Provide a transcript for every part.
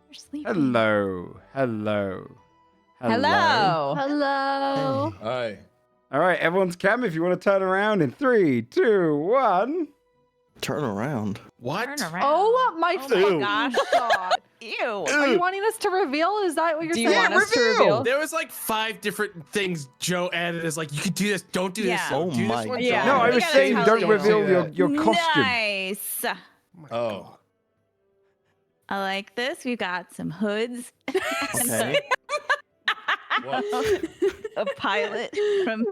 You're sleeping. Hello. Hello. Hello. Hello. Hi. All right, everyone's cam. If you want to turn around in 3, 2, 1. Turn around. What? Turn around. Oh my Ew. gosh. God. Ew. Are you wanting us to reveal? Is that what you're Do you saying? want us to reveal? There was like 5 different things Joe added as like, you can do this, don't do this, Yeah. don't do Oh this my one. Yeah. No, I We was gotta saying tell don't you. reveal your costume. Nice. Oh. I like this. We've got some hoods. Okay. What? A pilot from.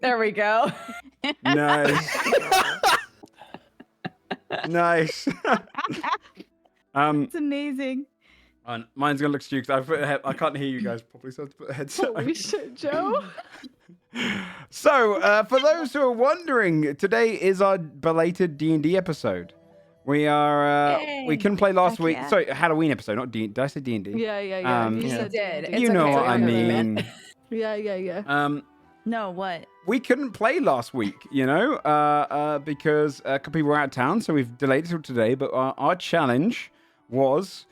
There we go. Nice. Nice. It's amazing. Mine's gonna look stupid. I can't hear you guys properly, so I have to put a headset on. Holy shit, Joe. So, for those who are wondering, today is our belated D&D episode. We are we couldn't play last Heck week. yeah. Sorry, Halloween episode, not D. Did I say D&D? Yeah. You You Yeah. said did. D&D. It's you know okay, what I whatever, man. mean. Yeah. No, what? We couldn't play last week, because a couple people were out of town, so we've delayed it till today. But our challenge was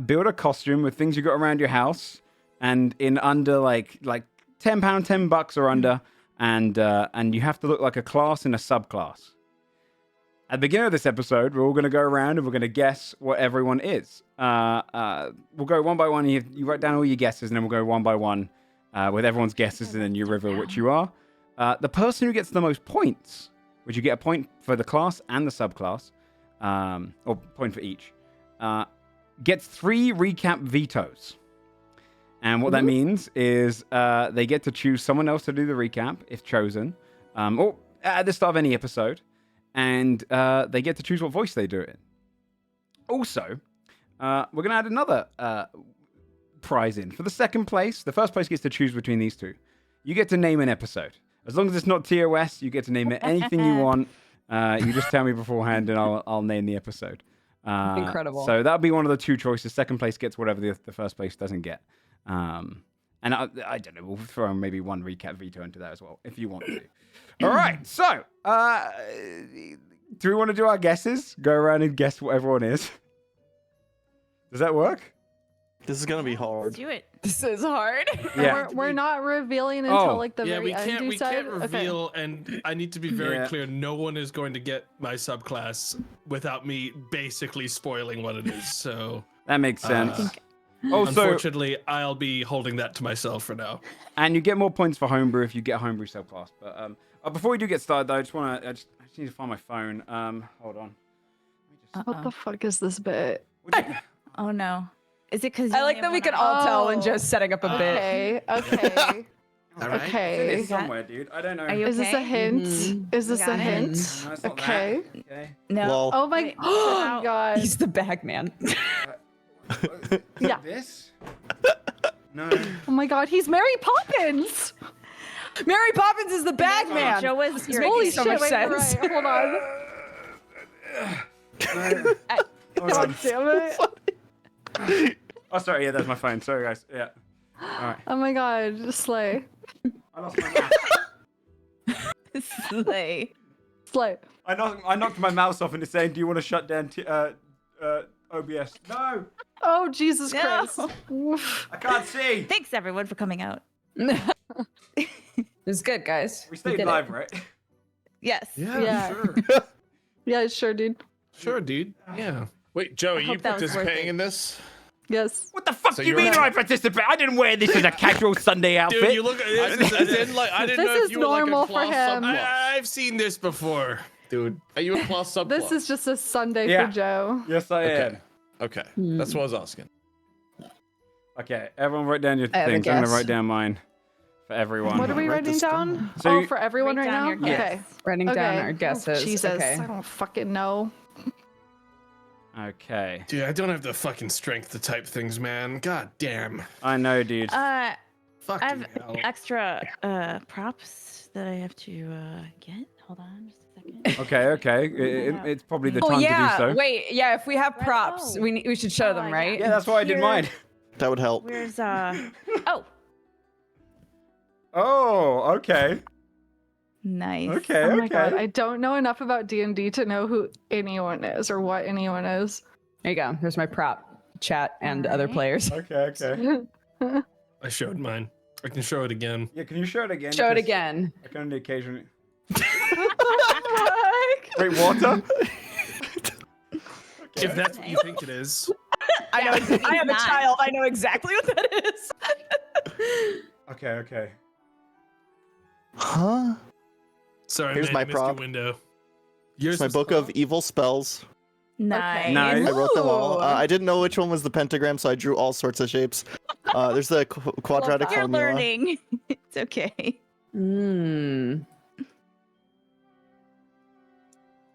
build a costume with things you got around your house, and in under like £10, $10 or under, and you have to look like a class and a subclass. At the beginning of this episode, we're all going to go around and we're going to guess what everyone is. We'll go one by one. You write down all your guesses, and then we'll go one by one with everyone's guesses, and then you reveal which you are. The person who gets the most points, which you get a point for the class and the subclass, or point for each, gets 3 recap vetoes. And what that means is they get to choose someone else to do the recap, if chosen, or at the start of any episode. And they get to choose what voice they do it in. Also, we're going to add another prize in. For the second place, the first place gets to choose between these two. You get to name an episode. As long as it's not TOS, you get to name it anything you want. You just tell me beforehand, and I'll name the episode. Incredible. So that'll be one of the 2 choices. Second place gets whatever the first place doesn't get. And I don't know, we'll throw maybe 1 recap veto into that as well, if you want to. All right, so do we want to do our guesses? Go around and guess what everyone is? Does that work? This is gonna be Let's hard. do it. This is hard. Yeah. We're not revealing until Oh. like the Yeah, very we end. can't. You We said? can't reveal, and I need to be very Yeah. clear. No one is going to get my subclass without me basically spoiling what it is. So, That makes sense. Uh, Also, unfortunately, I'll be holding that to myself for now. and you get more points for homebrew if you get a homebrew subclass. But before we do get started, though, I just need to find my phone. Hold on. What the fuck is this bit? Oh no. Is it because I like that we can all tell when Joe's setting up a bit. Okay. All right. It's Okay. in somewhere, dude. I don't know. Are you Is this a okay? hint? Mhm. Is this got a it. hint? No, it's not Okay. that. Okay. No. Well, Oh my Wait, oh god. He's the bag man. Is it Yeah. This? No. Oh my god, he's Mary Poppins. Mary Poppins is the bag man. Joe was your Holy so shit, much wait, you're sense. right. Hold on. No. Hold God on. damn it. Oh, sorry. Yeah, that's my phone. Sorry, guys. Yeah. All right. Oh my god, slay. I lost my mouse. Slay. Slay. I knocked my mouse off and it's saying, "Do you want to shut down OBS?" No, Oh Jesus No. Christ. I can't see. Thanks everyone for coming out. It was good, guys. We stayed did live, it. right? Yes. Yeah. sure. Yeah, sure, dude. Sure, dude. Yeah. Wait, Joe, are you hope that was worth participating it. in this? Yes. What the fuck So do you you're mean not- I participate? I didn't wear this as a casual Sunday outfit. Dude, you look as in like I didn't This know if is you were like a normal for class him. subclass. I've seen this before, dude. Are you a class subclass? This is just a Sunday Yeah. for Joe. Yes, I am. Okay. That's what I was asking. Okay, everyone write down your I have a things. I'm gonna guess. write down mine for everyone. What are we Write writing this down? down. So oh, you- for everyone Write right down now? your guess. Okay. Writing Okay. down our Oh, guesses. Jesus, Okay. I don't fucking know. Okay. Dude, I don't have the fucking strength to type things, man. God damn. I know, dude. I Fucking have hell. extra props that I have to get. Hold on just a second. Okay. It's probably the Oh time yeah. to do so. Wait. Yeah. If we have Right, props, oh. we should show Oh, them, yeah. right? Yeah, that's why I did Here. mine. That would help. Where's oh, Oh, okay. nice. Okay, Oh my okay. god, I don't know enough about D&D to know who anyone is or what anyone is. There you go. Here's my prop. chat and other Alright. players. Okay, okay. I showed mine. I can show it again. Yeah, can you show it again? Show it 'Cause again. I can only occasionally. Fuck. Wait, water? If that's what you think it is. I know. Yeah, I am a not. child. I know exactly what that is. Okay, okay. Huh? Sorry, Here's man, my I missed your prop. window. Yours It's my was book of called- evil spells. Nice. Nice. I wrote them all. Ooh. I didn't know which one was the pentagram, so I drew all sorts of shapes. There's the quadratic You're formula. learning. It's okay. Hmm.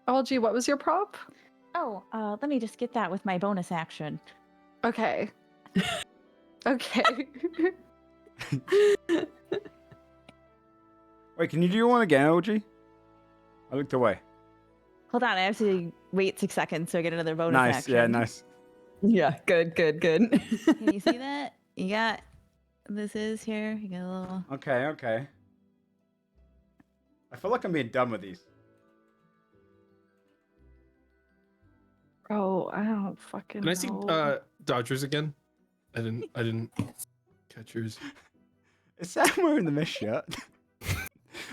LG, what was your prop? Oh, let me just get that with my bonus action. Okay. Okay. Wait, can you do one again, OG? I looked away. Hold on, I have to wait 6 seconds so I get another bonus Nice, action. yeah, nice. Yeah. Good. Good. Good. Can you see that? You got this is here. You got a little. Okay, okay. I feel like I'm being done with these. Bro, I don't fucking Can I see know. Dodgers again? I didn't catch yours. Is Sam wearing the mist shirt?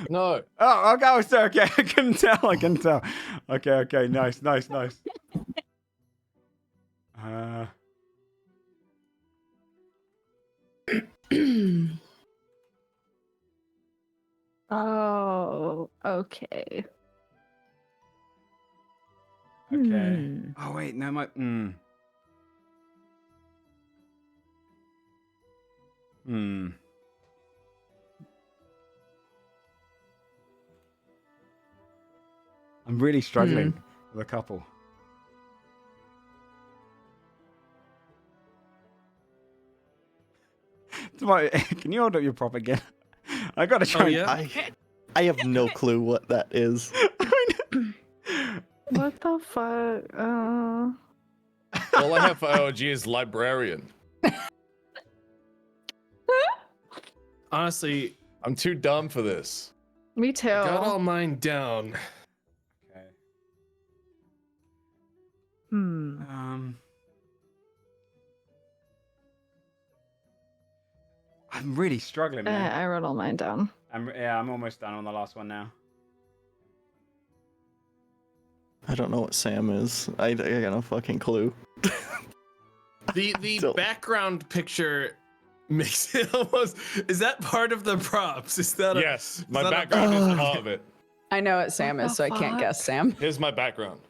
No. Oh, okay, sorry, okay. I couldn't tell. I couldn't tell. Okay, okay, nice, nice, nice. Oh, okay. Okay. Hmm. Oh wait, no, my. I'm really struggling with a couple. Can you hold up your prop again? I gotta try. Oh yeah. I have no clue what that is. What the fuck? All I have for OG is librarian. Honestly, I'm too dumb for this. Me too. I got all mine down. Okay. Hmm. I'm really struggling, man. I wrote all mine down. I'm almost done on the last one now. I don't know what Sam is. I got no fucking clue. The Don't- background picture makes it almost. Is that part of the props? Is that Yes, my that a- background is part of it. I know what Sam What is, the so I can't fuck? guess Sam. Here's my background.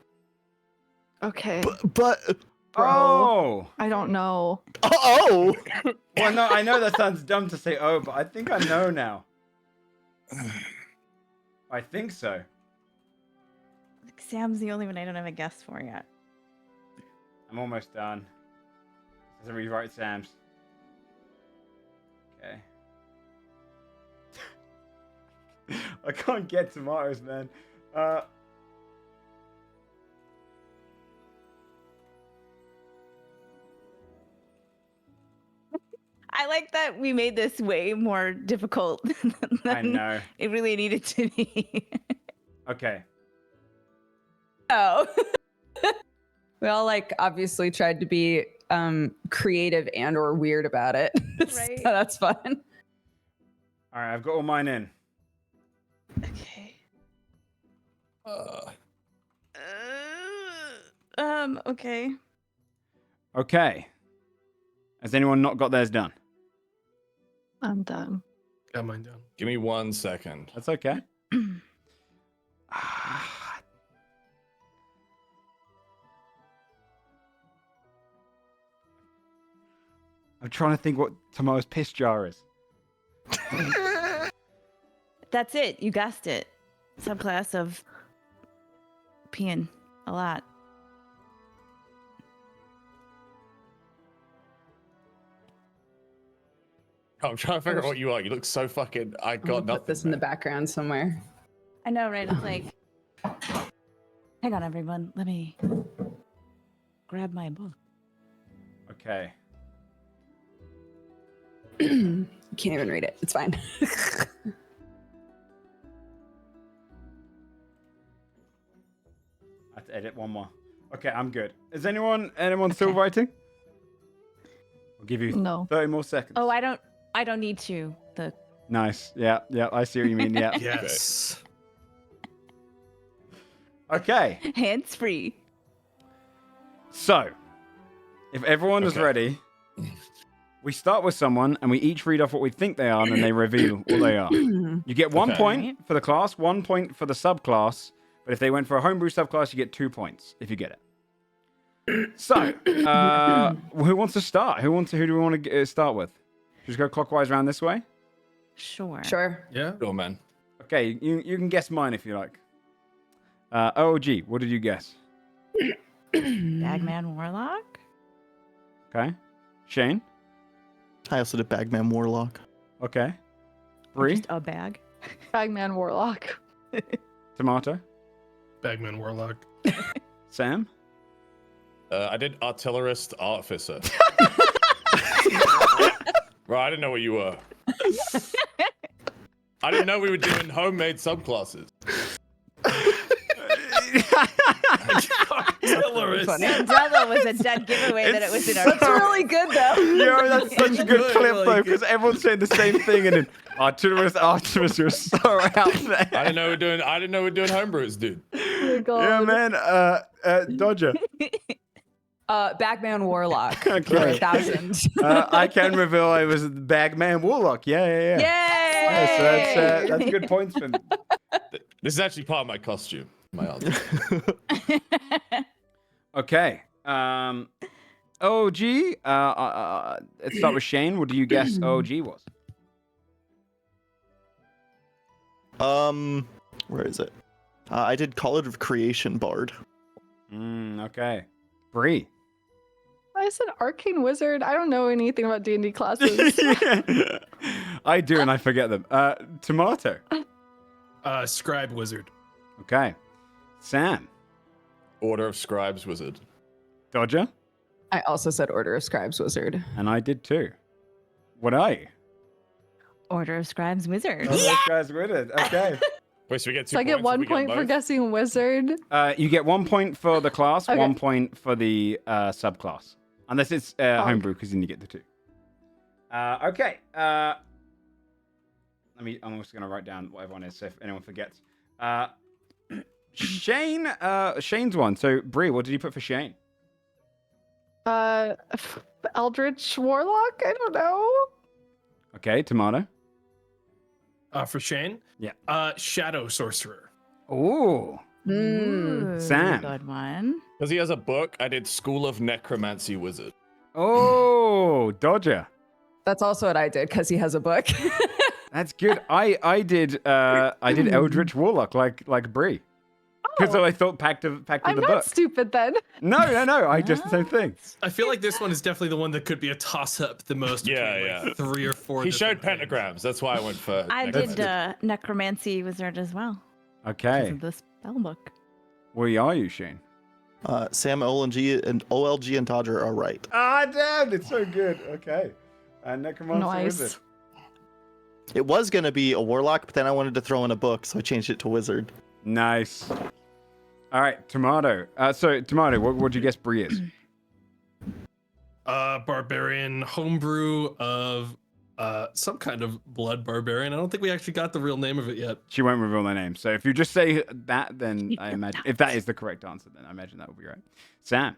Okay. But Bro. Oh! I don't know. oh, Well, no, I know that sounds dumb to say oh, but I think I know now. I think so. Sam's the only one I don't have a guess for yet. I'm almost done. This is a rewrite Sam's. Okay. I can't get tomatoes, man. I like that we made this way more difficult than I know. it really needed to be. Okay. Oh. We all obviously tried to be creative and or weird about it. Right. So that's fun. All right, I've got all mine in. Okay. Uh, Okay. Okay. Has anyone not got theirs done? I'm done. Got mine down. give me 1 second. That's okay. I'm trying to think what Tomorrow's piss jar is. That's it. You guessed it. Subclass of peeing a lot. I'm trying to figure out what you are. You look so fucking. I I'll got nothing. put this in the man. background somewhere. I know, right? It's like, hang on, everyone. Let me grab my book. Okay. You can't even read it. It's fine. I have to edit one more. Okay, I'm good. Is anyone still writing? I'll give you No. 30 more seconds. Oh, I don't need to. The Nice. Yeah, I see what you mean. Yeah. Yes. Okay. hands free. So, if everyone is Okay. ready, we start with someone and we each read off what we think they are and then they reveal what they are. You get 1 Okay. point for the class, 1 point for the subclass, but if they went for a homebrew subclass, you get 2 points if you get it. So, who wants to start? Who do we want to start with? Just go clockwise around this way? Sure. Sure. Yeah. Oh man. Okay, you can guess mine if you like. OG, what did you guess? Bagman Warlock. Okay. Shane? I also did Bagman Warlock. Okay. Bree? Just a bag. Bagman Warlock. Tomato? Bagman Warlock. Sam? I did artillerist artificer. Bro, I didn't know what you were. I didn't know we were doing homemade subclasses. Artillerist. Mandela was a dead giveaway that it was in our. That's really good though. Yo, that's such a good Good, clip, I though, like because everyone's saying the same thing, and then Artemis are so out I there. didn't know we were doing homebrews, dude. Oh my god. Yeah, man. Dodger. Bagman Warlock for Okay. 1,000. I can reveal I was Bagman Warlock. Yeah. Yay! Yeah, so that's good points for me. This is actually part of my costume. My art. Okay. OG. Let's start with Shane. What do you guess OG was? Where is it? I did College of Creation Bard. Okay. Bree. I said arcane wizard. I don't know anything about D&D classes. I do, and I forget them. Tomato. Scribe wizard. Okay. Sam. Order of Scribes Wizard. Dodger. I also said Order of Scribes Wizard. And I did too. What are you? Order of Scribes Wizard. Oh, those guys with it. Okay. Wait, so we get 2 So I points get if 1 we point for both? guessing wizard. You get 1 point for the class, Okay. 1 point for the subclass. Unless it's homebrew, because then you get the 2. Okay. I'm just going to write down what everyone is, so if anyone forgets. Shane. Shane's one. So, Bree, what did you put for Shane? Eldritch Warlock? I don't know. Okay, Tomato. For Shane. Yeah. Shadow sorcerer. Ooh. Ooh, Sam. Good one. Because he has a book, I did School of Necromancy Wizard. Oh, Dodger. That's also what I did because he has a book. That's good. I did Eldritch Warlock like Bree. Because I thought packed of I'm the not book. stupid then. No. I just the same thing. I feel like this one is definitely the one that could be a toss-up the most. Yeah, between, yeah. like 3 or 4. He showed different things. pentagrams. That's why I went for. I necromancy. did Necromancy Wizard as well. Because Okay. of the spell book. Where are you, Shane? Sam, OLG, and Dodger are right. Ah, damn! It's so good. Okay. Necromancer Nice. Wizard. It was going to be a Warlock, but then I wanted to throw in a book, so I changed it to Wizard. Nice. All right, Tomato. Tomato, what would you guess Bree is? Barbarian homebrew of some kind of blood barbarian. I don't think we actually got the real name of it yet. She won't reveal their name. So if you just say that, then You I will imagine not. if that is the correct answer, then I imagine that would be right. Sam.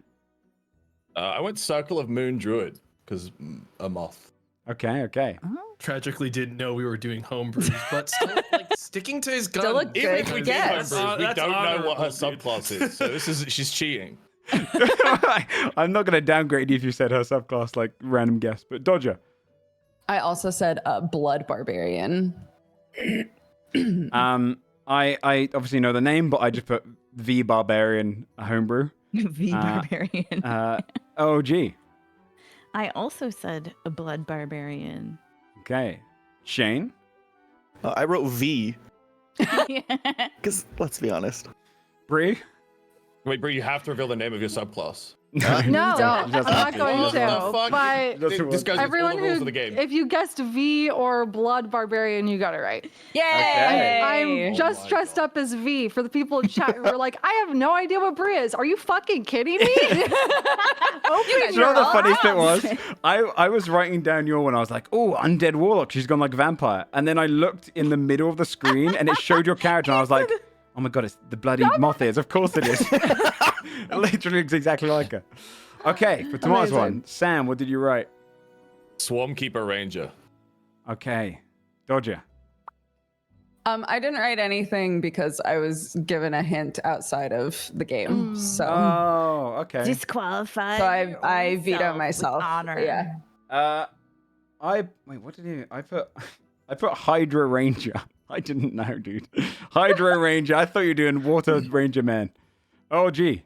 I went Circle of Moon Druid because a moth. Okay. Oh, Tragically didn't know we were doing homebrews, but still like sticking to his gun. Still a Even if Good we do guess. homebrews, we That's don't know what her honorable, dude. subclass is. So she's cheating. I'm not going to downgrade you if you said her subclass like random guess, but Dodger. I also said Blood Barbarian. I obviously know the name, but I just put V Barbarian Homebrew. V Barbarian. OG. I also said a Blood Barbarian. Okay. Shane. I wrote V, Yeah. because let's be honest. Bree. Wait, bro, you have to reveal the name of your subclass. No, Just I'm not to- going What the to. fuck? But Just to- This guy's all everyone the rules who, of the game. if you guessed V or Blood Barbarian, you got it right. Yay! Okay. I'm Oh just my dressed God. up as V for the people in chat who are like, I have no idea what Brie is. Are you fucking kidding me? You Do guys you know what the are funniest bit awesome. was? I was writing down your one. I was like, oh, undead warlock. She's gone like a vampire. And then I looked in the middle of the screen and it showed your character. And I was like, oh my God, it's the bloody moth ears. Of course it is. It literally looks exactly like her. Okay, for tomorrow's Amazing. one. Sam, what did you write? Swarmkeeper Ranger. Okay. Dodger. I didn't write anything because I was given a hint outside of the game. So, Oh, okay. Disqualified. so your I own veto self with myself. honor. Yeah. Wait, what did you? I put Hydra Ranger. I didn't know, dude. Hydra Ranger. I thought you were doing Water Ranger Man. Oh, gee.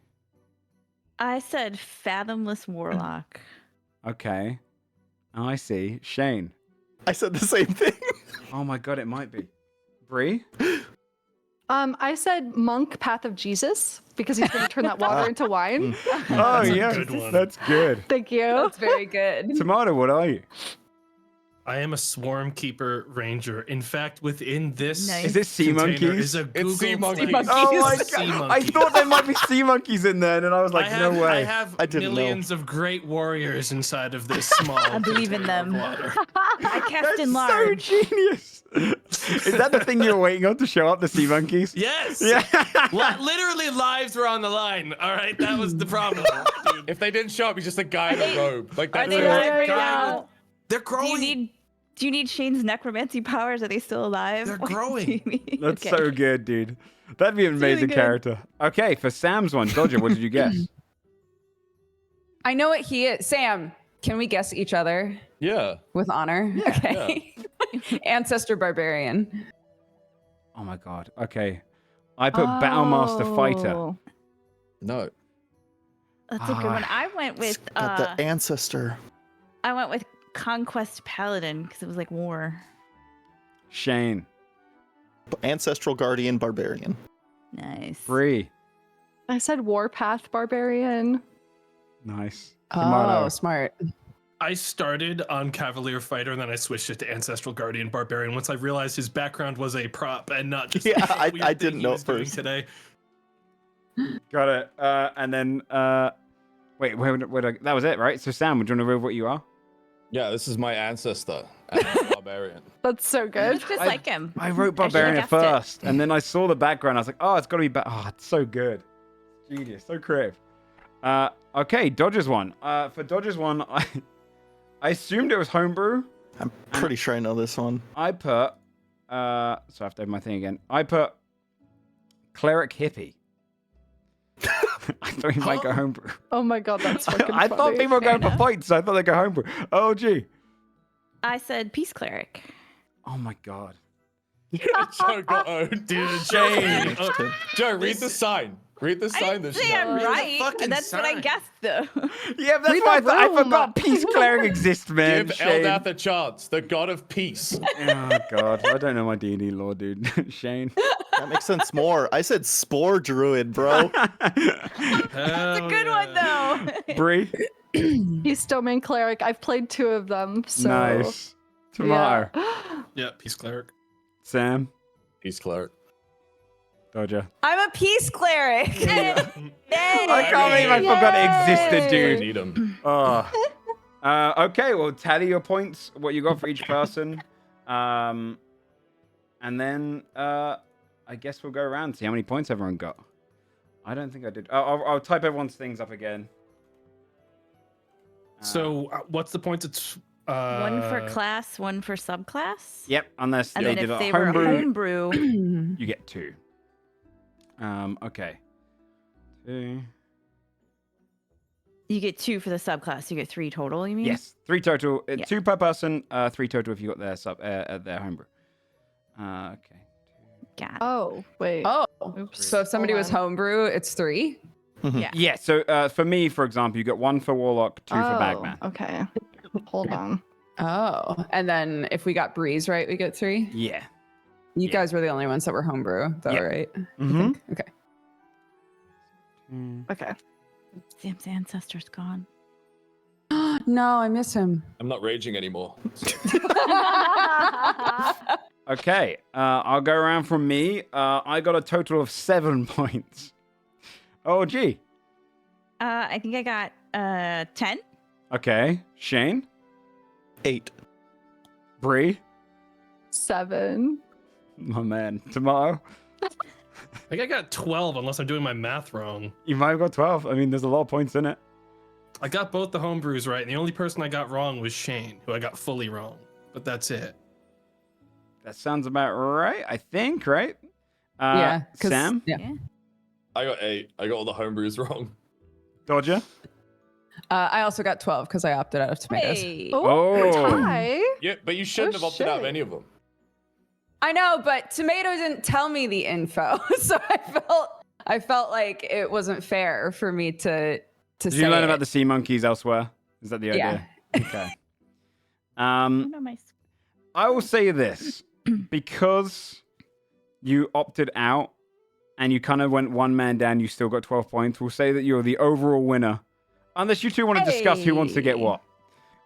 I said fathomless warlock. Okay. I see. Shane. I said the same thing. Oh my God, it might be. Bree. I said Monk Path of Jesus because he's going to turn that water into wine. Oh That's a yeah, good one. that's good. Thank you. That's very good. Tomato, what are you? I am a Swarmkeeper Ranger. In fact, within this Nice. Is it sea container monkeys? is a Google sea monkeys. Flights Oh my sea God! I monkey. thought there might be sea monkeys in there, and I was like, I have, no way. I have I didn't know. millions of great warriors inside of this small. I believe in container of them. water. I cast That's in so large. genius. Is that the thing you were waiting on to show up, the sea monkeys? Yes. Yeah. Literally, lives were on the line. All right, that was the problem. Dude. If they didn't show up, he's just a guy in a robe. Like Are that's they it. live right God. now? They're Do growing. you need Shane's necromancy powers? Are they still alive? They're What do growing. you mean? That's Okay. so good, dude. That'd be an really amazing good. character. Okay, for Sam's one, Dodger, what did you guess? I know what he is. Sam, can we guess each other Yeah. with honor? Okay. Ancestor Barbarian. Oh my God. Okay. I put Battlemaster Fighter. Oh. No. That's a good one. I went with Got the ancestor. Conquest Paladin because it was like war. Shane. Ancestral Guardian Barbarian. Nice. Bree. I said Warpath Barbarian. Nice. Oh, Tomato. smart. I started on Cavalier Fighter, and then I switched it to Ancestral Guardian Barbarian once I realized his background was a prop and not just Yeah, a weird I thing didn't he know was at doing first. today. Got it. And then, wait, that was it, right? So Sam, would you want to reveal what you are? Yeah, this is my ancestor. And I'm a barbarian. That's so good. It's just I- like him. I wrote I should've Barbarian guessed it. first, and then I saw the background. I was like, oh, it's got to be. Oh, it's so good. Genius. So creative. Okay, Dodger's one. For Dodger's one, I assumed it was homebrew. I'm pretty sure I know this one. I put, so I have to have my thing again. I put Cleric Hippie. I thought he might go homebrew. Oh my God, that's fucking I thought funny. people were going for enough. points, so I thought they'd go homebrew. Oh, gee. I said Peace Cleric. Oh my God. Joe got owned. Dude, Shane. Joe, read the sign. Read the I sign. didn't that say she I'm got. right. fucking That's what I sign. guessed though. Yeah, but that's Read why the I room. forgot Peace Cleric exists, man. Give Shane. Eldath a chance, the god of peace. Oh God, I don't know my D&D lore, dude. Shane. That makes sense more. I said Spore Druid, bro. That's a good one though. Bree. He's Domain Cleric. I've played 2 of them. So Nice. Tomato. yeah. Yeah, Peace Cleric. Sam. Peace cleric. Dodger. I'm a peace cleric. Yay! I can't believe I forgot it existed, You dude. need him. Oh. Okay, well, tally your points, what you got for each person. And then I guess we'll go around and see how many points everyone got. I don't think I did. I'll type everyone's things up again. So, what's the point? It's One for class, one for subclass. Yep, unless And they then did if a they were homebrew, homebrew, you get 2. Okay. 2. you get 2 for the subclass. You get 3 total. You mean? Yes, 3 total. Yeah. 2 per person. 3 total if you got their homebrew. Okay. Got it. Oh, wait. Oh, Oops. so if somebody Hold was on. homebrew, it's 3. Yeah. Yeah. So for me, for example, you get 1 for Warlock, 2 for Bagman. Okay. Hold on. Oh, and then if we got Breeze right, we get 3. Yeah. You Yeah. guys were the only ones that were homebrew, though, Yeah. right? Mm-hmm. Okay. Okay. Sam's ancestor's gone. No, I miss him. I'm not raging anymore. So. Okay, I'll go around from me. I got a total of 7 points. Oh, gee. I think I got 10. Okay, Shane, 8. Bree, 7. my man, Tomato. I think I got 12, unless I'm doing my math wrong. You might have got 12. I mean, there's a lot of points in it. I got both the homebrews right, and the only person I got wrong was Shane, who I got fully wrong. But that's it. That sounds about right, I think, right? Yeah. 'Cause- Sam, Yeah. I got 8. I got all the homebrews wrong. Dodger. I also got 12 because I opted out of tomatoes. Hey. Oh. Tie. Yeah, but you shouldn't have opted out of shit. any of them. I know, but tomato didn't tell me the info, so I felt like it wasn't fair for me to Did say you learn it. about the sea monkeys elsewhere? Is that the idea? Okay. I know my I will say this. Because you opted out and you kind of went one man down, you still got 12 points. We'll say that you're the overall winner. Unless you two want to discuss who wants to get what.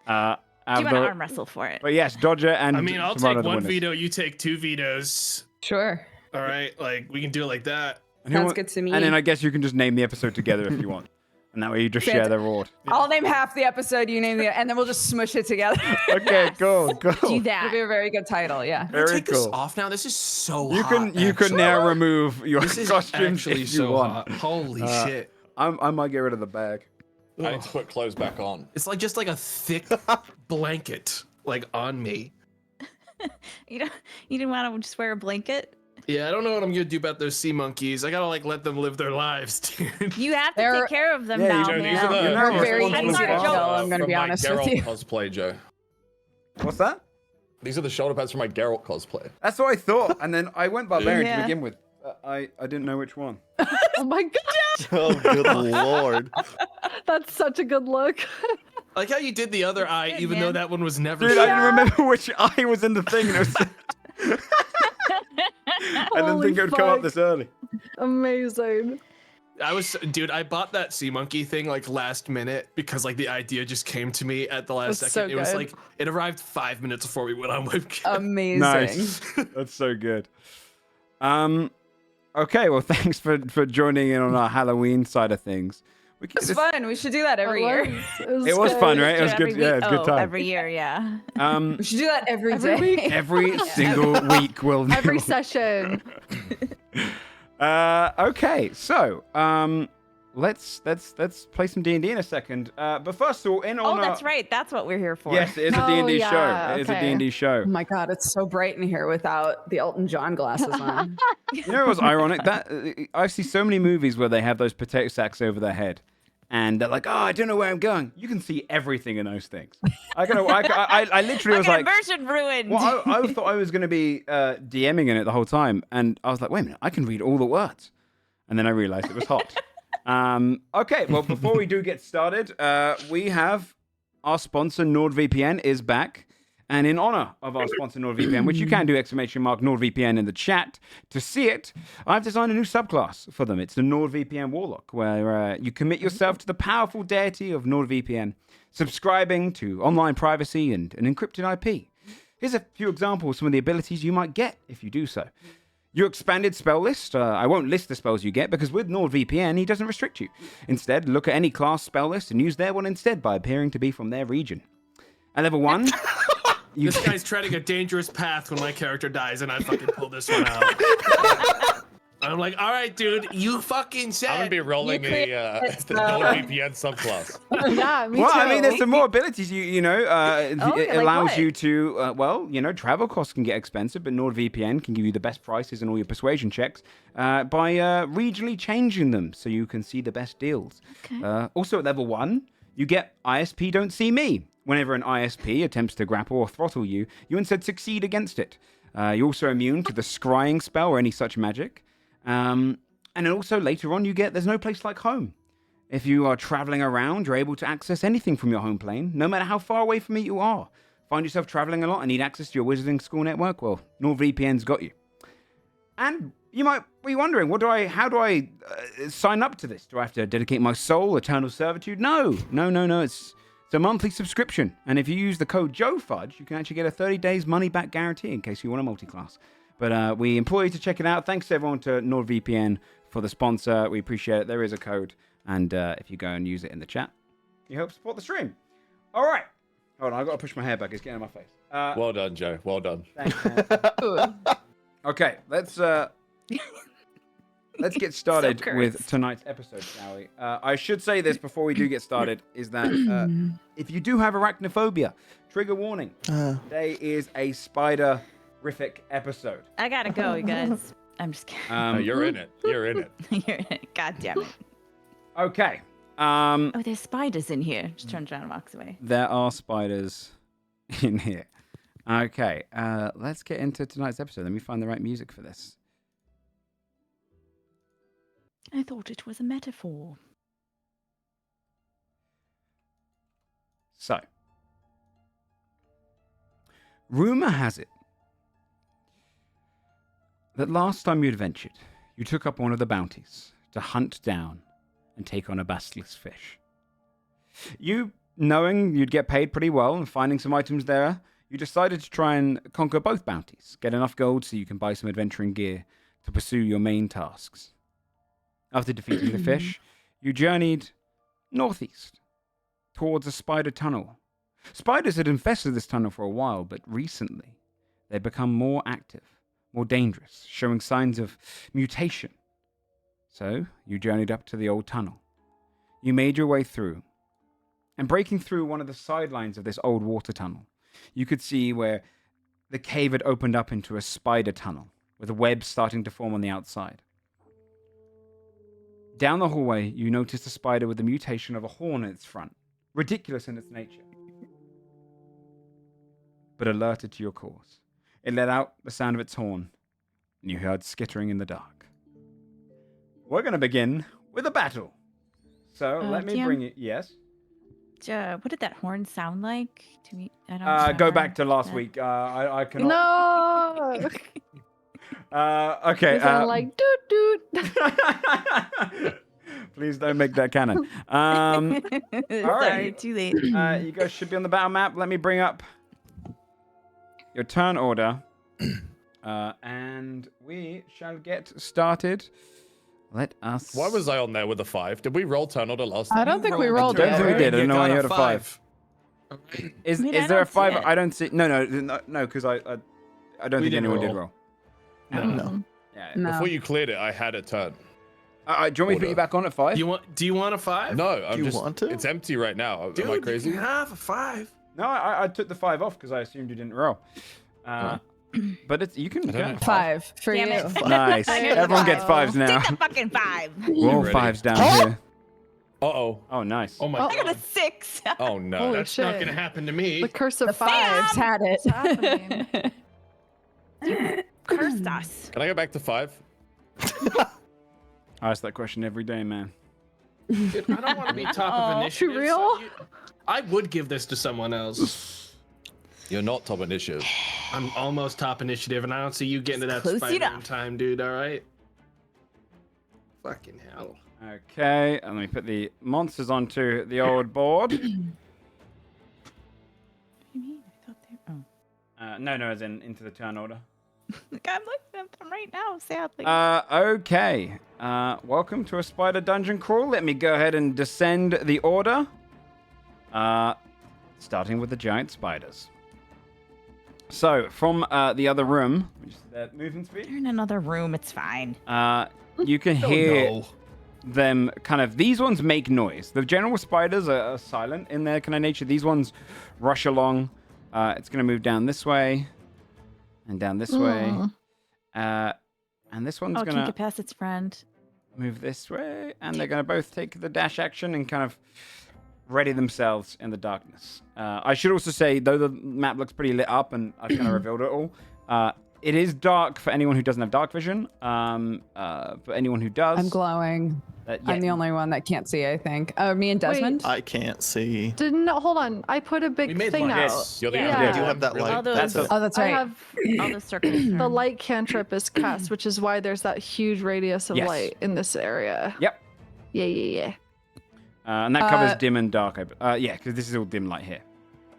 Do you want to arm wrestle for it? But yes, Dodger and I mean, I'll Tomato take the one winners. veto, you take 2 vetoes. Sure. All right, like we can do it like that. And who Sounds wa- good to me. And then I guess you can just name the episode together if you want. And that way you just share the reward. I'll name half the episode, you name the, and then we'll just smush it together. Okay, cool, Do cool. It'll that. be a very good title, yeah. Very Take this cool. off now. This is so You hot. can actually. now remove your This is costumes actually if you so want. hot. Holy shit! I might get rid of the bag. I need to put clothes back on. It's like just like a thick blanket like on me. You didn't want to just wear a blanket? Yeah, I don't know what I'm gonna do about those sea monkeys. I gotta like let them live their lives, dude. You have to They're- take care of them Yeah, you now, don't- These man. are the You're not very responsible easy for to it. kill, I'm gonna from be my honest with Geralt you. cosplay, Joe. What's that? These are the shoulder pads for my Geralt cosplay. That's what I thought. And then I went barbarian Yeah. to begin with. I didn't know which one. Oh my god, Oh, good lord. that's such a good look. I like how you did the other eye, good, even man. though that one was never. Dude, I shown. didn't remember which eye was in the thing. And it was... I didn't Holy think it would come up fuck. this early. Amazing. Dude, I bought that sea monkey thing like last minute because like the idea just came to me at the last That's second. so It was good. like it arrived 5 minutes before we went on webcam. Amazing. Nice. That's so good. Okay, well, thanks for joining in on our Halloween side of things. We can, It's fun. We should do that every year. it was fun, right? It was good. Yeah, it was a good time. Every year, yeah. We should do that every Every day. week. Every single week we'll do. Every session. Okay, so let's play some D&D in a second. But first of all, in Oh, honor. that's right. That's what we're here for. Yes, it is a Oh, D&D yeah, show. It is a okay. D&D show. Oh my god, it's so bright in here without the Elton John glasses on. You know what's ironic? That I see so many movies where they have those potato sacks over their head, and they're like, "Oh, I don't know where I'm going." You can see everything in those things. I literally was Like like, immersion ruined. well, I thought I was going to be DMing in it the whole time, and I was like, wait a minute, I can read all the words, and then I realized it was hot. Okay, well, before we do get started, we have our sponsor NordVPN is back. And in honor of our sponsor NordVPN, which you can do ! NordVPN in the chat to see it, I've designed a new subclass for them. It's the NordVPN Warlock, where you commit yourself to the powerful deity of NordVPN, subscribing to online privacy and an encrypted IP. Here's a few examples of some of the abilities you might get if you do so. Your expanded spell list. I won't list the spells you get because with NordVPN, he doesn't restrict you. Instead, look at any class spell list and use their one instead by appearing to be from their region. At level 1... This guy's treading a dangerous path when my character dies, and I fucking pull this one out. I'm like, all right, dude, you fucking said. I'm gonna be rolling the NordVPN subclass. Yeah, me Well, too. I mean, there's some more abilities. It Okay, like allows what? you to, travel costs can get expensive, but NordVPN can give you the best prices and all your persuasion checks by regionally changing them so you can see the best deals. Okay. Also, at level 1, you get ISP Don't See Me. Whenever an ISP attempts to grapple or throttle you, you instead succeed against it. You're also immune to the scrying spell or any such magic. And then also later on, you get There's No Place Like Home. If you are traveling around, you're able to access anything from your home plane, no matter how far away from it you are. Find yourself traveling a lot and need access to your Wizarding School network? Well, NordVPN's got you. And You might be wondering, how do I sign up to this? Do I have to dedicate my soul, eternal servitude? No. It's a monthly subscription. And if you use the code JoeFudge, you can actually get a 30 days money back guarantee in case you want a multi-class. But we implore you to check it out. Thanks to everyone to NordVPN for the sponsor. We appreciate it. There is a code. And if you go and use it in the chat, you help support the stream. All right. Hold on, I've got to push my hair back. It's getting in my face. Well done, Joe. Well done. Thanks, man. Okay, let's get started with tonight's episode, shall we? I should say this before we do get started, is that if you do have arachnophobia, trigger warning. Today is a spider-rific episode. I gotta go, you guys. I'm just kidding. No, you're in it. You're in it. You're in it. God damn it. Okay. Oh, there's spiders in here. Just turns around and walks away. There are spiders in here. Okay, let's get into tonight's episode. Let me find the right music for this. I thought it was a metaphor. So, rumor has it that last time you'd ventured, you took up one of the bounties to hunt down and take on a basilisk fish. You, knowing you'd get paid pretty well and finding some items there, you decided to try and conquer both bounties, get enough gold so you can buy some adventuring gear to pursue your main tasks. After defeating the fish, you journeyed northeast towards a spider tunnel. Spiders had infested this tunnel for a while, but recently they've become more active, more dangerous, showing signs of mutation. So you journeyed up to the old tunnel. You made your way through, and breaking through one of the sidelines of this old water tunnel, you could see where the cave had opened up into a spider tunnel, with a web starting to form on the outside. Down the hallway, you noticed a spider with the mutation of a horn in its front, ridiculous in its nature, but alerted to your cause. It let out the sound of its horn, and you heard skittering in the dark. We're going to begin with a battle. So let me bring it. Yes? What did that horn sound like to me? I don't Go remember back to last week. I cannot. No. Okay. It sounded like doot doot. Please don't make that canon. All Sorry, right. too late. You guys should be on the battle map. Let me bring up your turn order, and we shall get started. Let us. Why was I on there with a 5? Did we roll turn order last time? I don't think we rolled I don't it. think we did. I don't You know why got you a had a 5. Is I mean, I there a don't see 5? it. I don't see. No, because I don't We think didn't anyone did roll. roll. No. Yeah. No. Before you cleared it, I had a turn. Do you want me to put you back on at 5? Do you want a 5? No, I'm Do you just. want to? It's empty right now. Dude, Am I crazy? You can have a 5. No, I took the 5 off because I assumed you didn't roll. But you can I don't go. know. 5 for Damn you. it. Nice. Everyone gets 5s now. Take the fucking 5. We're all Ready? 5s down here. Uh-oh. Oh, nice. Oh my Oh. I got a god. 6. Oh no. Holy That's shit. not gonna happen to me. The curse of The fives five. had it. What's happening? Cursed us. Can I go back to 5? I ask that question every day, man. Dude, I don't want to be top of Oh, initiative. for real? I would give this to someone else. You're not top initiative. I'm almost top initiative, and I don't see you getting to that Close spider in enough. time, dude. All right. Fucking hell. Okay, and let me put the monsters onto the old board. What do you mean? I thought they. Oh. No, as in into the turn order. Look, I'm looking at them right now, sadly. Okay. Welcome to a spider dungeon crawl. Let me go ahead and descend the order. Starting with the giant spiders. So, from the other room, which is that movement speed, They're in another room. It's fine. you can Oh, hear no. them kind of. These ones make noise. The general spiders are silent in their kind of nature. These ones rush along. It's going to move down this way and down this way. And this one's Oh, going can't to get past its friend. move this way. And they're going to both take the dash action and kind of ready themselves in the darkness. I should also say, though the map looks pretty lit up and I've kind of revealed it all, It is dark for anyone who doesn't have dark vision. For anyone who does, I'm glowing. yeah. I'm the only one that can't see, I think. Me and Desmond? I can't see. Hold on. I put a We big made thing lights. out. You're the Yeah. only I do have that really? light. All That's those- it. Oh, that's I right. have All the circles. the light cantrip is cast, which is why there's that huge radius of Yes. light in this area. Yep. Yeah. And that covers dim and dark. Yeah, because this is all dim light here.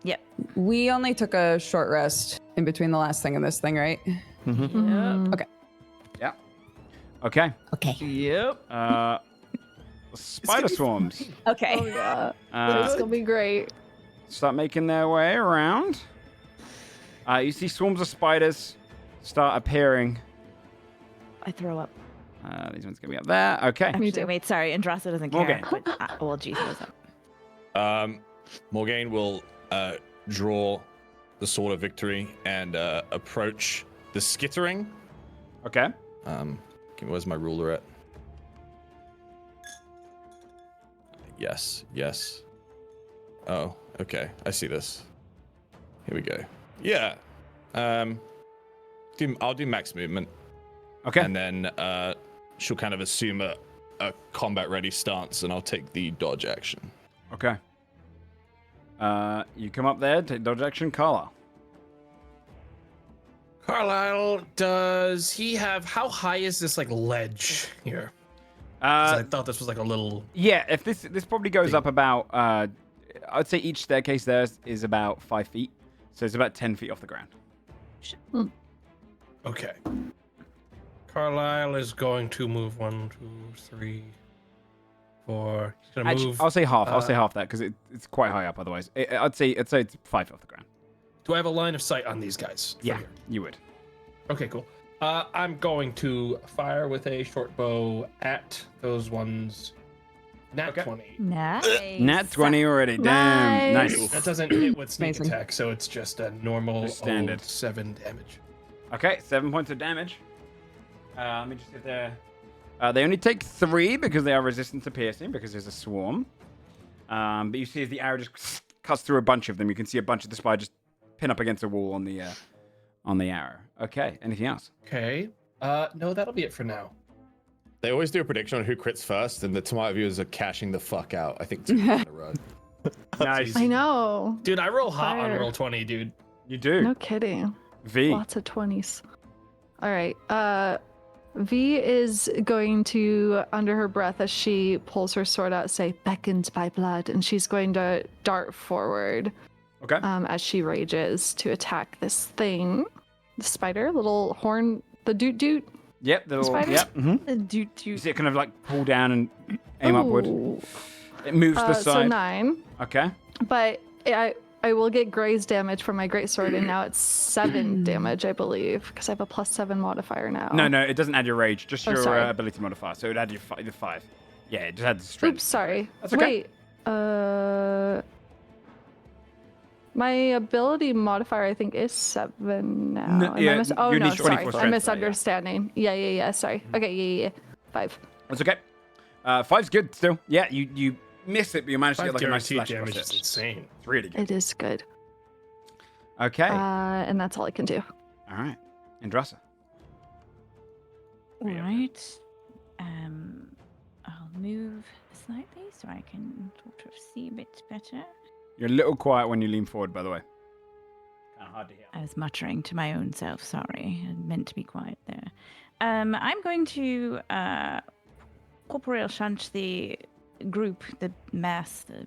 Yep. We only took a short rest in between the last thing and this thing, right? Mm-hmm. Yep. Yeah. Okay. Okay. Yep. Spider swarms. Okay. Oh yeah. It's gonna be great. Start making their way around. You see swarms of spiders start appearing. I throw up. These ones gonna be up there. Okay. Me Actually, too. wait, sorry. Andrasa doesn't care. Morgan. But, well, G throws up. Morgaine will draw the Sword of Victory and approach the skittering. Okay. Where's my ruler at? Yes. Oh, okay. I see this. Here we go. Yeah. I'll do max movement, Okay. and then she'll kind of assume a combat-ready stance, and I'll take the dodge action. Okay. You come up there, take dodge action, Carlisle. Carlisle, does he have? How high is this like ledge here? 'Cause I thought this was like a little. Yeah, if this probably goes up about, I'd say each staircase there is about 5 feet, so it's about 10 feet off the ground. Okay. Carlisle is going to move 1, 2, 3, 4. He's gonna Actually, move. I'll say half. I'll say half that because it's quite high up. Otherwise, I'd say it's 5 feet off the ground. Do I have a line of sight on these guys? from Yeah, here? you would. Okay, cool. I'm going to fire with a short bow at those ones. Nat Okay. 20. Nice. Nat 20 already. Damn. Nice. Nice. That doesn't hit with sneak Amazing. attack, so it's just a normal Just standard. 7 damage. Okay, 7 points of damage. Let me just get there. They only take 3 because they are resistant to piercing because there's a swarm. But you see as the arrow just cuts through a bunch of them, you can see a bunch of the spiders just pin up against a wall on the arrow. Okay, anything else? Okay. No, that'll be it for now. They always do a prediction on who crits first, and the tomato viewers are cashing the fuck out. I think 2 in a row. Nice. I know. Dude, I roll hot on Fire. roll 20, dude. You do. No kidding. V. Lots of 20s. All right. V is going to, under her breath, as she pulls her sword out, say, "Beckoned by blood," and she's going to dart forward Okay. as she rages to attack this thing. The spider, little horn, the doot doot. Yep. The little, Spider? yep. Mm-hmm. Do You see it kind of like pull down and aim upward. Ooh. It moves to the So side. 9. Okay. But I will get graze damage from my greatsword, and now it's 7 damage, I believe, because I have a +7 modifier now. No, it doesn't add your rage, just Oh, your sorry. ability modifier. So it would add your 5. Yeah, it just adds strength. Oops, sorry. That's okay. Wait. My ability modifier, I think, is 7 now. No, Am I yeah, oh you no, need 24 sorry, strength, I'm though, yeah. misunderstanding. Yeah. Sorry. Okay, yeah. 5. That's okay. 5's good still. Yeah, you miss it, but you manage to 5 get like a nice guaranteed slash damage across is it. insane. It's really good. It is good. Okay. And that's all I can do. All right. Andrasa. All right. I'll move slightly so I can sort of see a bit better. You're a little quiet when you lean forward, by the way. Kind of hard to hear. I was muttering to my own self. Sorry, I meant to be quiet there. I'm going to corporeal shunt the group, the mass, the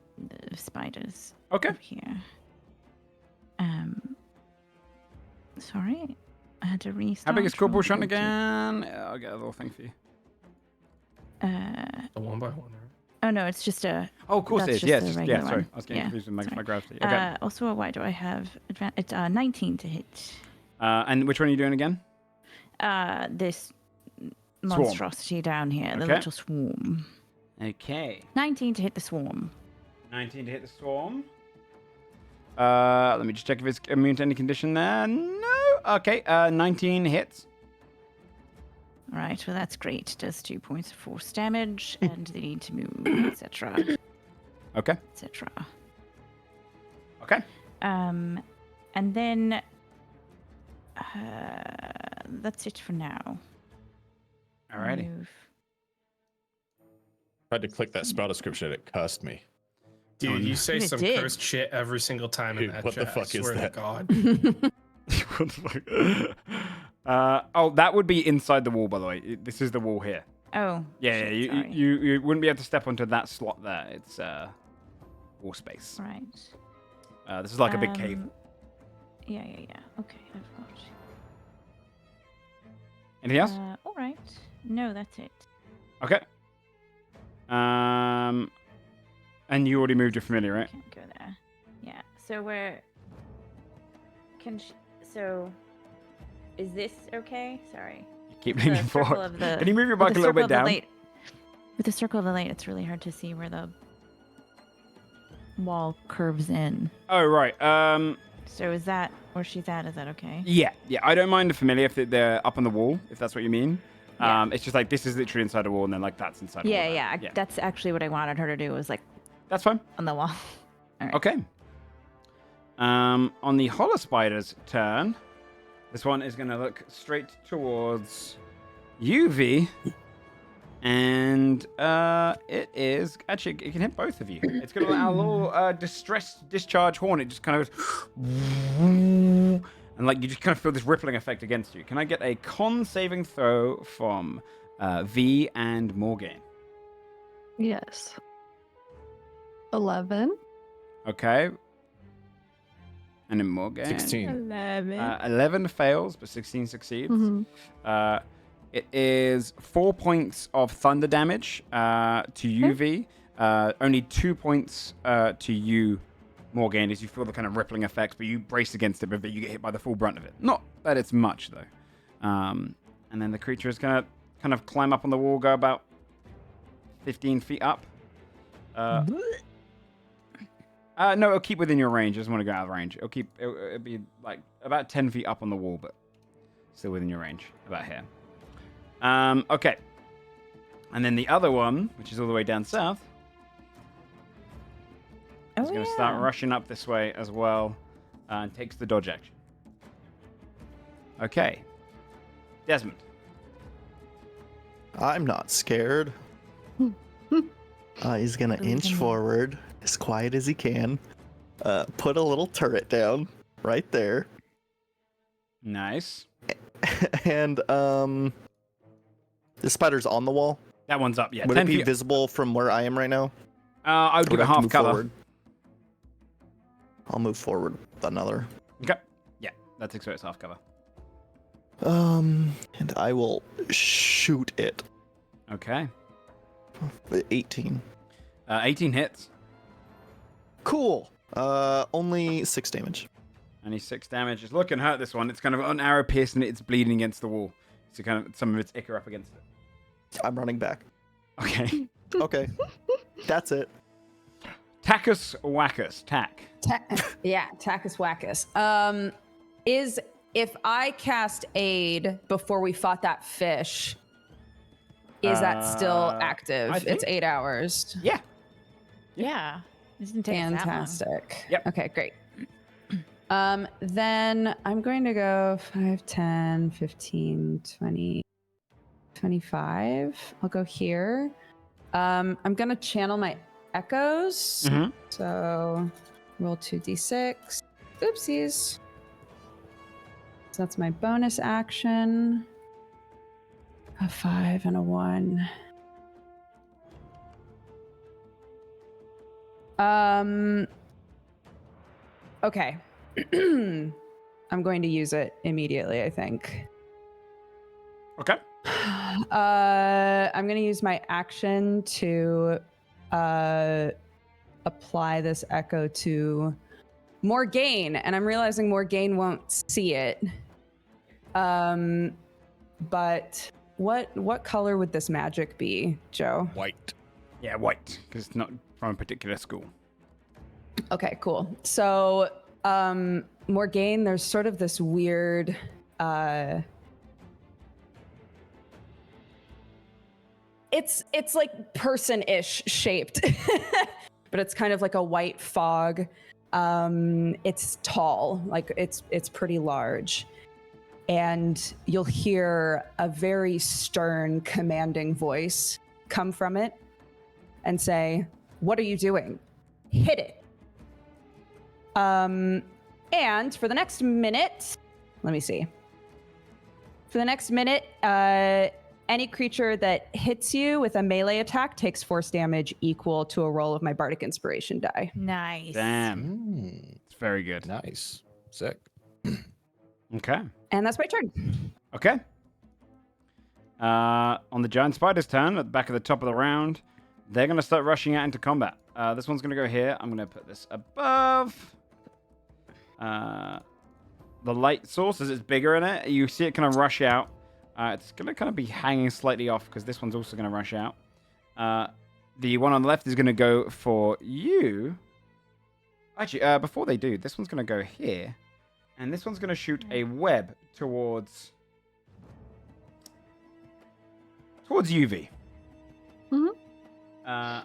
spiders. Okay. Up here. Sorry, I had to restart. How big is Corporal from Shunt 40. again? I'll get a little thing for you. A 1 by 1, right? Oh no, it's just a. Oh, of course That's it is. just Yeah, a yeah, regular sorry. one. I was getting Yeah, confused with my sorry. gravity. Okay. Also, why do I have It's 19 to hit. And which one are you doing again? This monstrosity down here, the Okay. little swarm. Okay. 19 to hit the swarm. 19 to hit the swarm. Let me just check if it's immune to any condition there. No. Okay. 19 hits. All right, well that's great. Does 2 points of force damage, and they need to move, etc., Okay. etc. Okay. And then that's it for now. Alrighty. Move. Tried to click that spell description and it cursed me. Dude, you say It some did. cursed shit every single time in Dude, that what the chat. fuck I is swear that? to God. What the fuck? Oh, that would be inside the wall, by the way. This is the wall here. Oh. Yeah, shit, yeah. sorry. You wouldn't be able to step onto that slot there. It's wall space. Right. This is like a big cave. Yeah. Okay, I've got. Anything else? All right. No, that's it. Okay. And you already moved your familiar, right? Can't go there. Yeah. So we're. So, is this okay? Sorry. Keep The leaning circle forward. of the- Can you move your With bike the a little circle bit of the down? light- With the circle of the light, it's really hard to see where the wall curves in. Oh, right. So is that where she's at? Is that okay? Yeah. I don't mind the familiar if they're up on the wall, if that's what you mean. Yeah. It's just like this is literally inside the wall, and then like that's inside the wall. Yeah. Yeah. That's actually what I wanted her to do. Was like That's fine. on the wall. All right. Okay. On the Hollow Spider's turn, this one is going to look straight towards UV. And it is actually it can hit both of you. It's going to allow a little distressed discharge horn. It just kind of and like you just kind of feel this rippling effect against you. Can I get a con saving throw from V and Morgan? Yes. 11. Okay. And then Morgan. 16. 11 fails, but 16 succeeds. Mhm. It is 4 points of thunder damage to UV. Only 2 points to you, Morgan, as you feel the kind of rippling effects, but you brace against it, but you get hit by the full brunt of it. Not that it's much, though. And then the creature is going to kind of climb up on the wall, go about 15 feet up. No, it'll keep within your range. It doesn't want to go out of range. It'll be like about 10 feet up on the wall, but still within your range, about here. Okay. And then the other one, which is all the way down south, is going to start rushing up this way as well, and takes the dodge action. Okay. Desmond. I'm not scared. He's gonna inch forward as quiet as he can. Put a little turret down right there. Nice. And the spider's on the wall. That one's up, yeah. Would 10 it be feet. visible from where I am right now? I would give Or it do I have to half move cover. forward? I'll move forward with another. Okay. Yeah, that takes away its half cover. And I will shoot it. Okay. 18. 18 hits. Cool. Only 6 damage. Only 6 damage. It's looking hurt, this one. It's kind of an arrow piercing it. It's bleeding against the wall. So kind of some of its ichor up against it. I'm running back. Okay. Okay. That's it. Tackus Wackus. Tack. Tackus Wackus. Is if I cast aid before we fought that fish, is that still active? I think- It's 8 hours. Yeah. Yeah. It didn't take us that long. Fantastic. Yep. Okay, great. Then I'm going to go 5, 10, 15, 20, 25. I'll go here. I'm going to channel my echoes. Mhm. So roll 2d6. Oopsies. So that's my bonus action. A 5 and a 1. Okay. I'm going to use it immediately, I think. Okay. I'm going to use my action to apply this echo to Morgaine, and I'm realizing Morgaine won't see it. But what color would this magic be, Joe? White. Yeah, white, because it's not from a particular school. Okay, cool. So, Morgaine, there's sort of this weird, it's like person-ish shaped, but it's kind of like a white fog. It's tall, like it's pretty large. and you'll hear a very stern, commanding voice come from it and say, "What are you doing? Hit it." And for the next minute, let me see. For the next minute, any creature that hits you with a melee attack takes force damage equal to a roll of my Bardic Inspiration die. Nice. Damn. It's very good. Nice. Sick. Okay. And that's my turn. Okay. On the giant spider's turn, at the back of the top of the round, they're going to start rushing out into combat. This one's going to go here. I'm going to put this above the light source as it's bigger in it. You see it kind of rush out. It's going to kind of be hanging slightly off because this one's also going to rush out. The one on the left is going to go for you. Actually, before they do, this one's going to go here. And this one's going to shoot a web towards UV. Mm-hmm.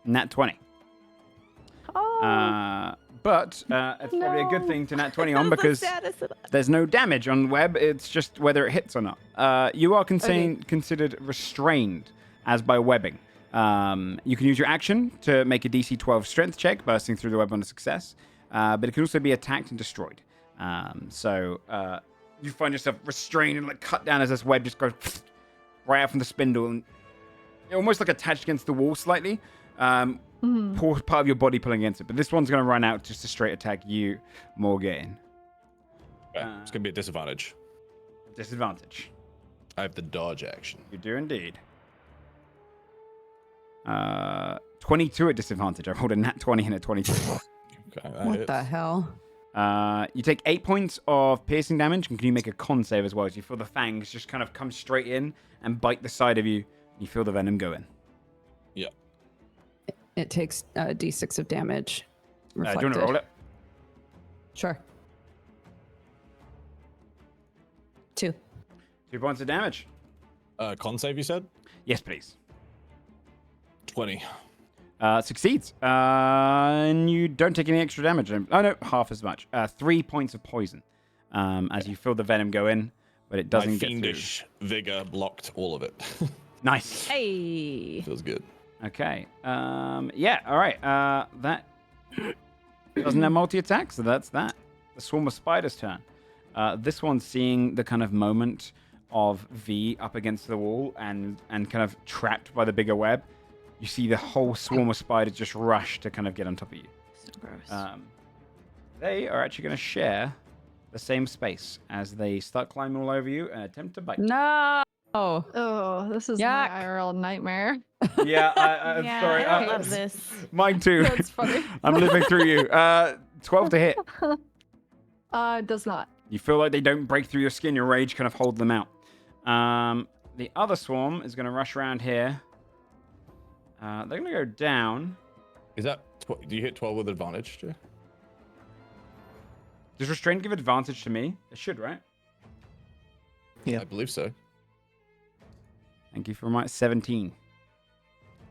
Nat 20. Oh. But it's probably a good thing to nat 20 on because there's no damage on web. It's just whether it hits or not. You are considered restrained as by webbing. You can use your action to make a DC 12 strength check, bursting through the web on a success. But it can also be attacked and destroyed. So you find yourself restrained and like cut down as this web just goes right out from the spindle and almost like attached against the wall slightly. Part of your body pulling against it. But this one's going to run out just to straight attack you, Morgan. Okay. It's going to be a disadvantage. Disadvantage. I have the dodge action. You do indeed. 22 at disadvantage. I rolled a nat 20 and a 22. Okay, What the hell? You take 8 points of piercing damage, and can you make a con save as well? As you feel the fangs just kind of come straight in and bite the side of you. You feel the venom go in. Yeah. It takes d6 of damage. Do you want Reflected. to roll it? Sure. 2. 2 points of damage. Con save, you said? Yes, please. 20. Succeeds. And you don't take any extra damage. Oh, no, half as much. 3 points of poison as you feel the venom go in, but it doesn't My get fiendish vigor blocked all of it. through. Nice. Hey. Feels good. Okay. Yeah, all right. That doesn't have multi-attack, so that's that. The swarm of spiders' turn. This one's seeing the kind of moment of V up against the wall and kind of trapped by the bigger web. You see the whole swarm of spiders just rush to kind of get on top of you. So gross. They are actually going to share the same space as they start climbing all over you and attempt to bite. No. Oh, this is Yuck. my IRL nightmare. Yeah, I'm yeah, sorry. I love this. Mine too. That's funny. I'm living through you. 12 to hit. Does not. You feel like they don't break through your skin. Your rage kind of holds them out. The other swarm is going to rush around here. They're going to go down. Is that... do you hit 12 with advantage, Joe? Does restraint give advantage to me? It should, right? Yeah. I believe so. Thank you for my 17.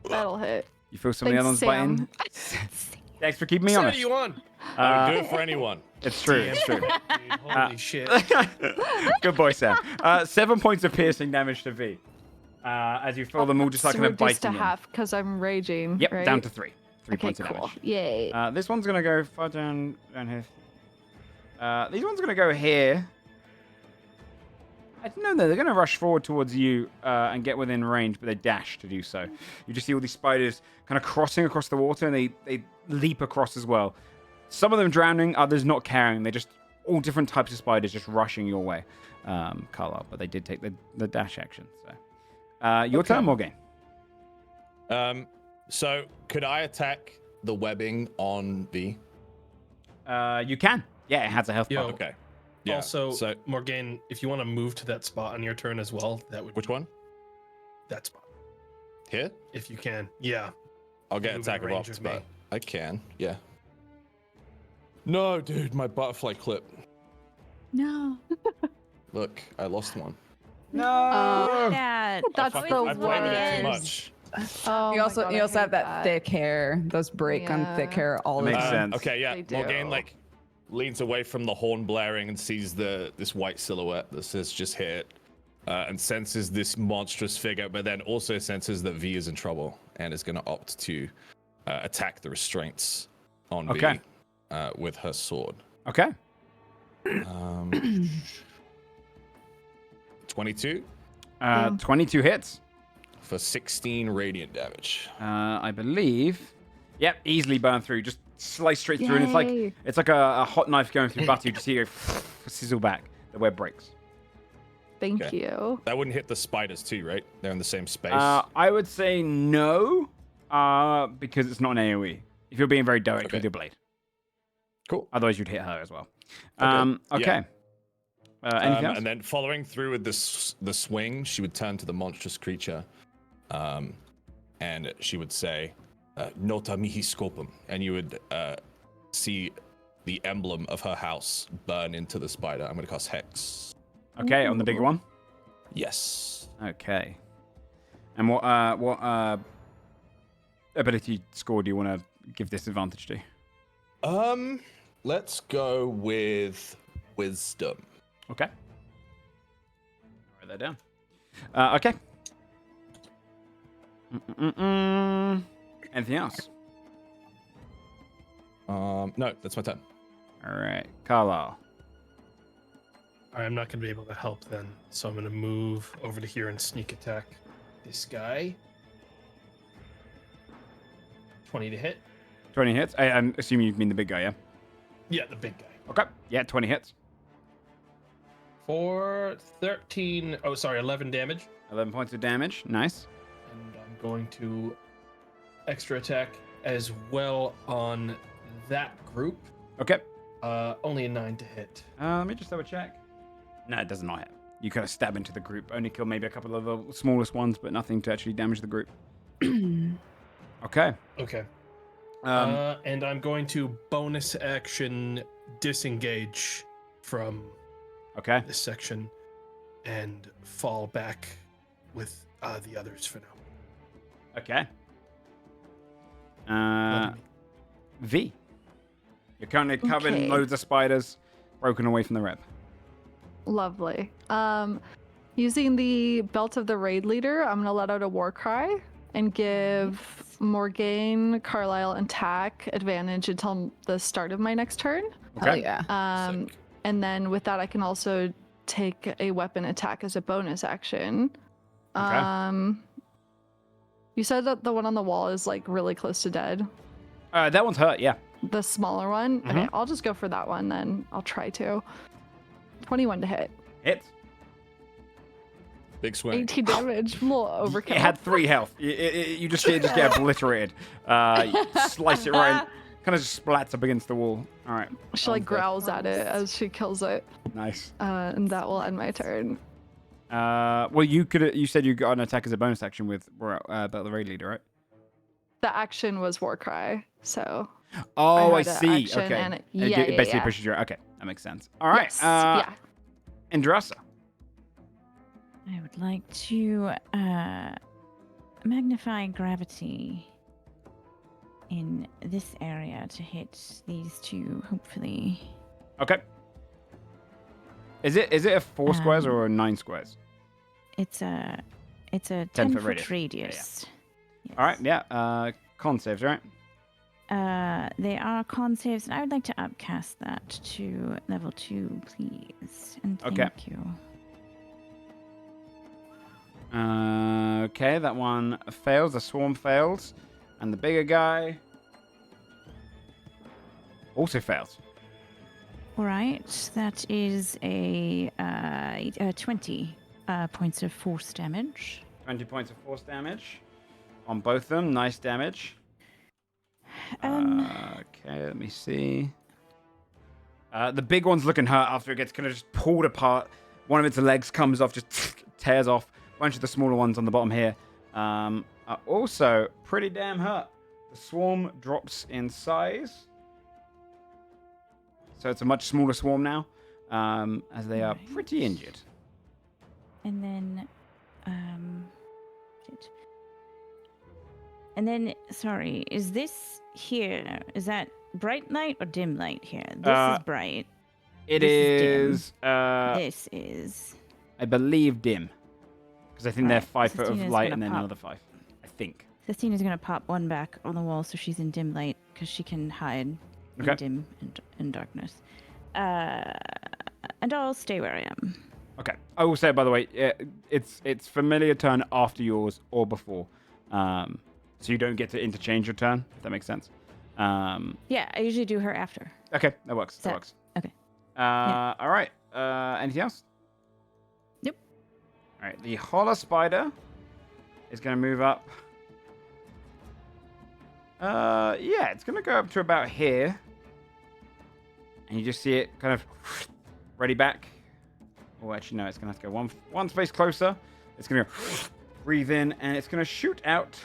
That'll hit. You feel some of the other ones Thanks, biting? Thanks for keeping me honest. you on. I would do it for anyone. It's true. It's true. Dude, holy shit. Good boy, Sam. 7 points of piercing damage to V. As you feel them all just like kind of reduced biting to in. half because I'm raging. Yep, right? down to 3. 3 Okay, points of cool. damage. Yay. This one's going to go far down here. These ones are going to go here. I don't know, they're going to rush forward towards you and get within range, but they dash to do so. You just see all these spiders kind of crossing across the water, and they leap across as well. Some of them drowning, others not caring. They're just all different types of spiders just rushing your way, Carlisle. But they did take the dash action. So, your turn, Morgan. So, could I attack the webbing on V? You can. Yeah, it has a health Yo. bar. Okay. Yeah. Also, so Morgan, if you want to move to that spot on your turn as well, that would which one? that spot. Here? If you can. Yeah. I'll get Move in attack of range ops, of me. but I can. Yeah. No, dude, my butterfly clip. No. Look, I lost one. No. Dad. That's I the played with it too worst. much. Oh you my also God, you I also have hate that thick hair. Those break on thick Yeah. hair all the Makes time. sense. Okay, yeah. They do. Morgan, like, leans away from the horn blaring and sees this white silhouette that says just hit, and senses this monstrous figure, but then also senses that V is in trouble and is going to opt to attack the restraints on Okay. V with her sword. Okay. 22 22 hits. for 16 radiant damage. I believe. Yep, easily burn through. Just slice straight through, and Yay. it's like a hot knife going through butter. You just see it go sizzle back. The web breaks. Thank Okay. you. That wouldn't hit the spiders too, right? They're in the same space. I would say no, because it's not an AoE. If you're being very direct Okay. with your blade, Cool. otherwise you'd hit her as well. Okay. Okay. Anything else? And then following through with the swing, she would turn to the monstrous creature, and she would say, "Nota mihi scopum," and you would see the emblem of her house burn into the spider. I'm going to cast Hex. Okay, on the bigger one. Yes. Okay. And what ability score do you want to give this advantage to? Let's go with Wisdom. Okay. Write that down. Okay. Anything else? No, that's my turn. All right, Carlisle. I'm not going to be able to help then, so I'm going to move over to here and sneak attack this guy. 20 to hit. 20 hits. I'm assuming you mean the big guy, yeah? Yeah, the big guy. Okay. Yeah, 20 hits. For 11 damage. 11 points of damage. Nice. And I'm going to extra attack as well on that group. Okay. Only a 9 to hit. Let me just double check. No, it does not hit. You kind of stab into the group. Only kill maybe a couple of the smallest ones, but nothing to actually damage the group. Okay. Okay. And I'm going to bonus action disengage from Okay. this section and fall back with the others for now. Okay. V. You're currently covered in Okay. loads of spiders, broken away from the rep. Lovely. Using the belt of the raid leader, I'm gonna let out a war cry and give Morgaine, Carlisle, and Tack advantage until the start of my next turn. Hell Okay. yeah. Sick. And then with that, I can also take a weapon attack as a bonus action. Okay. You said that the one on the wall is like really close to dead. That one's hurt, yeah. The smaller one? Okay, I'll just go for that one then. I'll try to. 21 to hit. Hits. Big swing. 18 damage. A little overkill. It had 3 health. You just see it just get obliterated. You slice it right, kind of just splats up against the wall. All right. She like growls at it as she kills it. Nice. And that will end my turn. Well, you said you got an attack as a bonus action with about the raid leader, right? The action was war cry, so. Oh, I had an see. action Okay. and it- And yeah, it basically yeah. pushes you. Okay, that makes sense. All right. Yes, yeah. Indrasa. I would like to magnify gravity in this area to hit these two, hopefully. Okay. Is it a 4 squares or a 9 squares? It's a 10-foot 10-foot radius. radius. Yes. All right. Yeah. Con saves, right? They are con saves, and I would like to upcast that to level 2, please. And thank Okay. you. Okay, that one fails. The swarm fails, and the bigger guy also fails. All right, that is a 20 points of force damage. 20 points of force damage on both of them. Nice damage. Okay, let me see. The big one's looking hurt after it gets kind of just pulled apart. One of its legs comes off, just tears off. A bunch of the smaller ones on the bottom here are also pretty damn hurt. The swarm drops in size. So it's a much smaller swarm now, as they are pretty injured. And then, shit. And then, sorry, is this here? Is that bright light or dim light here? This is bright. It This is is, This is. I believe, dim. Because I think they're Alright, 5 foot of Sistina's light gonna and then pop. another 5. I think. Sistina's gonna pop one back on the wall so she's in dim light because she can hide Okay. in dim and darkness. And I'll stay where I am. Okay. I will say, by the way, it's familiar turn after yours or before. So you don't get to interchange your turn, if that makes sense. Yeah, I usually do her after. Okay, that works. That So- works. okay. All right. Anything else? Nope. All right. The holler spider is going to move up. Yeah, it's going to go up to about here. And you just see it kind of ready back. Oh, actually, no, it's going to have to go one space closer. It's going to go breathe in, and it's going to shoot out,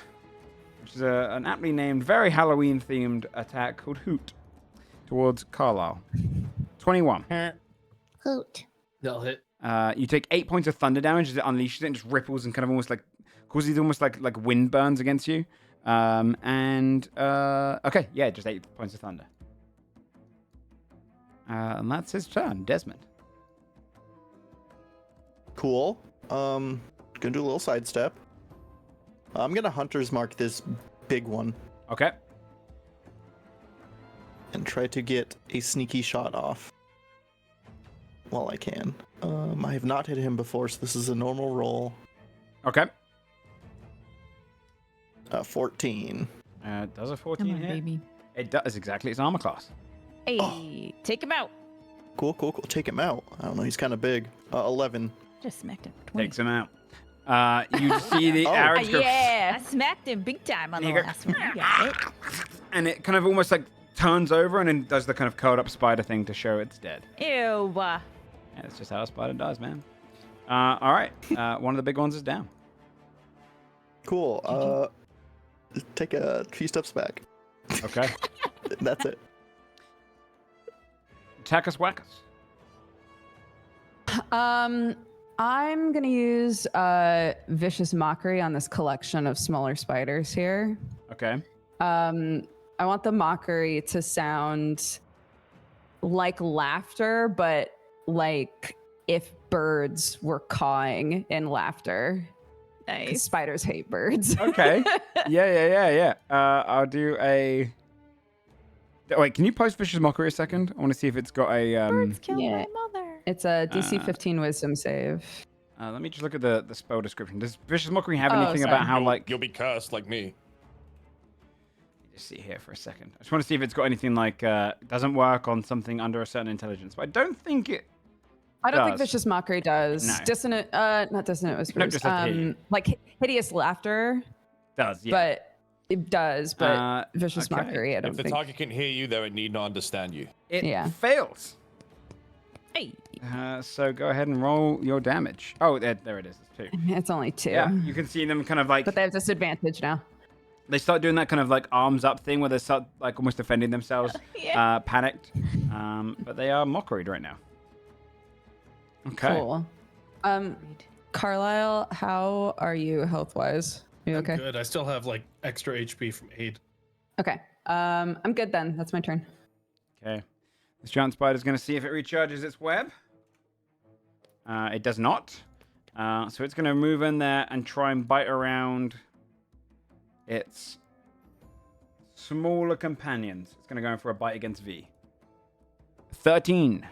which is an aptly named, very Halloween-themed attack called Hoot towards Carlisle. 21. Hoot. They'll hit. You take 8 points of thunder damage as it unleashes it and just ripples and kind of almost like causes almost like wind burns against you. Okay, yeah, just 8 points of thunder. And that's his turn, Desmond. Cool. Gonna do a little sidestep. I'm gonna hunter's mark this big one Okay. and try to get a sneaky shot off while I can. I have not hit him before, so this is a normal roll. Okay. 14. Does a 14 Come on, hit? baby. It does exactly its armor class. Hey, take him out. Cool. Take him out. I don't know, he's kind of big. 11. Just smacked him. 20. Takes him out. You see the Oh. arrows go, Yeah, I smacked him big time on the You go- last one. You got it. and it kind of almost like turns over and then does the kind of curled up spider thing to show it's dead. Ew. Yeah, that's just how a spider does, man. All right. One of the big ones is down. Cool. Take a few steps back. Okay. That's it. Attack us, whack us. I'm gonna use vicious mockery on this collection of smaller spiders here. Okay. I want the mockery to sound like laughter, but like if birds were cawing in laughter. 'Cause Nice. spiders hate birds. Okay. Yeah. I'll do a. Wait, can you post Vicious Mockery a second? I want to see if it's got a. Birds killed yeah. my mother. It's a DC 15 wisdom save. Let me just look at the spell description. Does Vicious Mockery have Oh, anything sorry. about how like? You'll be cursed like me. Just see here for a second. I just want to see if it's got anything like doesn't work on something under a certain intelligence, but I don't think it. I don't think does. vicious mockery does. No. Dissonant, not dissonant whispers. just has to hit you. Like hideous laughter, Does yeah. but it does. But vicious okay. mockery, I don't If the think. target can hear you, though, it need not understand you. It Yeah. fails. Hey. So go ahead and roll your damage. Oh, there it is. It's 2. It's only 2. Yeah, you can see them kind of like But they have disadvantage now. they start doing that kind of like arms up thing where they start like almost defending themselves, Yeah. panicked. But they are mockeried right now. Okay. Cool. Carlisle, how are you health wise? You okay? Good. I still have like extra HP from aid. Okay. I'm good then. That's my turn. Okay. This giant spider is going to see if it recharges its web. It does not. So it's going to move in there and try and bite around its smaller companions. It's going to go in for a bite against V. 13.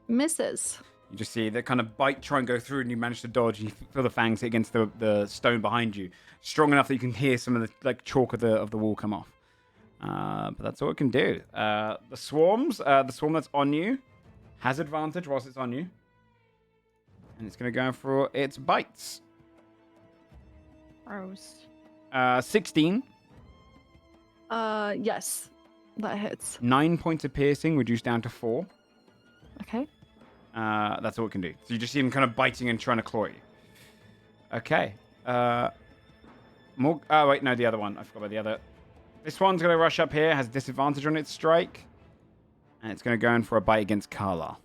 Misses. You just see the kind of bite try and go through, and you manage to dodge, and you feel the fangs hit against the stone behind you, strong enough that you can hear some of the like chalk of the wall come off. But that's all it can do. The swarm that's on you has advantage whilst it's on you, and it's going to go for its bites. Gross. 16, Yes. That hits. 9 points of piercing, reduced down to 4. Okay. That's all it can do. So you just see him kind of biting and trying to claw you. Okay. More. Oh wait, no, the other one. I forgot about the other. This one's gonna rush up here. Has disadvantage on its strike, and it's gonna go in for a bite against Carla.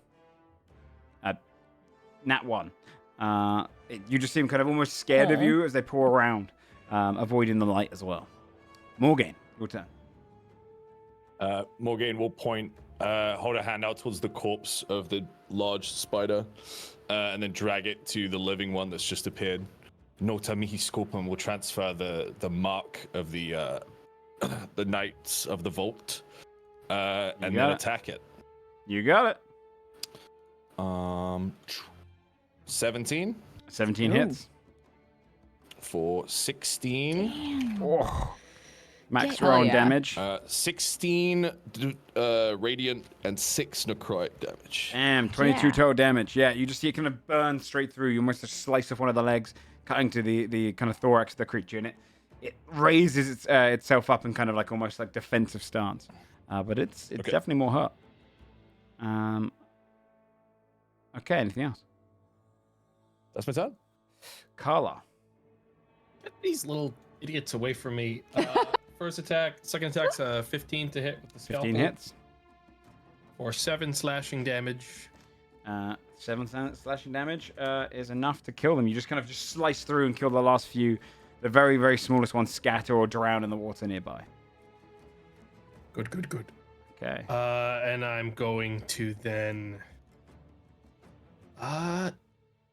Nat 1. You just see him kind of almost scared of you as they pour around, avoiding the light as well. Morgan, your turn. Morgaine will hold her hand out towards the corpse of the large spider, and then drag it to the living one that's just appeared. Nota mihi scopum will transfer the mark of the Knights of the Vault, and then attack it. You got it. 17. 17 hits. For 16. Oh. Max Yeah. roll Oh, on yeah. damage. 16 radiant and 6 necrotic damage. Damn, 22 total damage. Yeah, you just see it kind of burn straight through. You almost just slice off one of the legs, cutting to the kind of thorax of the creature, and it raises itself up in kind of like almost like defensive stance. But it's Okay. definitely more hurt. Okay, anything else? That's my turn. Carla. Get these little idiots away from me. First attack, second attack's 15 to hit with the scalpel. 15 hits. Or 7 slashing damage. 7 slashing damage is enough to kill them. You just kind of just slice through and kill the last few. The very, very smallest ones scatter or drown in the water nearby. Good. Okay. And I'm going to then...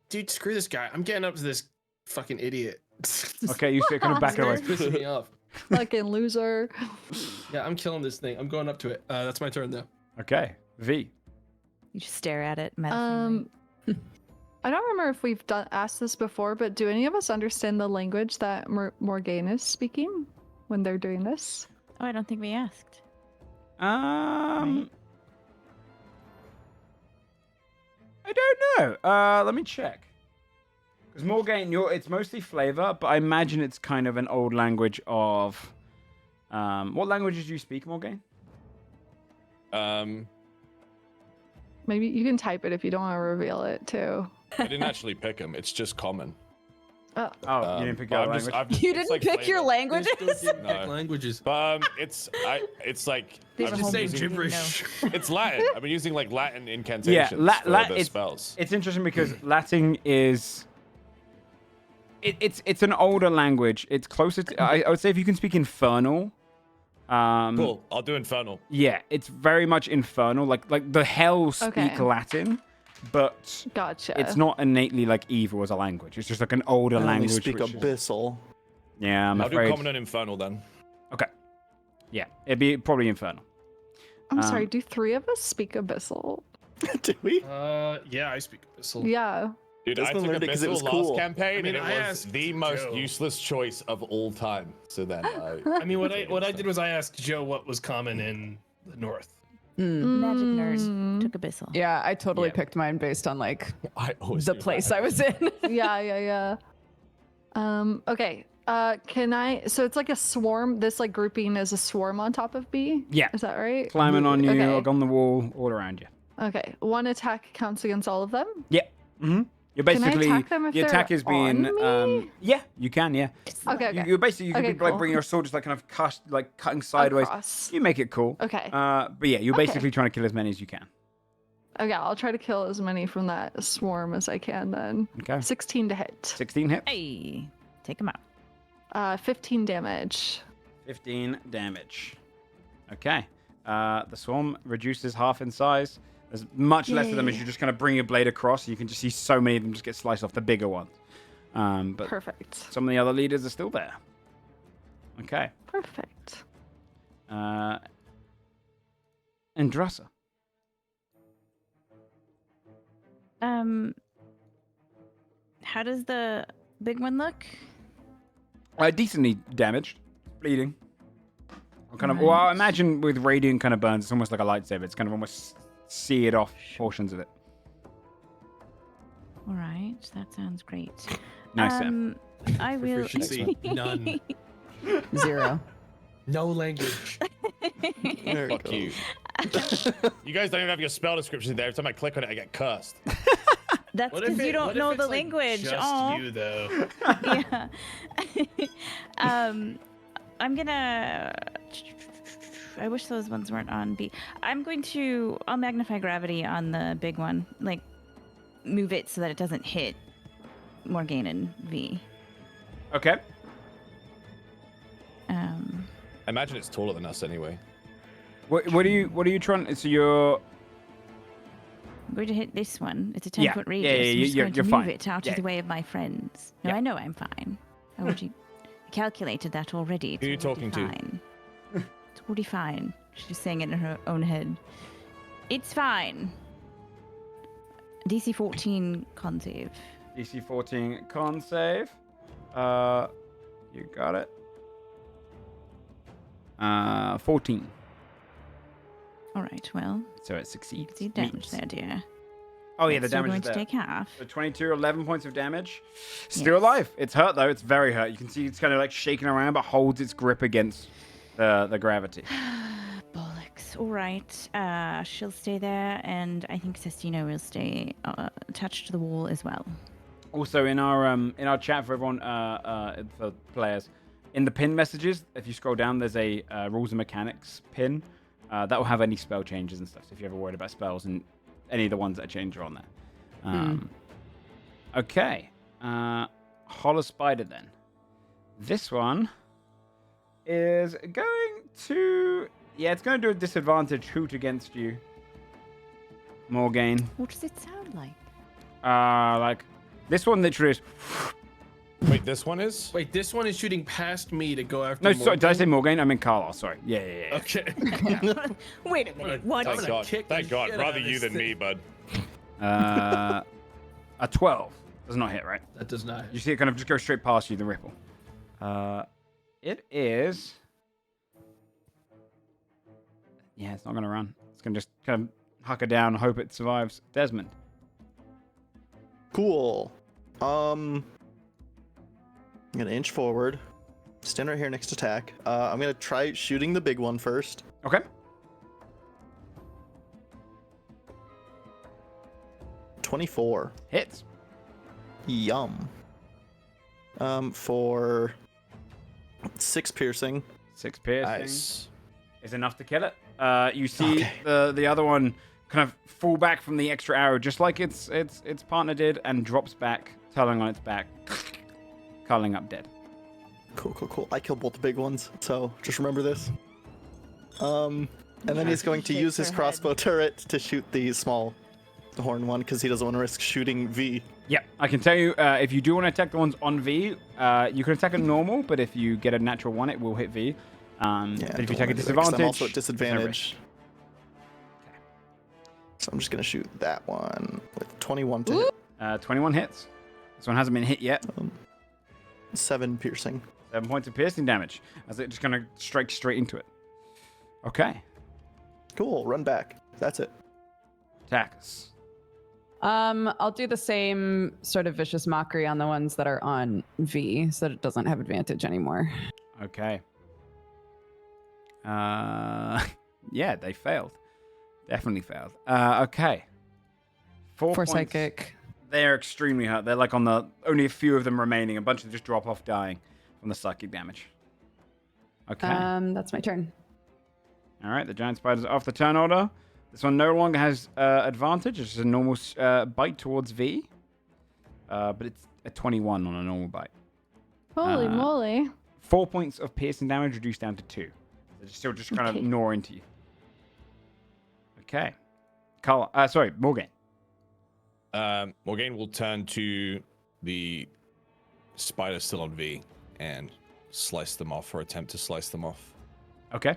dude, screw this guy. I'm getting up to this fucking idiot. Okay, you kind of back away. It's pissing me off. Fucking loser. Yeah, I'm killing this thing. I'm going up to it. That's my turn, though. Okay, V. You just stare at it menacingly. I don't remember if we've asked this before, but do any of us understand the language that Morgaine is speaking when they're doing this? Oh, I don't think we asked. I don't know. Let me check. Because Morgaine, it's mostly flavor, but I imagine it's kind of an old language of. What languages do you speak, Morgaine? Maybe you can type it if you don't want to reveal it too. I didn't actually pick them. It's just common. Oh, Oh, you didn't pick But your I'm language. just- I've just- You it's didn't like pick your flavor. languages? No. Languages. But it's like They I'm were just home Say using, gibberish. it's Latin. I've been using like Latin incantations for the it's, spells. It's interesting because Latin is. It's an older language. It's closer to. I would say if you can speak Infernal. Cool. I'll do Infernal. Yeah, it's very much Infernal. Like the Hell speak Okay. Latin, but gotcha. it's not innately like evil as a language. It's just like an older I only language. speak which is- Abyssal. Yeah, I'm I'll do afraid. Common and Infernal then. Okay. Yeah, it'd be probably Infernal. I'm sorry, do 3 of us speak Abyssal? Do we? Yeah, I speak Abyssal. Yeah. Dude, I Desmond took learned it 'cause it Abyssal was last cool. campaign, I mean, and I it was asked the most Joe. useless choice of all time. So then I mean, what I did was I asked Joe what was common in the north. Magic nerd took Abyssal. Yeah, I totally Yeah. picked mine based on like I always the do place that. I was in. Yeah. Okay. Can I? So it's like a swarm. This like grouping is a swarm on top of B. Yeah. Is that right? Climbing on you, Okay. or on the wall, all around you. Okay. 1 attack counts against all of them. Yeah. Mm-hmm. You're Can I basically attack them if the attack they're is being on me? yeah, you can, yeah. Okay. You're basically you Okay, could like cool. bring your sword just like kind of cutting sideways. Across. You make it cool. Okay. But yeah, you're Okay. basically trying to kill as many as you can. Okay. I'll try to kill as many from that swarm as I can then. Okay. 16 to hit. 16 hits. Hey, take him out. 15 damage. 15 damage. Okay. The swarm reduces half in size. There's much less of them as Yay. you just kind of bring your blade across. You can just see so many of them just get sliced off, the bigger ones. But Perfect. some of the other leaders are still there. Okay. Perfect. Andrasa. How does the big one look? Decently damaged. Bleeding. Well, I imagine with radiant kind of burns, it's almost like a lightsaber. It's kind of almost seared off portions of it. All right, that sounds great. Nice, Sam. I will. Proficiency, none. 0. No language. There it Fuck goes. you. You guys don't even have your spell description there. Every time I click on it, I get cursed. That's What if because you it- don't what if know it's, the like, language. Just Aw. you though. Yeah. I'm gonna. I wish those ones weren't on B. I'll magnify gravity on the big one. Like, move it so that it doesn't hit Morgaine and V. Okay. I imagine it's taller than us anyway. What are you trying? So you're. I'm going to hit this one. It's a Yeah. 10-foot Yeah, radius. yeah, I'm just you're going to move fine. it out Yeah. of the way of my friends. No, Yeah. I know I'm fine. I already calculated that already. It's Who are you already talking to? fine. It's already fine. She's saying it in her own head. It's fine. DC 14 con save. DC 14 con save. You got it. 14. All right, well, So it you succeeds. can see damage Meets. there, dear. Oh yeah, the Still damage going is to there. take half. So 22, 11 points of damage. Still Yes. alive. It's hurt though. It's very hurt. You can see it's kind of like shaking around, but holds its grip against the gravity. Bollocks. All right. She'll stay there, and I think Sestino will stay attached to the wall as well. Also, in our chat for everyone, for players, in the pin messages, if you scroll down, there's a rules and mechanics pin that will have any spell changes and stuff. So if you're ever worried about spells and any of the ones that change are on there. Okay, Hollow Spider then. This one is going to it's going to do a disadvantage hoot against you, Morgaine. What does it sound like? Like this one literally is. Wait, this one is? Wait, this one is shooting past me to go after. No, sorry, did I say Morgan? Morgaine? I mean Carlisle. Sorry. Yeah. Okay. Wait a minute. What? I'm Thank gonna God. kick the Thank God. shit Rather out of you this than me, thing. bud. A 12 does not hit, right? That does not. You see it kind of just go straight past you, the ripple. It is. Yeah, it's not going to run. It's going to just kind of huck it down and hope it survives. Desmond. Cool. I'm gonna inch forward, stand right here next to Tack. I'm gonna try shooting the big one first. Okay. $24. Hits. Yum. For 6 piercing. 6 piercing. Nice. Is enough to kill it. You see Okay. the other one kind of fall back from the extra arrow, just like its partner did, and drops back, telling on its back, curling up dead. Cool. I killed both the big ones, so just remember this. And then he's going to Shakes use his her head. crossbow turret to shoot the small horn one because he doesn't want to risk shooting V. Yeah, I can tell you, if you do want to attack the ones on V, you can attack it normal, but if you get a natural one, it will hit V. But if you take a disadvantage, I'm also at there's no disadvantage. So I'm just gonna shoot that one with 21 to hit. 21 hits. This one hasn't been hit yet. 7 piercing. 7 points of piercing damage as it just kind of strikes straight into it. Okay, Cool. Run back. That's it. attack us. I'll do the same sort of vicious mockery on the ones that are on V, so that it doesn't have advantage anymore. Okay. Yeah, they failed. Definitely failed. Okay. 4 For points. psychic. They're extremely hurt. They're like on the only a few of them remaining. A bunch of them just drop off dying from the psychic damage. Okay. That's my turn. All right. The giant spider's off the turn order. This one no longer has advantage. It's just a normal bite towards V. But it's a 21 on a normal bite. Holy moly. 4 points of piercing damage reduced down to 2. They're still just kind of Okay. gnaw into you. Okay. Morgan. Morgaine will turn to the spider still on V and slice them off, or attempt to slice them off. Okay.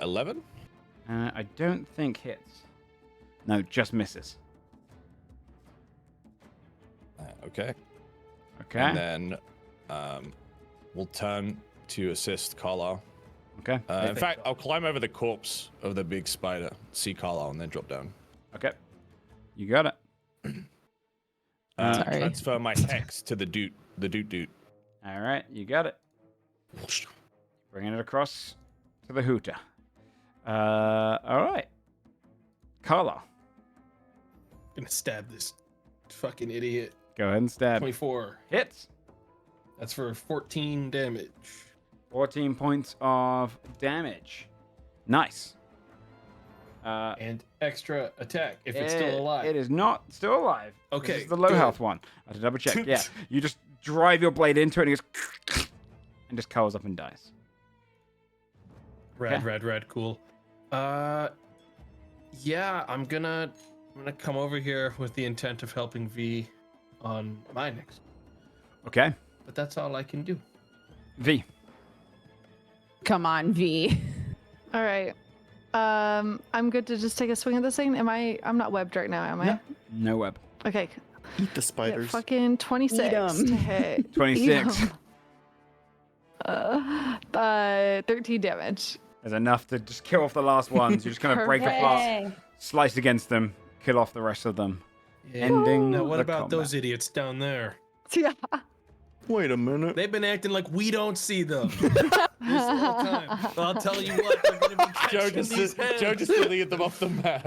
11? I don't think hits. No, just misses. Okay. Okay. And then we'll turn to assist Carlisle. Okay. In fact, I'll climb over the corpse of the big spider, see Carlisle, and then drop down. Okay. You got it. Sorry. Transfer my hex to the doot. All right. You got it. Bringing it across to the hooter. All right. Carla, Gonna stab this fucking idiot. go ahead and stab. 24. Hits. That's for 14 damage. 14 points of damage. Nice. And extra attack if it's still alive. It is not still alive. Okay, This is the low good. health one. I had to double check. Yeah. You just drive your blade into it and it goes and just curls up and dies. Red, Okay. red, red. Cool. Yeah, I'm gonna come over here with the intent of helping V on my next. Okay. But that's all I can do. V. Come on, V. All right. I'm good to just take a swing at this thing. I'm not webbed right now, am I? No. No web. Okay. Eat the Yeah, spiders. fucking 26 Eat 'em. to hit. 26. 13 damage. There's enough to just kill off the last ones. You're just going to break apart, slice against them, kill off the rest of them. Ending Now, what the about combat. those idiots down there? Yeah. Wait a minute. They've been acting like we don't see them this whole time. I'll tell you what, they're gonna be Joe catching these heads. just deleted them off the map.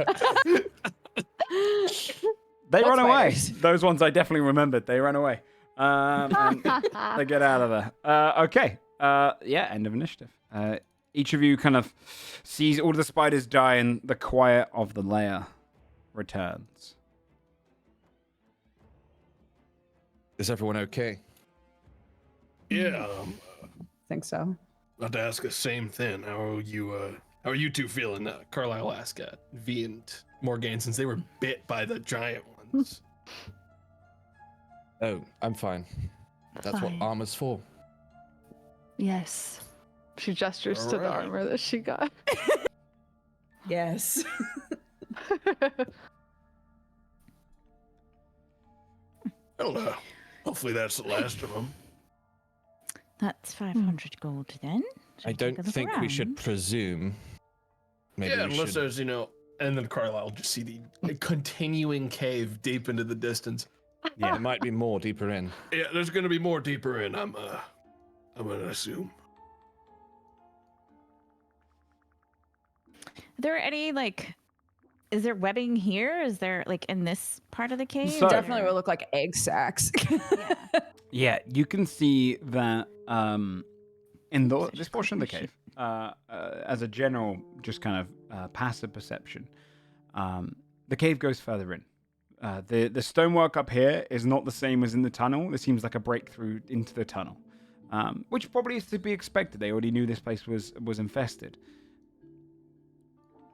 They What run away. spiders? Those ones I definitely remembered. They ran away. And they get out of there. Okay. Yeah, end of initiative. Each of you kind of sees all the spiders die and the quiet of the lair returns. Is everyone okay? Yeah, Think so. about to ask the same thing. How are you two feeling? Carlisle asked V and Morgan since they were bit by the giant ones. Oh, I'm fine. That's Fine. what armor's for. Yes. She gestures to the Alright. armor that she got. Yes. Well, hopefully that's the last of them. That's 500 gold then. Shall I we take don't a look think we should around? presume. Maybe Yeah, we unless should. there's, and then Carlisle will just see the continuing cave deep into the distance. Yeah, there might be more deeper in. Yeah, there's gonna be more deeper in. I'm gonna assume. Are there any is there webbing here? Is there in this part of the cave? So- Definitely would look like egg sacs. Yeah, you can see that in So this just portion of the confirmation. cave, as a general, just kind of passive perception, the cave goes further in. The stonework up here is not the same as in the tunnel. This seems like a breakthrough into the tunnel, which probably is to be expected. They already knew this place was infested.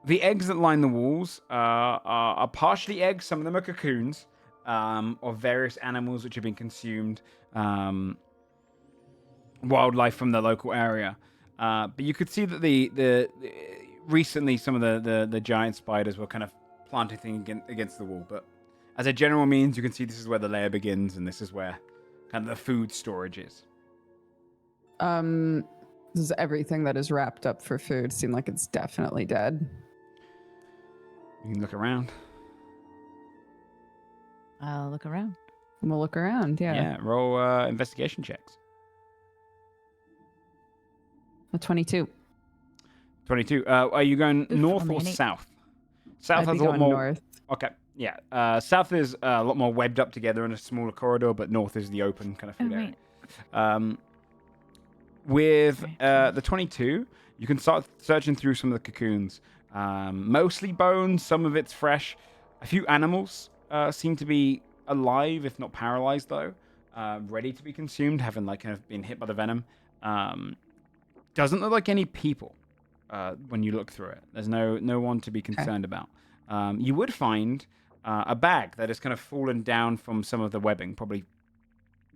The eggs that line the walls are partially eggs. Some of them are cocoons of various animals which have been consumed, wildlife from the local area. But you could see that the recently some of the giant spiders were kind of planting things against the wall. But as a general means, you can see this is where the lair begins, and this is where kind of the food storage is. Does everything that is wrapped up for food seem like it's definitely dead? You can look around. I'll look around. We'll look around. Yeah. Roll investigation checks. A 22. 22. Are you going north or amazing. south? South I'd has be a lot going more. north. Okay, yeah. South is a lot more webbed up together in a smaller corridor, but north is the open kind of Oh, food area. right. With the 22, you can start searching through some of the cocoons. Mostly bones, some of it's fresh. A few animals seem to be alive, if not paralyzed, though. Ready to be consumed, having kind of been hit by the venom. Doesn't look like any people when you look through it. There's no one to be concerned about. You would find a bag that has kind of fallen down from some of the webbing, probably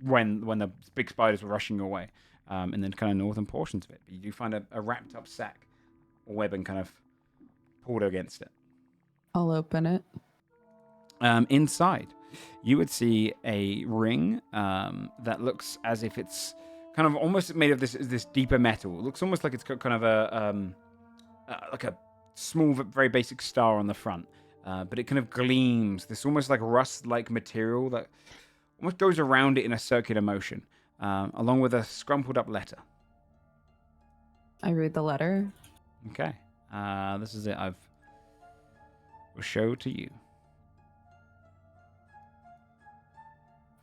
when the big spiders were rushing away, and then kind of northern portions of it. But you do find a wrapped up sack or webbing kind of pulled against it. I'll open it. Inside, you would see a ring that looks as if it's kind of almost made of this deeper metal. It looks almost like it's got kind of a small, very basic star on the front, but it kind of gleams. This almost like rust-like material that almost goes around it in a circular motion, along with a scrumpled up letter. I read the letter. Okay, this is it. Will show to you.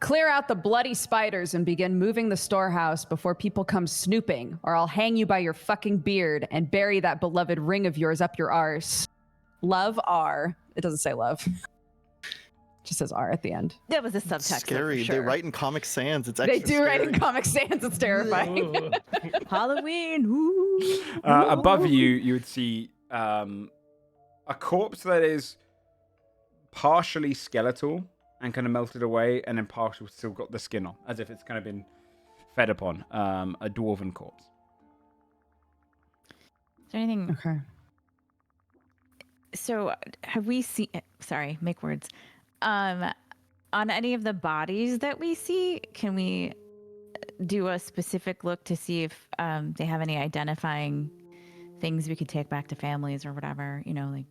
Clear out the bloody spiders and begin moving the storehouse before people come snooping, or I'll hang you by your fucking beard and bury that beloved ring of yours up your arse. Love R. It doesn't say love. Just says R at the end. That was a subtext. though, for Scary. sure. They write in Comic Sans. It's They extra do write in scary. Comic Sans. It's terrifying. Halloween. Ooh. Above you would see a corpse that is partially skeletal and kind of melted away, and then partial still got the skin on, as if it's kind of been fed upon. A dwarven corpse. Is there anything? Okay. So have we seen? Sorry, make words. On any of the bodies that we see, can we do a specific look to see if they have any identifying things we could take back to families or whatever? You know, like.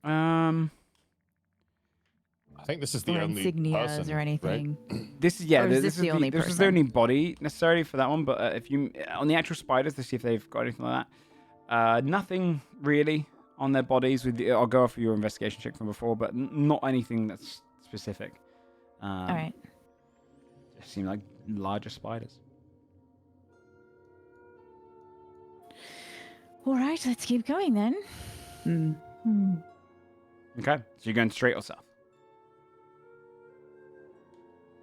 I think this is the Or only insignias person, or anything. Right? This is yeah. Or is This this the only this is the person? only body necessarily for that one. But if you on the actual spiders to see if they've got anything like that, nothing really on their bodies. I'll go off your investigation check from before, but not anything that's specific. All right. Just seem like larger spiders. All right. Let's keep going then. Okay, so you're going straight or south?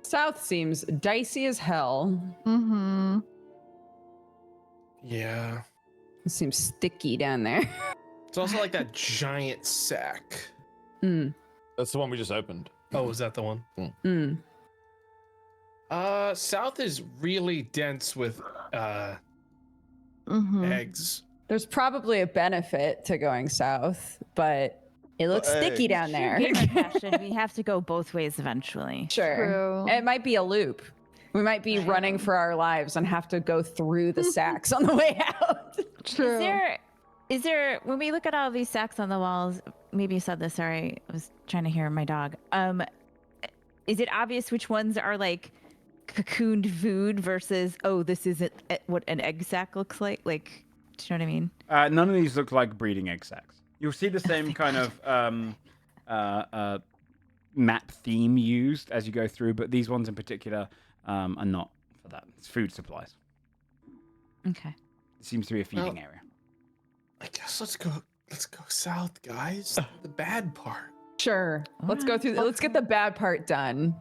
South seems dicey as hell. Mm-hmm. Yeah. It seems sticky down there. It's also like that giant sack. That's the one we just opened. Oh, was that the one? Mm. South is really dense with Mm-hmm. eggs. There's probably a benefit to going south, but it looks sticky down there. Gamer fashion, we have to go both ways eventually. Sure. True. It might be a loop. We might be running for our lives and have to go through the sacks on the way out. True. Is there when we look at all these sacks on the walls? Maybe you said this. Sorry, I was trying to hear my dog. Is it obvious which ones are like cocooned food versus this isn't what an egg sack looks like? Like, do you know what I mean? None of these look like breeding egg sacs. You'll see the same kind of map theme used as you go through, but these ones in particular are not for that. It's food supplies. Okay. It seems to be a feeding area. I guess let's go south, guys. The bad part. Sure. Let's go through. Let's get the bad part done.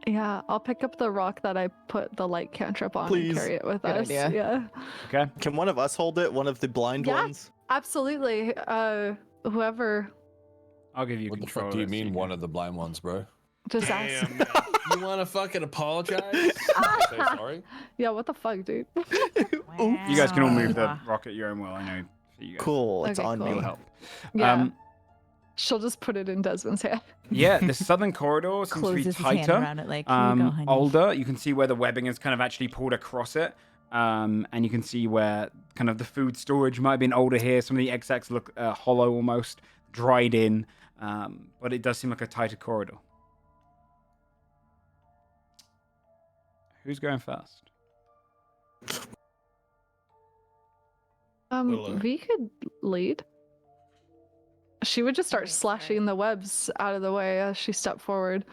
Yeah, I'll pick up the rock that I put the light cantrip on Please. and carry it with Good us. idea. Yeah. Okay. Can one of us hold it? One of the blind Yeah. ones? Absolutely. Whoever I'll give you What the control. fuck do you of this, mean can- one of the blind ones, bro? just ask. Damn, man. You want to fucking apologize? Say sorry? Yeah, what the fuck, dude? You guys can all move the Wow. rock at your own will. I know. For you guys. Cool, it's Okay, on cool. It'll me. help. Yeah. She'll just put it in Desmond's hand. Yeah, the southern corridor seems to be Closes his hand tighter. around it like, here you go, honey. Older. You can see where the webbing is kind of actually pulled across it. And you can see where kind of the food storage might have been older here. Some of the egg sacs look hollow almost, dried in. But it does seem like a tighter corridor. Who's going first? Well, V could lead. She would just start slashing the webs out of the way as she stepped forward.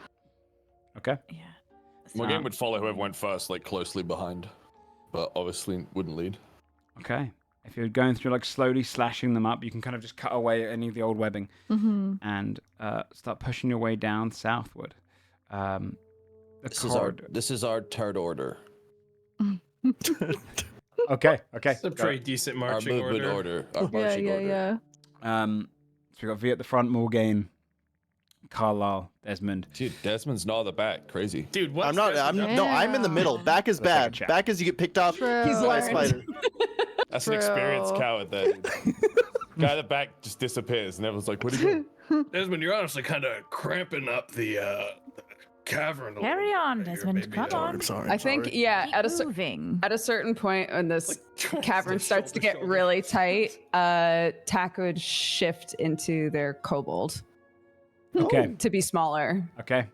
Okay. Yeah. My game would follow whoever went first, like closely behind, but obviously wouldn't lead. Okay. If you're going through like slowly slashing them up, you can kind of just cut away at any of the old webbing Mm-hmm. and start pushing your way down southward. This is our third order. Okay. It's a Go. pretty decent Our marching movement order. order. Our Yeah, marching yeah, order. yeah. So we got V at the front, Morgaine, Carlisle, Desmond. Dude, Desmond's not at the back. Crazy. Dude, what's I'm not. No, I'm in the middle. Back is Looks like a bad. chat. Back is you get picked off True. He's by a learned. spider. That's an experienced Bro. coward there. Dude. Guy at the back just disappears, and everyone's like, "What are you doing?" Desmond, you're honestly kind of cramping up the cavern. a Carry little on, bit here, Desmond, baby. come on. I'm sorry. I think, yeah, Keep moving. at a certain point when this Like, cavern starts to get shoulder. really tight, Tack would shift into their kobold Okay. to be smaller. Okay.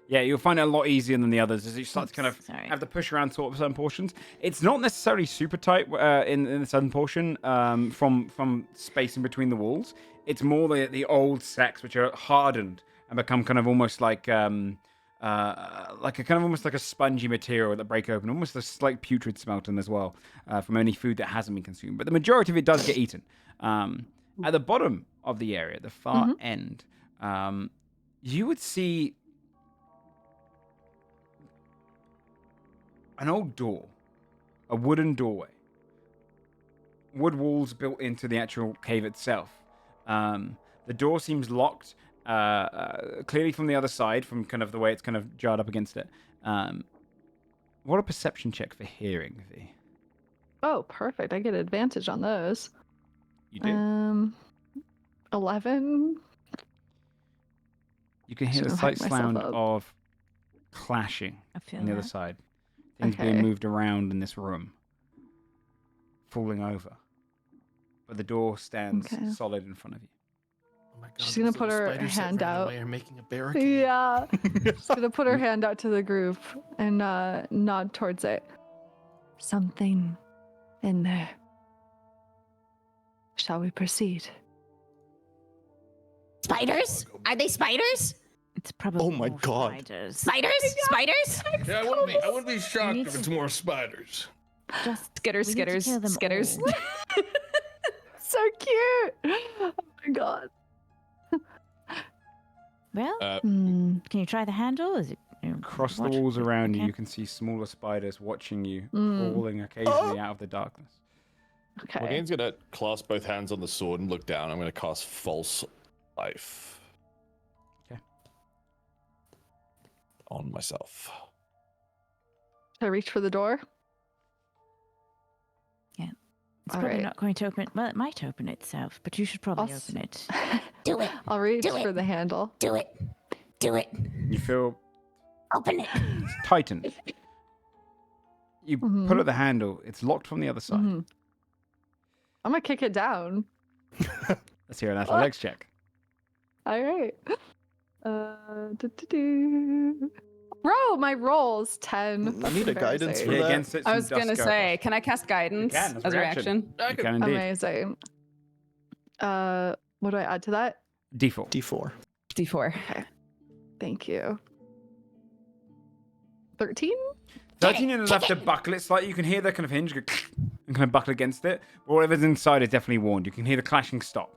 Yeah, you'll find it a lot easier than the others as you start to kind of Sorry. have to push around sort of certain portions. It's not necessarily super tight in the southern portion from space in between the walls. It's more the old sacks which are hardened and become kind of almost like a kind of almost like a spongy material that break open, almost a slight putrid smell to them as well from any food that hasn't been consumed. But the majority of it does get eaten. At the bottom of the area, the far end, you would see an old door, a wooden doorway, wood walls built into the actual cave itself. The door seems locked, clearly from the other side, from kind of the way it's kind of jarred up against it. What a perception check for hearing, V. Oh, perfect. I get advantage on those. You do. 11. You can hear the Shouldn't slight hype myself sound up. of clashing I feel on the other that. side. Things being Okay. moved around in this room, falling over. But the door stands Okay. solid in front of you. Oh my god, She's those gonna little put her spiders that hand ran out. away are making a barricade. Yeah. She's gonna put her hand out to the group and nod towards it. Something in there. Shall we proceed? Spiders? Are they spiders? It's probably Oh my more God. spiders. Spiders? Spiders? Yeah, I wouldn't be shocked need if to- it's more spiders. Just Skitters, we need to skitters, kill them skitters. all. So cute. Oh my god. Well, Hmm. can you try the handle? Is it Across the what? walls around you, Okay. you can see smaller spiders watching you, Mm. crawling occasionally out of the darkness. Okay. Morgane's gonna clasp both hands on the sword and look down. I'm gonna cast False Life. Okay. On myself. Should I reach for the door? It's All probably right. not going to open. Well, it might open itself, but you should probably I'll s- open it. Do it. I'll reach Do it. for the handle. Do it. Do it. You feel Open it. it's tightened. You Mhm. pull at the handle. It's locked from the other side. Mhm. I'm gonna kick it down. Let's hear an athletics check. All right. Do. Bro, my roll's 10. I need a guidance for Yeah, that. against it. I some was dust gonna go say, across. can I cast guidance can, that's as a reaction. reaction? You can indeed. Amazing. What do I add to that? Default. D4. D4. Thank you. 13? 13 is enough to buckle it slightly. You can hear the kind of hinge go and kind of buckle against it. But whatever's inside is definitely warned. You can hear the clashing stop.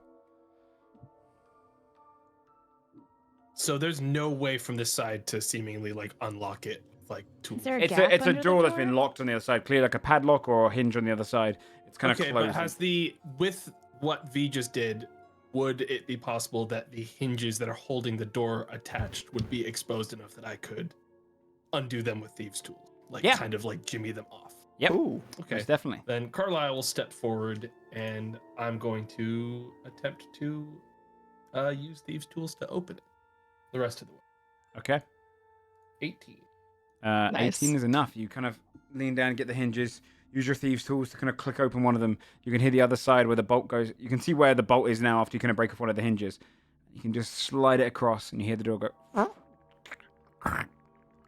So there's no way from this side to seemingly like unlock it with like tools. Is there a It's gap a under the door that's door? been locked on the other side, clearly like a padlock or a hinge on the other side. It's kind of Okay, closed. but has the with what V just did, would it be possible that the hinges that are holding the door attached would be exposed enough that I could undo them with thieves' tools? Like Yeah. kind of like jimmy them off. Yep. Ooh. Okay. Most definitely. Then Carlisle will step forward and I'm going to attempt to use thieves' tools to open it the rest of the way. Okay. 18. Nice. 18 is enough. You kind of lean down, get the hinges, use your thieves' tools to kind of click open one of them. You can hear the other side where the bolt goes. You can see where the bolt is now after you kind of break off one of the hinges. You can just slide it across and you hear the door go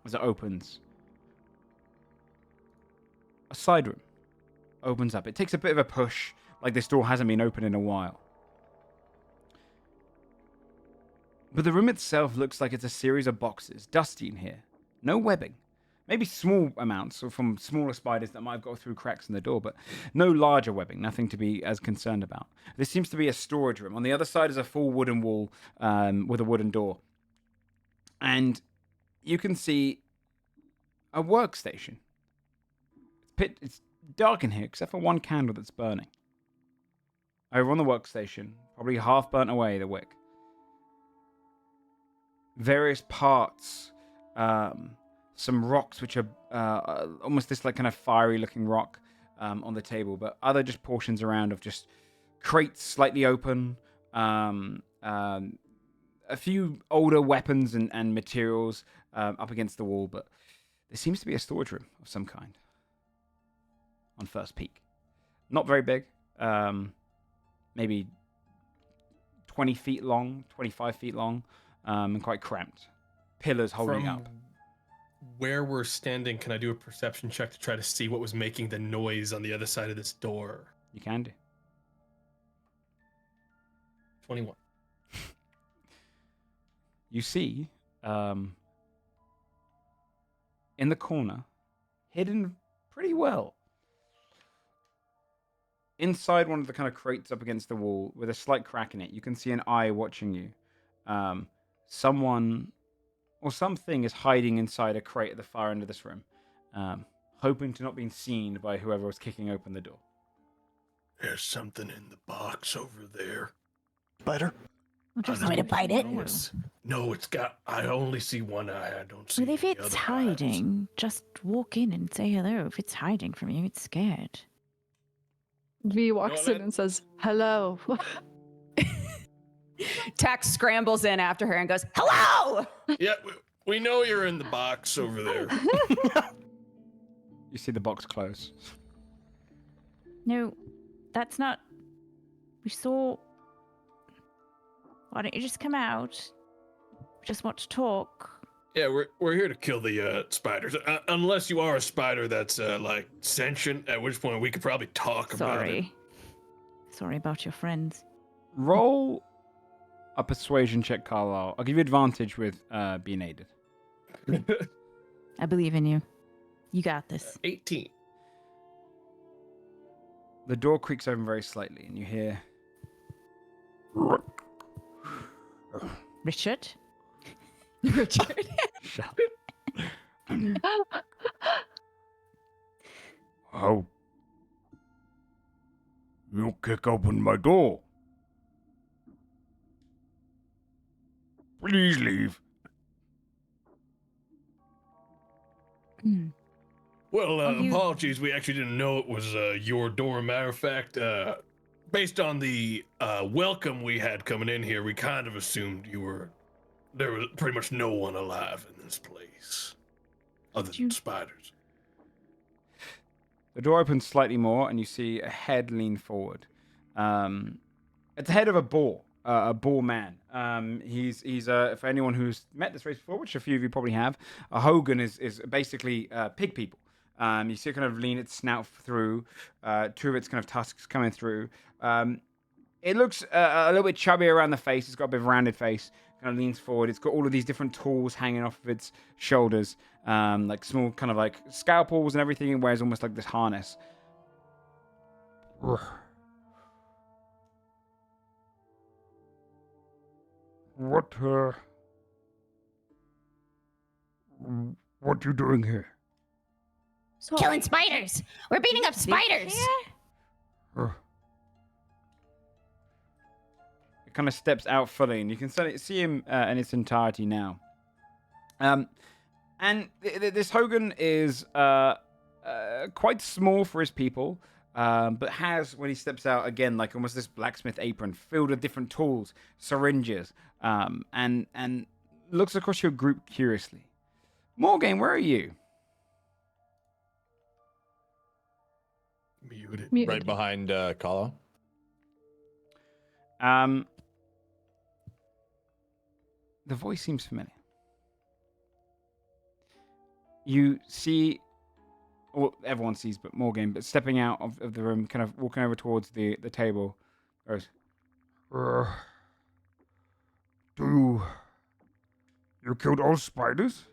as it opens. A side room opens up. It takes a bit of a push, like this door hasn't been open in a while. But the room itself looks like it's a series of boxes, dusty in here. No webbing. Maybe small amounts or from smaller spiders that might have got through cracks in the door, but no larger webbing, nothing to be as concerned about. This seems to be a storage room. On the other side is a full wooden wall with a wooden door. And you can see a workstation. It's dark in here, except for one candle that's burning. Over on the workstation, probably half burnt away, the wick. Various parts, some rocks which are almost this like kind of fiery looking rock on the table, but other just portions around of just crates slightly open, a few older weapons and materials up against the wall, but there seems to be a storage room of some kind on first peek. Not very big, maybe 20 feet long, 25 feet long. And quite cramped. Pillars holding From up. where we're standing, can I do a perception check to try to see what was making the noise on the other side of this door? You can do. 21. You see, in the corner, hidden pretty well, inside one of the kind of crates up against the wall with a slight crack in it, you can see an eye watching you. Someone or something is hiding inside a crate at the far end of this room, hoping to not be seen by whoever was kicking open the door. There's something in the box over there. Spider? Well, just Want me to bite it? No, it's got. I only see one eye. I don't see. Well, if any it's other eyes. hiding, just walk in and say hello. If it's hiding from you, it's scared. V walks in that- and says, "Hello." Tax scrambles in after her and goes, "Hello!" Yeah, we know you're in the box over there. You see the box close. No, that's not. We saw. Why don't you just come out? We just want to talk. Yeah, we're here to kill the spiders. Unless you are a spider that's like sentient, at which point we could probably talk about it. Sorry about your friends. Roll a persuasion check, Carlisle. I'll give you advantage with being aided. I believe in you. You got this. 18. The door creaks open very slightly, and you hear. Richard? Richard. Shut Oh. You kick open my door. Please leave. Well, you- apologies. We actually didn't know it was your door. Matter of fact, based on the welcome we had coming in here, we kind of assumed you were. There was pretty much no one alive in this place, other than spiders. The door opens slightly more, and you see a head lean forward. It's the head of a boar man. He's for anyone who's met this race before, which a few of you probably have. A Hogan is basically pig people. You see it kind of lean its snout through, two of its kind of tusks coming through. It looks a little bit chubby around the face. It's got a bit of a rounded face. Kind of leans forward. It's got all of these different tools hanging off of its shoulders, like small kind of like scalpels and everything. It wears almost like this harness. What you doing here? Killing spiders. We're beating up spiders. It kind of steps out fully, and you can see him in its entirety now. And this Hogan is quite small for his people, but has, when he steps out again, like almost this blacksmith apron filled with different tools, syringes, and looks across your group curiously. Morgan, where are you? Muted. Right behind Carla. The voice seems familiar. You see, well, everyone sees, but Morgan, but stepping out of the room, kind of walking over towards the table, goes, you killed all spiders?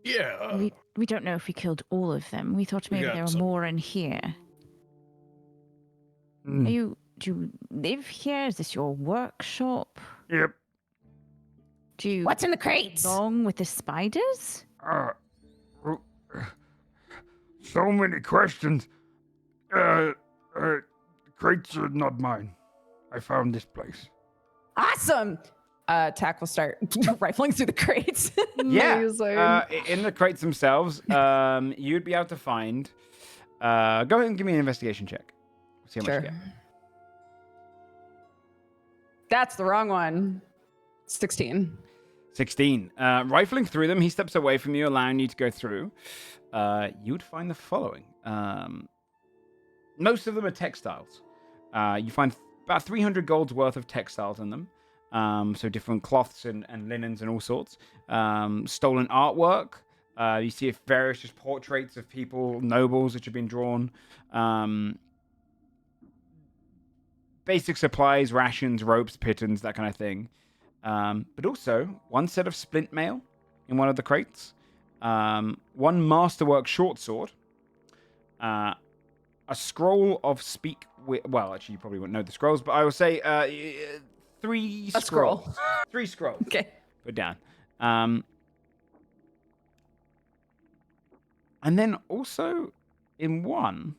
Yeah. We don't know if we killed all of them. We thought maybe got there were some. more in here. Do you live here? Is this your workshop? Yep. Do you What's in the crates? belong with the spiders? So many questions. Crates are not mine. I found this place. Awesome. Tack will start rifling through the crates. Yeah. Amazing. In the crates themselves, you'd be able to find. Go ahead and give me an investigation check. See how much you get. That's the wrong one. 16. 16. Rifling through them, he steps away from you, allowing you to go through. You'd find the following. Most of them are textiles. You find about 300 gold's worth of textiles in them. So different cloths and linens and all sorts. Stolen artwork. You see various just portraits of people, nobles, which have been drawn. Basic supplies, rations, ropes, pittons, that kind of thing. But also, one set of splint mail in one of the crates. One masterwork short sword. A scroll of speak with... Well, actually, you probably wouldn't know the scrolls, but I will say 3 A scroll. scrolls. 3 scrolls. Okay. Put down. And then also, in one,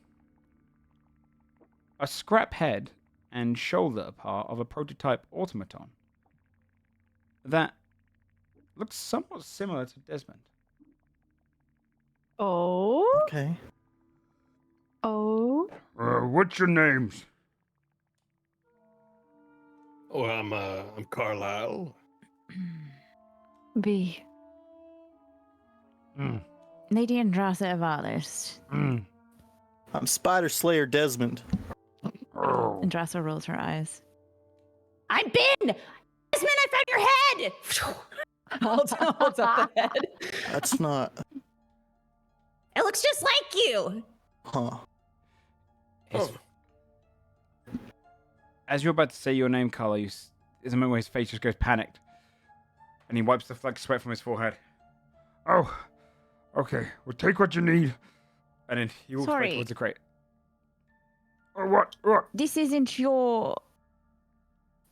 a scrap head and shoulder part of a prototype automaton that looks somewhat similar to Desmond. Oh. Okay. Oh. What's your names? Oh, I'm Carlisle. V. Lady Andrasa of our list. I'm Spider Slayer Desmond. Andrasa rolls her eyes. I'm Ben. Desmond, I found your head. Holds up the head. That's not. It looks just like you. Huh. Oh, As you're about to say your name, Carla, there's a moment where his face just goes panicked. And he wipes the flag of sweat from his forehead. Oh, okay. Well, take what you need. And then he walks Sorry. back towards the crate. Oh, what? This isn't your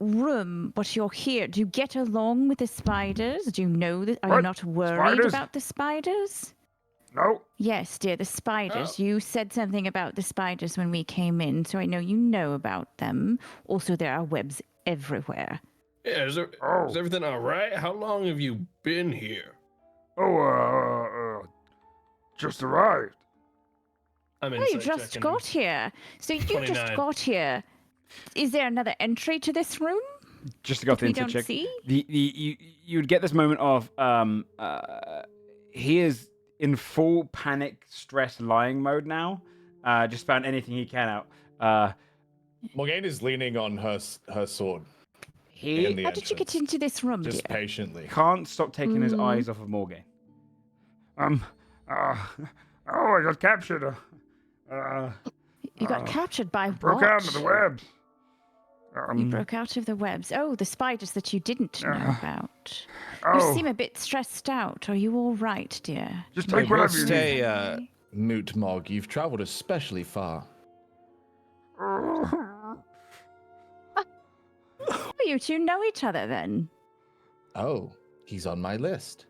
room, but you're here. Do you get along with the spiders? Do you know that? Are you What? not worried Spiders? about the spiders? No. Yes, dear, the spiders. Oh. You said something about the spiders when we came in, so I know you know about them. Also, there are webs everywhere. yeah. Is everything all right? How long have you been here? Just arrived. I'm Oh, you insight just checking. got here. So you 29. just got here. Is there another entry to this room Just to go off that the we inside don't check. see? You'd get this moment of he is in full panic, stress, lying mode now. Just found anything he can out. Morgane is leaning on her sword. He in the How did you get entrance, into this room, just dear? patiently. can't stop taking his eyes off of Morgan. I got captured. You got captured by broke what? out of the webs. You broke out of the webs. Oh, the spiders that you didn't know about. You Oh, seem a bit stressed out. Are you all right, dear? just We take will whatever you need. stay, Moot Mog. You've traveled especially far. Oh, you two know each other then? Oh, he's on my list.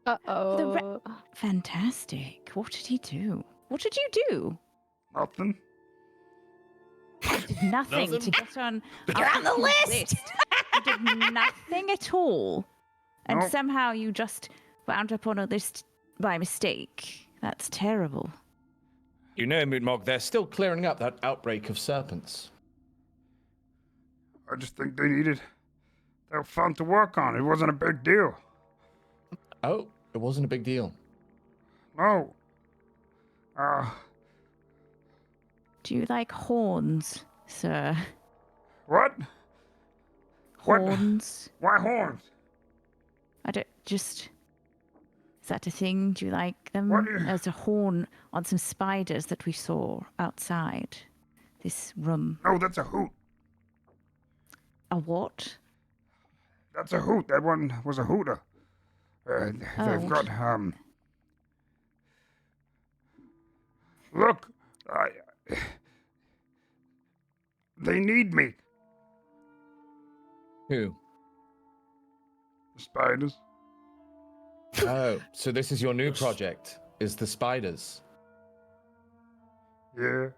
Uh-oh. Fantastic. What did he do? What did you do? Nothing. Did nothing Nothing? to get on. You're our on the people's list. You did nothing at all. And Nope. somehow you just wound up on a list by mistake. That's terrible. You know, Moot Mog, they're still clearing up that outbreak of serpents. I just think they were fun to work on. It wasn't a big deal. Oh, it wasn't a big deal. No. Do you like horns, sir? What? What? Horns? Why horns? I don't just. Is that a thing? Do you like them? What do you- There's a horn on some spiders that we saw outside this room. No, that's a hoot. A what? That's a hoot. That one was a hooter. They've Oh. got Look, they need me. Who? The spiders. Oh, so this is your new project, is the spiders. Yeah.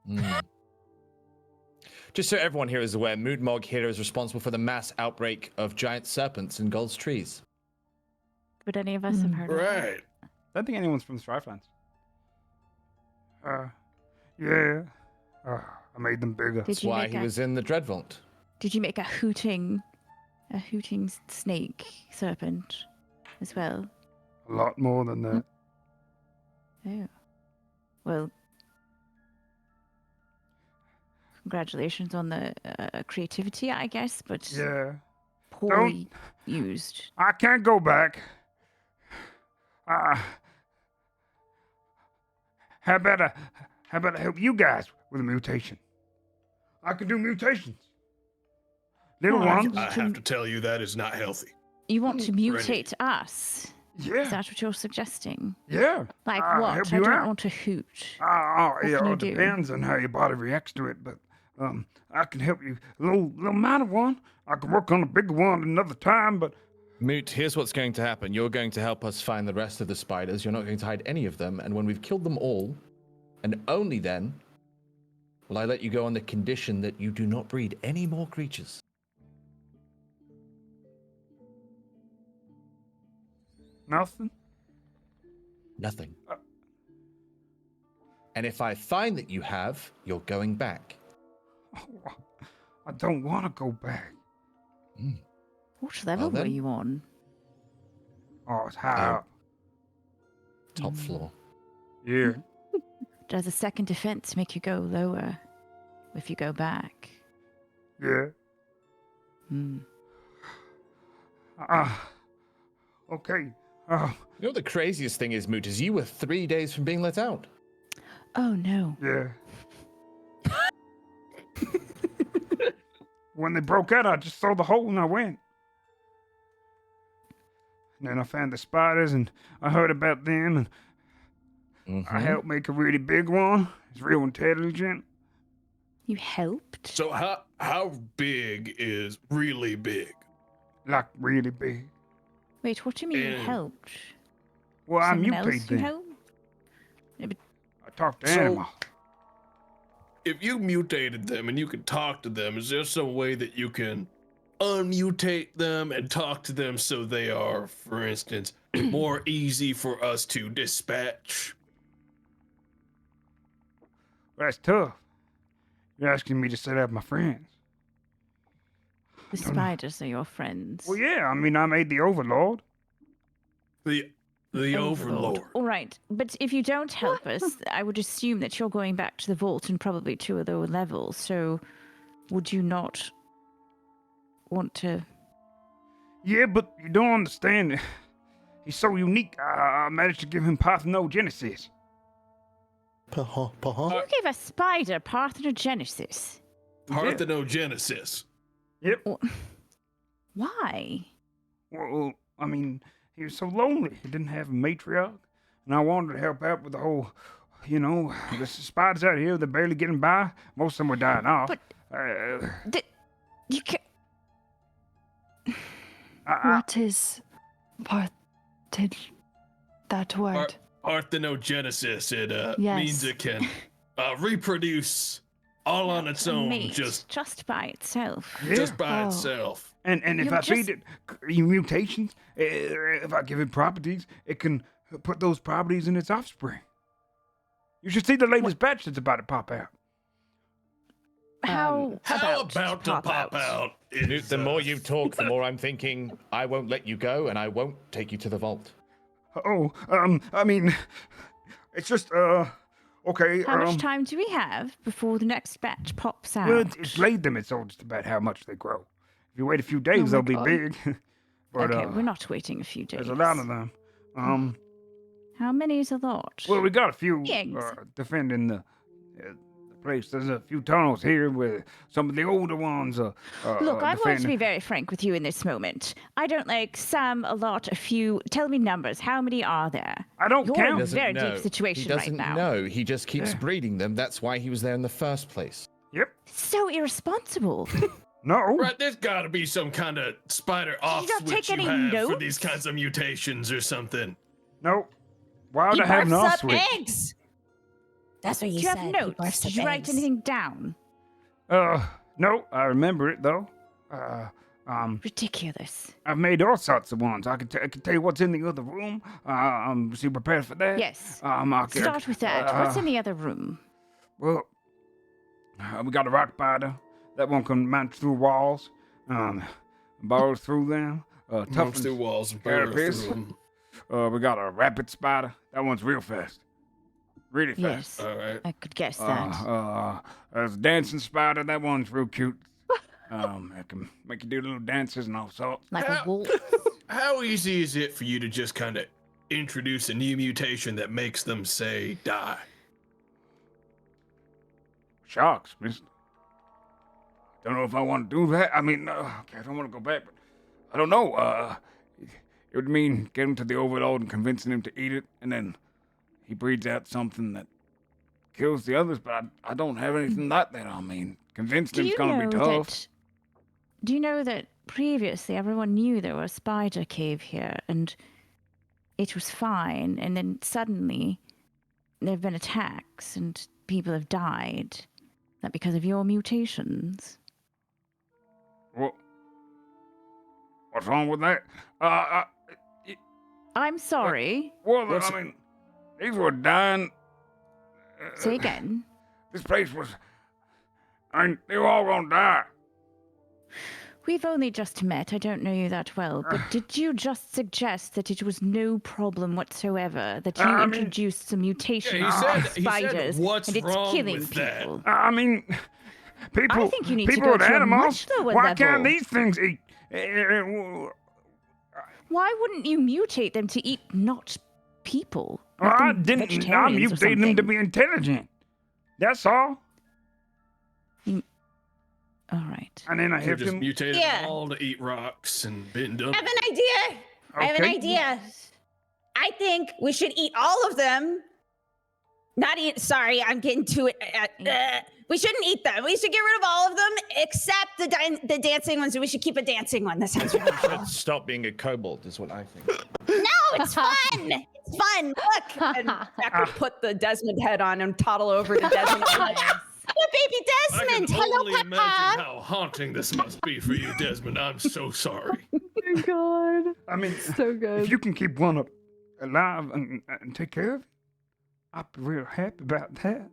Mm. Just so everyone here is aware, Moot Mog here is responsible for the mass outbreak of giant serpents in Gull's trees. Would any of us have heard of that? Right. Don't think anyone's from the Strifelands. Yeah. I made them bigger. Did you Why make he a, was in the Dreadvault. Did you make a hooting snake serpent as well? A lot more than that. Oh. Well, congratulations on the creativity, I guess, but Yeah. poorly used. I can't go back. How about I help you guys with a mutation? I can do mutations. Little Well, ones. I have to tell you that is not healthy. You want to Ready. mutate us? Is Yeah. that what you're suggesting? Yeah. Like I'll what? help I you don't out. want to hoot. It can all you do? depends on how your body reacts to it, but I can help you. A little minor one. I can work on a bigger one another time, but Moot, here's what's going to happen. You're going to help us find the rest of the spiders. You're not going to hide any of them. And when we've killed them all, and only then, Well, I let you go on the condition that you do not breed any more creatures. Nothing? Nothing. And if I find that you have, you're going back. Oh, I don't want to go back. What level Well, were then. you on? Oh, it's high Oh. up. Top floor. Yeah. Does a second defense make you go lower if you go back? Yeah. Hmm. Okay. You know what the craziest thing is, Moot, is you were 3 days from being let out. Oh no. Yeah. When they broke out, I just saw the hole and I went. And then I found the spiders and I heard about them and I helped make a really big one. It's real intelligent. You helped? So how big is really big? Like really big. Wait, what do you mean you And- helped? Well, I Someone mutate else you them. helped? I talk to So- animals. If you mutated them and you can talk to them, is there some way that you can unmutate them and talk to them so they are, for instance, more easy for us to dispatch? That's tough. You're asking me to set up my friends. The spiders are your friends. Well, yeah, I mean, I made the overlord. The overlord. All right, but if you don't help us, I would assume that you're going back to the vault and probably to a lower level. So, would you not want to? Yeah, but you don't understand. He's so unique. I managed to give him parthenogenesis. You gave a spider parthenogenesis. Parthenogenesis. Yep. Why? Well, I mean, he was so lonely. He didn't have a matriarch. And I wanted to help out with the whole, the spiders out here, they're barely getting by. Most of them were dying off. But- You can. What is that word? Parthenogenesis. It Yes. means it can reproduce all on its own, Mate, just by itself. Yeah. just by Oh. itself. And if You're I just- feed it mutations, if I give it properties, it can put those properties in its offspring. You should see the latest batch that's about to pop out. How About to pop out? Newt, is, the more you talk, the more I'm thinking I won't let you go and I won't take you to the vault. Oh, I mean, it's just, okay. How much time do we have before the next batch pops out? Well, it's late them. It's all just about how much they grow. If you wait a few days, my they'll be God. big. But, Okay, we're not waiting a few days. there's a lot of them. How many is a lot? Well, we got a few Eggs. defending the place. There's a few tunnels here where some of the older ones are Look, I'm going to defending. be very frank with you in this moment. I don't like some, a lot, a few. Tell me numbers. How many are there? I don't You're count. in a Doesn't very know. deep situation He right doesn't now. know. He just keeps breeding them. That's why he was there in the first place. Yep. So irresponsible. No. Right, there's got to be some kind of spider off don't switch take you any have for notes? these kinds of mutations or something. No. Why would He I have an barfs off up switch? eggs. That's what Do you you said. have He notes? barfs Did up you write eggs. anything down? No. I remember it though. Ridiculous. I've made all sorts of ones. I can tell you what's in the other room. So you prepared for that? Yes. I can- Start with that. What's in the other room? Well, we got a rock spider. That one can mount through walls. Burrows through them. Amongst Toughens the walls and burrow carapace. through 'em. We got a rapid spider. That one's real fast. Really fast. Yes. All right. I could guess that. There's a dancing spider. That one's real cute. I can make you do little dances and all sorts. Like a wolf. How easy is it for you to just kind of introduce a new mutation that makes them, say, die? Sharks, mister. Don't know if I want to do that. I mean, okay, I don't want to go back, but I don't know. It would mean getting to the overlord and convincing him to eat it, and then he breeds out something that kills the others, but I don't have anything like that on me. Convincing Do him's you gonna know be tough. that? Do you know that previously everyone knew there was a spider cave here, and it was fine, and then suddenly there have been attacks and people have died. that because of your mutations? What's wrong with that? I'm sorry. Well, What's- I mean, these were dying. Say again. This place was. I mean, they were all gonna die. We've only just met. I don't know you that well, but did you just suggest that it was no problem whatsoever that you I mean- introduced some mutation Yeah, of he said, spiders what's and it's wrong killing with people? that? I mean, people. I think you need to people go with to a animals. much lower Why level. can't these things eat? Why wouldn't you mutate them to eat not people? Well, Make I them didn't. I vegetarians or mutated them to something? be intelligent. That's all. All right. And then I You have just them. mutated Yeah. them all to eat rocks and been done. I have an idea. I have an Okay. idea. I think we should eat all of them. Not eat. Sorry, I'm getting to it. We shouldn't eat them. We should get rid of all of them except the dancing ones. We should keep a dancing one. That sounds really cool. Stop being a kobold is what I think. No, it's fun. It's fun. Look. And Jack would put the Desmond head on and toddle over to Desmond. The baby I can Desmond. Hello, only imagine Papa. how haunting this must be for you, Desmond. I'm so sorry. Oh my god. I mean, So good. if you can keep one up alive and take care of it, I'd be real happy about that.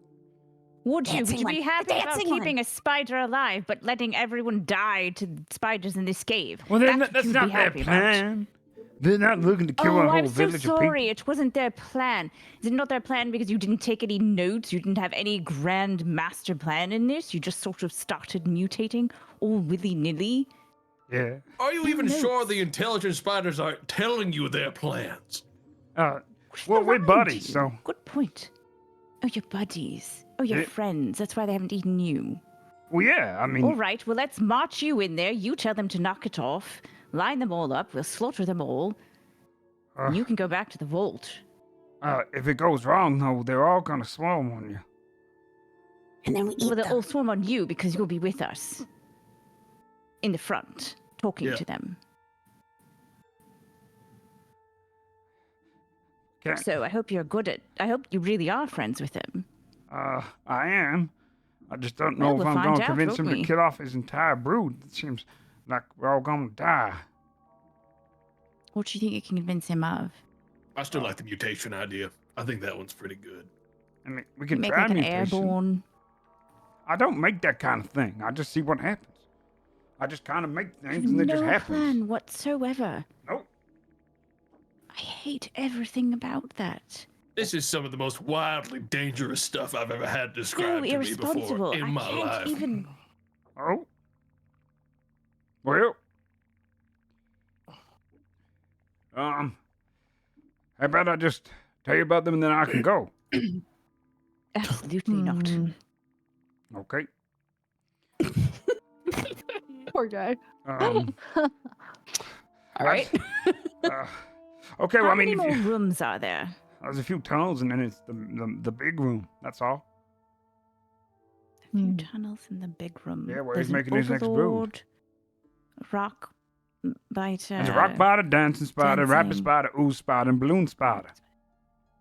Would you? Would Dancing you be one. happy The about dancing keeping a spider alive but letting everyone die to spiders in this cave? Well, then That's what that's you'd not be their happy about. plan. They're not looking to kill Oh, a whole I'm so village of people. sorry. It wasn't their plan. Is it not their plan because you didn't take any notes? You didn't have any grand master plan in this? You just sort of started mutating all willy-nilly? Yeah. Are you even knows? sure the intelligent spiders aren't telling you their plans? Well, What's we're around buddies, you? so Good point. Oh, you're buddies. Oh, you're Yeah. friends. That's why they haven't eaten you. well, yeah. I mean, All right, well, let's march you in there. You tell them to knock it off. Line them all up. We'll slaughter them all. Uh. You can go back to the vault. if it goes wrong, though, they're all gonna swarm on you. And then we eat Well, they'll them. all swarm on you because you'll be with us. In the front, talking Yeah. to them. Can't, So I hope you're good at... I hope you really are friends with him. I am. I just don't Well, know if we'll I'm find gonna out, convince him won't to we? kill off his entire brood. It seems like we're all gonna die. What do you think you can convince him of? I still like the mutation idea. I think that one's pretty good. I mean, we You can make try like an mutation. airborne... I don't make that kind of thing. I just see what happens. I just kind of make things You've and it no just happens. plan whatsoever. Nope. I hate everything about that. This is some of the most wildly dangerous stuff I've ever had So described to me irresponsible. before in I my can't life. even... Oh. Well. How about I just tell you about them and then I can go? Absolutely not. Okay. Poor guy. All right. Okay, well, How I mean, many if more you, rooms are there? there's a few tunnels and then it's the big room. That's all. A few Hmm. tunnels in the big room. Yeah, where There's he's an making his next brood. overlord, rock biter. There's a rock spider, dancing spider, rapid dancing. spider, ooze spider, and balloon spider.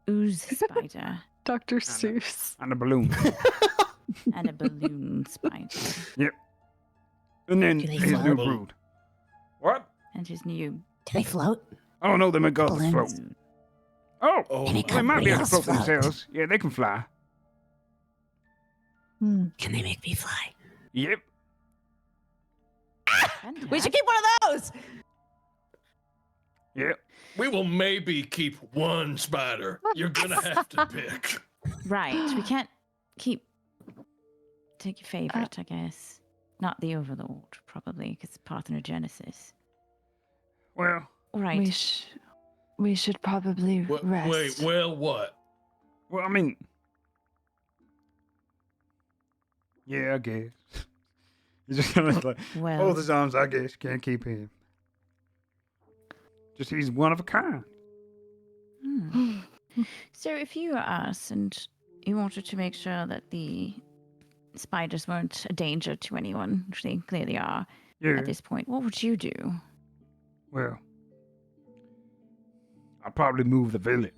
ooze spider, Dr. Seuss. And a balloon. and a balloon spider, And then Do they his float? new brood. What? and his new Do they float? Oh, no, they may go to float. Balloons. Oh, Oh, Can it they might be able to Reals float float. themselves. Yeah, they can fly. Hmm. Can they make me fly? Yep. We should keep one of those. Yep. we will maybe keep one spider. You're gonna have to pick. Right, we can't keep. Take your favorite, I guess. Not the overlord, probably, because parthenogenesis. Well, All right. We should probably rest. Wait, well, what? I mean, yeah, I guess. He's just kind of like, Well, hold his arms, I guess. Can't keep him. Just he's one of a kind. hmm. So if you were us and you wanted to make sure that the spiders weren't a danger to anyone, which they clearly are Yeah. at this point, what would you do? Well, I'll probably move the village.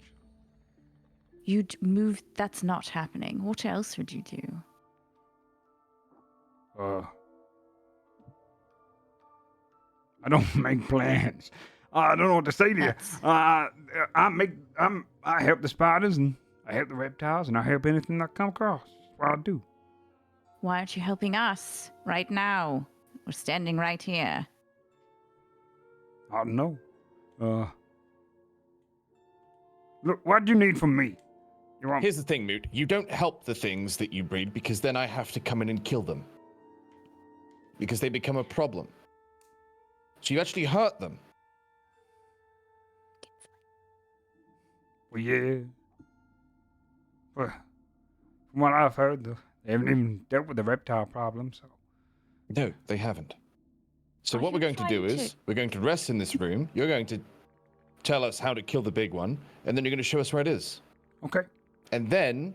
You'd move. That's not happening. What else would you do? I don't make plans. I don't know what to say to you. That's- I help the spiders and I help the reptiles and I help anything I come across. That's what I do. Why aren't you helping us right now? We're standing right here. I don't know. Look, what do you need from me? You want? Here's the thing, Moot. You don't help the things that you breed because then I have to come in and kill them. Because they become a problem. So you actually hurt them. Well, yeah. Well, from what I've heard, they haven't even dealt with the reptile problem, so. No, they haven't. So Are what we're you going to do trying is, to- we're going to rest in this room. You're going to tell us how to kill the big one, and then you're going to show us where it is. Okay. And then,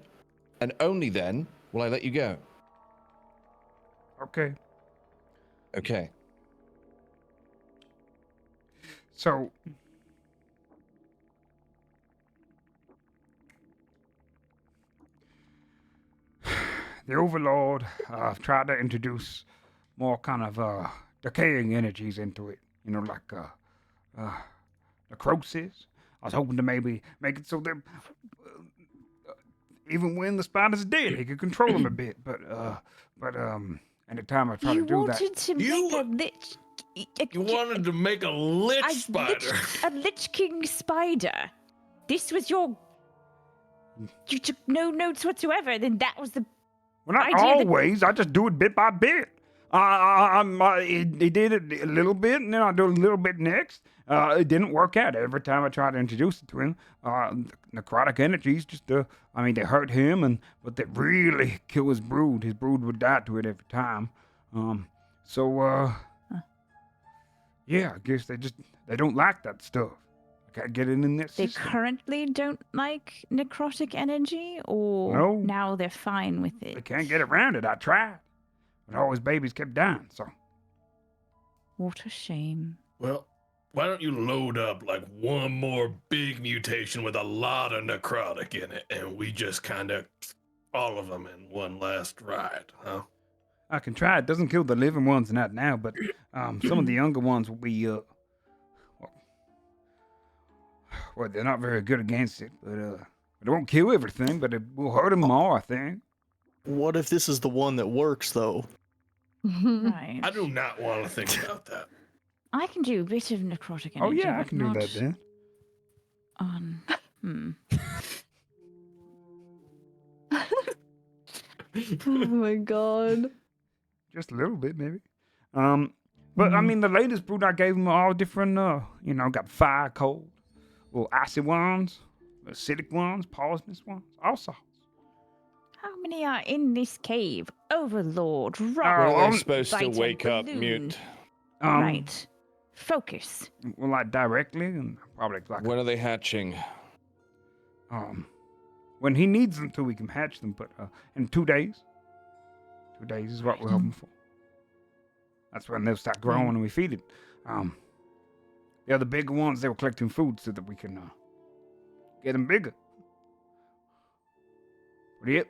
and only then, will I let you go. Okay. Okay. So. The Overlord tried to introduce more kind of decaying energies into it. You know, like necrosis. I was hoping to maybe make it so that even when the spider's dead, he could control them a bit. But anytime I try to You do that, wanted to You- make a lich. You wanted to make a lich spider. A Lich King spider. This was your. You took no notes whatsoever. Then that was the. well, not idea that- always. I just do it bit by bit. He did it a little bit, and then I do a little bit next. It didn't work out every time I tried to introduce it to him. Necrotic energies they hurt him, but they really kill his brood. His brood would die to it every time. Yeah, I guess they don't like that stuff. I can't get it in their They system. currently don't like necrotic energy, or No. now they're fine with They it. can't get around it. I tried, but all his babies kept dying. So What a shame. Well, why don't you load up like one more big mutation with a lot of necrotic in it, and we just kind of all of them in one last ride, huh? I can try. It doesn't kill the living ones, not now, but some of the younger ones will be well, they're not very good against it, but it won't kill everything, but it will hurt them more, I think. What if this is the one that works, though? Right. I do not want to think about that. I can do a bit of necrotic energy. Oh yeah, I but can do not that then. On. Oh my god. Just a little bit, maybe. But I mean, the latest brood I gave them are all different. Got fire, cold, little icy ones, acidic ones, poisonous ones, all sorts. How many are in this cave? Overlord, Oh, When rock, are they supposed to bite and wake up, balloon. Mute? Right. Focus. Well, like directly, and probably like When are they hatching? when he needs them to, we can hatch them. But in 2 days, 2 days is what we're hoping for. That's when they'll start growing and we feed it. The other bigger ones, they were collecting food so that we can get them bigger. But yep.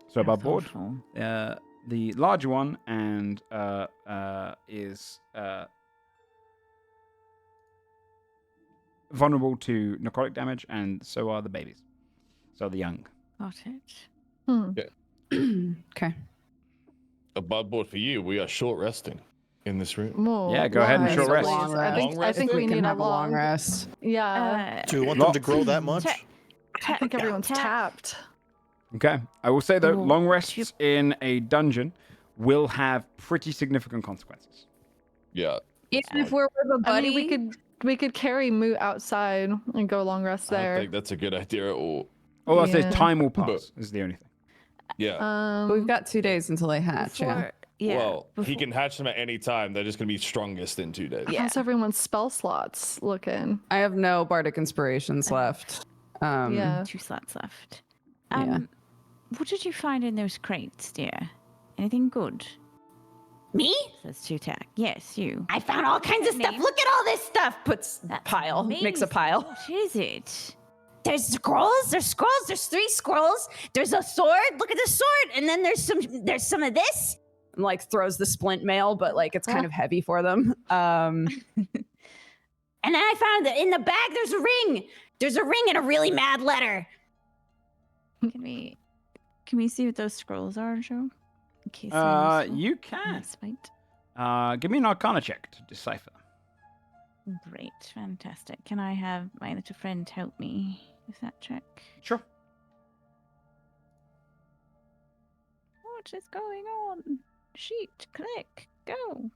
So How about board. thoughtful. The larger one and is vulnerable to necrotic damage, and so are the babies. So the young. Got it. Okay. A bud board for you. We are short resting in this room. More Yeah, go ahead and long short rest. please. Long I think, rest. I think If we can need a have long rest. Yeah. Do we want them to grow that much? I think everyone's tapped. Okay. I will say though, Well, long rests in a dungeon will have pretty significant consequences. Yeah. Even if we're with a I buddy, mean, we could carry Moot outside and go long rest I don't there. think that's a good idea at all. All I say Yeah. is time will pass is the only thing. Yeah. we've got 2 days until they hatch. Yeah. Before- yeah. Well, he before- can hatch them at any time. They're just going to be strongest in 2 days. Yeah. How's everyone's spell slots looking? I have no bardic inspirations left. Yeah. 2 slots left. Yeah. What did you find in those crates, dear? Anything good? Me? Says Tutak. Yes, you. I found all kinds of stuff. Name? Look at all this stuff. Puts That's pile, makes a amazing. pile. What is it? There's scrolls. There's 3 scrolls. There's a sword. Look at the sword. And then there's some of this. and like throws the splint mail, but like it's kind of heavy for them. And then I found that in the bag there's a ring. There's a ring and a really mad letter. Can we see what those scrolls are, Joe? In case they're useful You in can. this fight. Give me an Arcana check to decipher. Great, fantastic. Can I have my little friend help me with that check? Sure. What is going on? Sheet, click, go.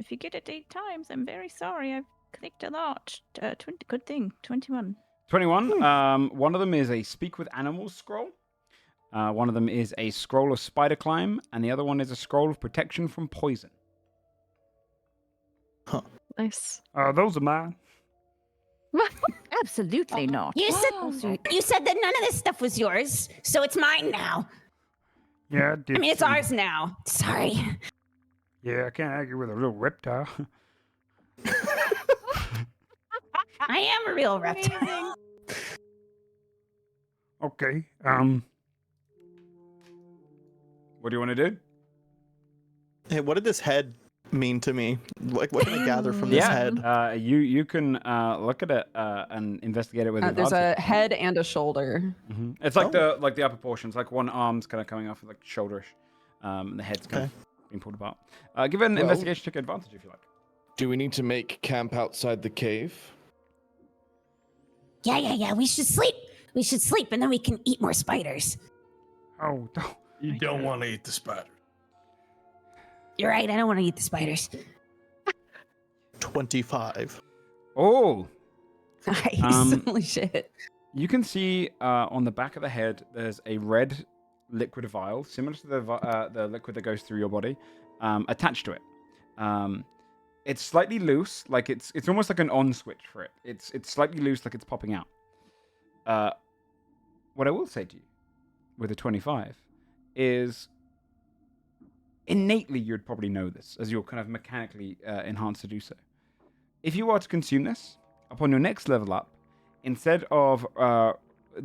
If you get it 8 times, I'm very sorry. I've clicked a lot. 20, good thing. 21. 21. One of them is a Speak with Animals scroll. One of them is a scroll of Spider Climb, and the other one is a scroll of Protection from Poison. Nice. Those are mine. Absolutely not. You said that none of this stuff was yours, so it's mine now. Yeah, I mean, it's ours now. Sorry. Yeah, I can't argue with a little reptile. I am a real reptile. Okay. What do you want to do? Hey, what did this head mean to me? Like, what can I gather from this head? You can look at it and investigate it with There's advantage. a head and a shoulder. Mhm. It's like the upper portions, like one arm's kind of coming off, like shoulderish. The head's kind of being pulled apart. Give it an investigation check advantage if you like. Do we need to make camp outside the cave? Yeah. We should sleep, and then we can eat more spiders. Oh, don't. You don't want to eat the spider. You're right. I don't want to eat the spiders. 25. Oh, Nice. Holy shit. you can see on the back of the head, there's a red liquid vial, similar to the liquid that goes through your body, attached to it. It's slightly loose, like it's almost like an on switch for it. It's slightly loose, like it's popping out. What I will say to you, with a 25, is innately you'd probably know this, as you're kind of mechanically enhanced to do so. If you are to consume this upon your next level up, instead of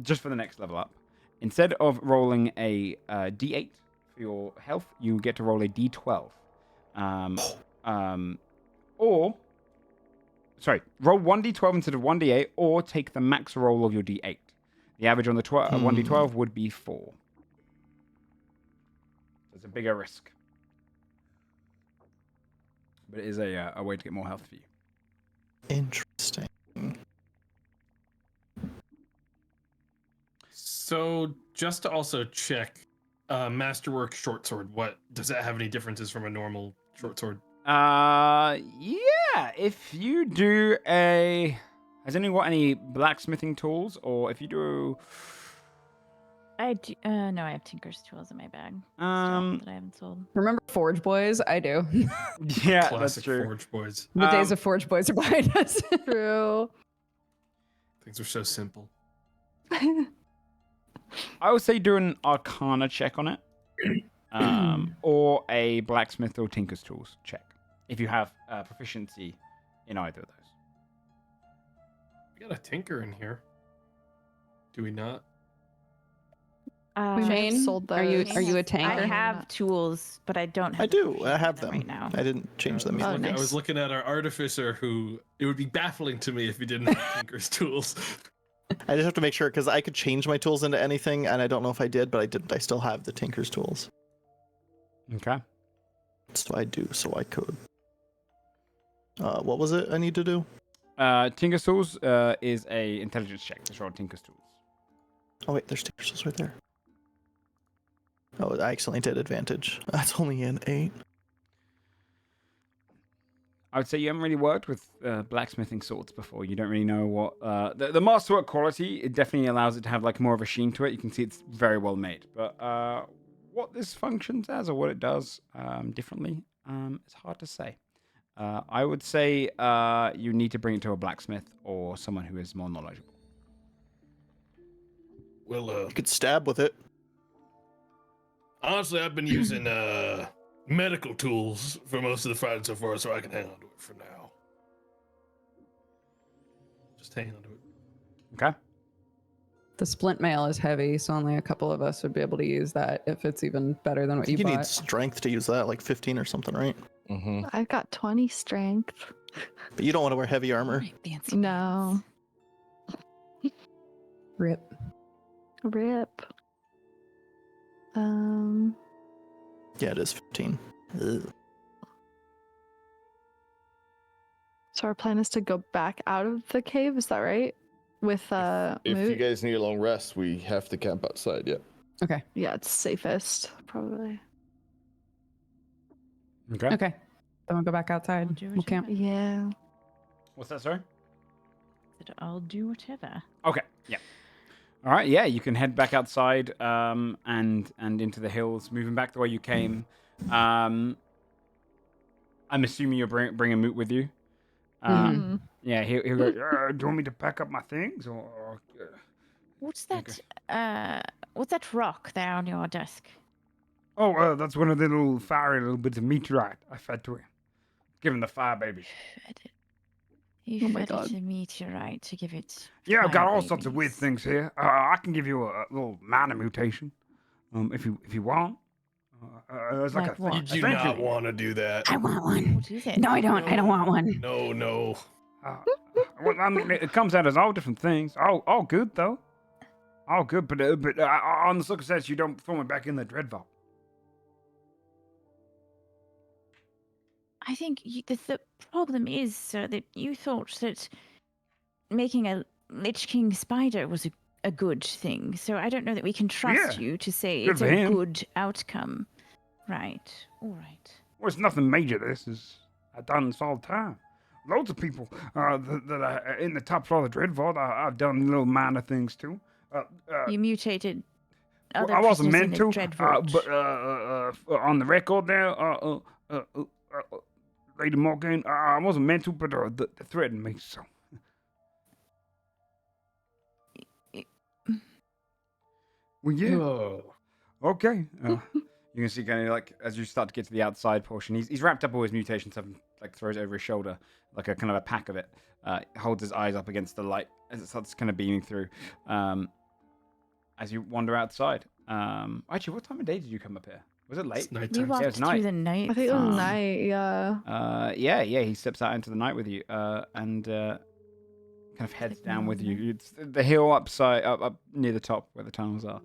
just for the next level up, instead of rolling a D8 for your health, you get to roll a D12. Or roll 1d12 instead of 1d8, or take the max roll of your d8. The average on the 1d12 would be 4. So it's a bigger risk. But it is a way to get more health for you. Interesting. So just to also check, Masterwork short sword, what does that have any differences from a normal short sword? Yeah. If you do has anyone got any blacksmithing tools, or if you do? I do. No, I have Tinker's tools in my bag. That I haven't sold. Remember Forge Boys? I do. Yeah, that's Classic true. Forge Boys. The days of Forge Boys are behind us. True. Things are so simple. I would say do an Arcana check on it, or a blacksmith or tinker's tools check if you have proficiency in either of those. We got a tinker in here. Do we not? We might have Shane, sold are you a I tanker? have tools, but I don't have. I do. I proficiency have in them. right now. I didn't change them I either. was, nice. I was looking at our artificer, who it would be baffling to me if he didn't have tinker's tools. I just have to make sure, because I could change my tools into anything, and I don't know if I did, but I didn't. I still have the Tinker's tools. Okay. So I do, so I could. What was it I need to do? Tinker's tools is a intelligence check. Just roll Tinker's tools. Oh wait, there's Tinker's tools right there. Oh, I accidentally did advantage. That's only an 8. I would say you haven't really worked with blacksmithing swords before. You don't really know what the masterwork quality. It definitely allows it to have like more of a sheen to it. You can see it's very well made. But what this functions as or what it does differently, it's hard to say. I would say you need to bring it to a blacksmith or someone who is more knowledgeable. Well, You could stab with it. honestly, I've been using medical tools for most of the fighting so far, so I can hang on to it for now. Just hang on to it. Okay. The splint mail is heavy, so only a couple of us would be able to use that if it's even better than I what think you you need bought. strength to use that, like 15 or something, right? Mm-hmm. I've got 20 strength. But you don't want to wear heavy armor. My fancy No. Rip. Rip. Yeah, it is 15. Ugh. So our plan is to go back out of the cave, is that right? With If you Moot? guys need a long rest, we have to camp outside. Yeah. Okay. Yeah, it's safest, probably. Okay. Okay. Then we'll go back outside. We'll do We'll camp. whatever. Yeah. What's that, sorry? That I'll do whatever. Okay. Yeah. All right. Yeah, you can head back outside and into the hills, moving back the way you came. I'm assuming you're bringing Moot with you. Mhm. Yeah, he'll go. Do you want me to pack up my things or? What's that rock there on your desk? Oh, that's one of the little fiery little bits of meteorite I fed to him. Give him the fire baby. You Oh my fed God. it a meteorite to give it. Yeah, I've got fire all sorts of weird babies. things here. I can give you a little minor mutation, if you want. It's like Like a what? You a do thank not you. want to do that. I want one. What is it? No, I don't. I don't want one. No, no. Well, I mean, it comes out as all different things. All good though. All good, but on the circumstance you don't throw me back in the dread vault. I think the problem is, sir, that you thought that making a Lich King spider was a good thing. So I don't know that we can trust Yeah, you to say good it's for a him. good outcome. Right. All right. Well, it's nothing major. This is I've done this all the time. Loads of people that are in the top floor of the dread vault. I've done little minor things too. You mutated other I wasn't prisoners in meant the to, Dread Vault. but on the record there, Lady Morgan, I wasn't meant to, but the threatened me, so. Well, yeah. Oh. Okay. You can see kind of like as you start to get to the outside portion, he's wrapped up all his mutation stuff and like throws it over his shoulder, like a kind of a pack of it. Holds his eyes up against the light as it starts kind of beaming through. As you wander outside. Actually, what time of day did you come up here? Was it late? It's You nighttime. walked it's through night. the night. I think it was farm. night, yeah. Yeah, he steps out into the night with you, and kind of heads down with you. It's the hill up near the top where the tunnels are.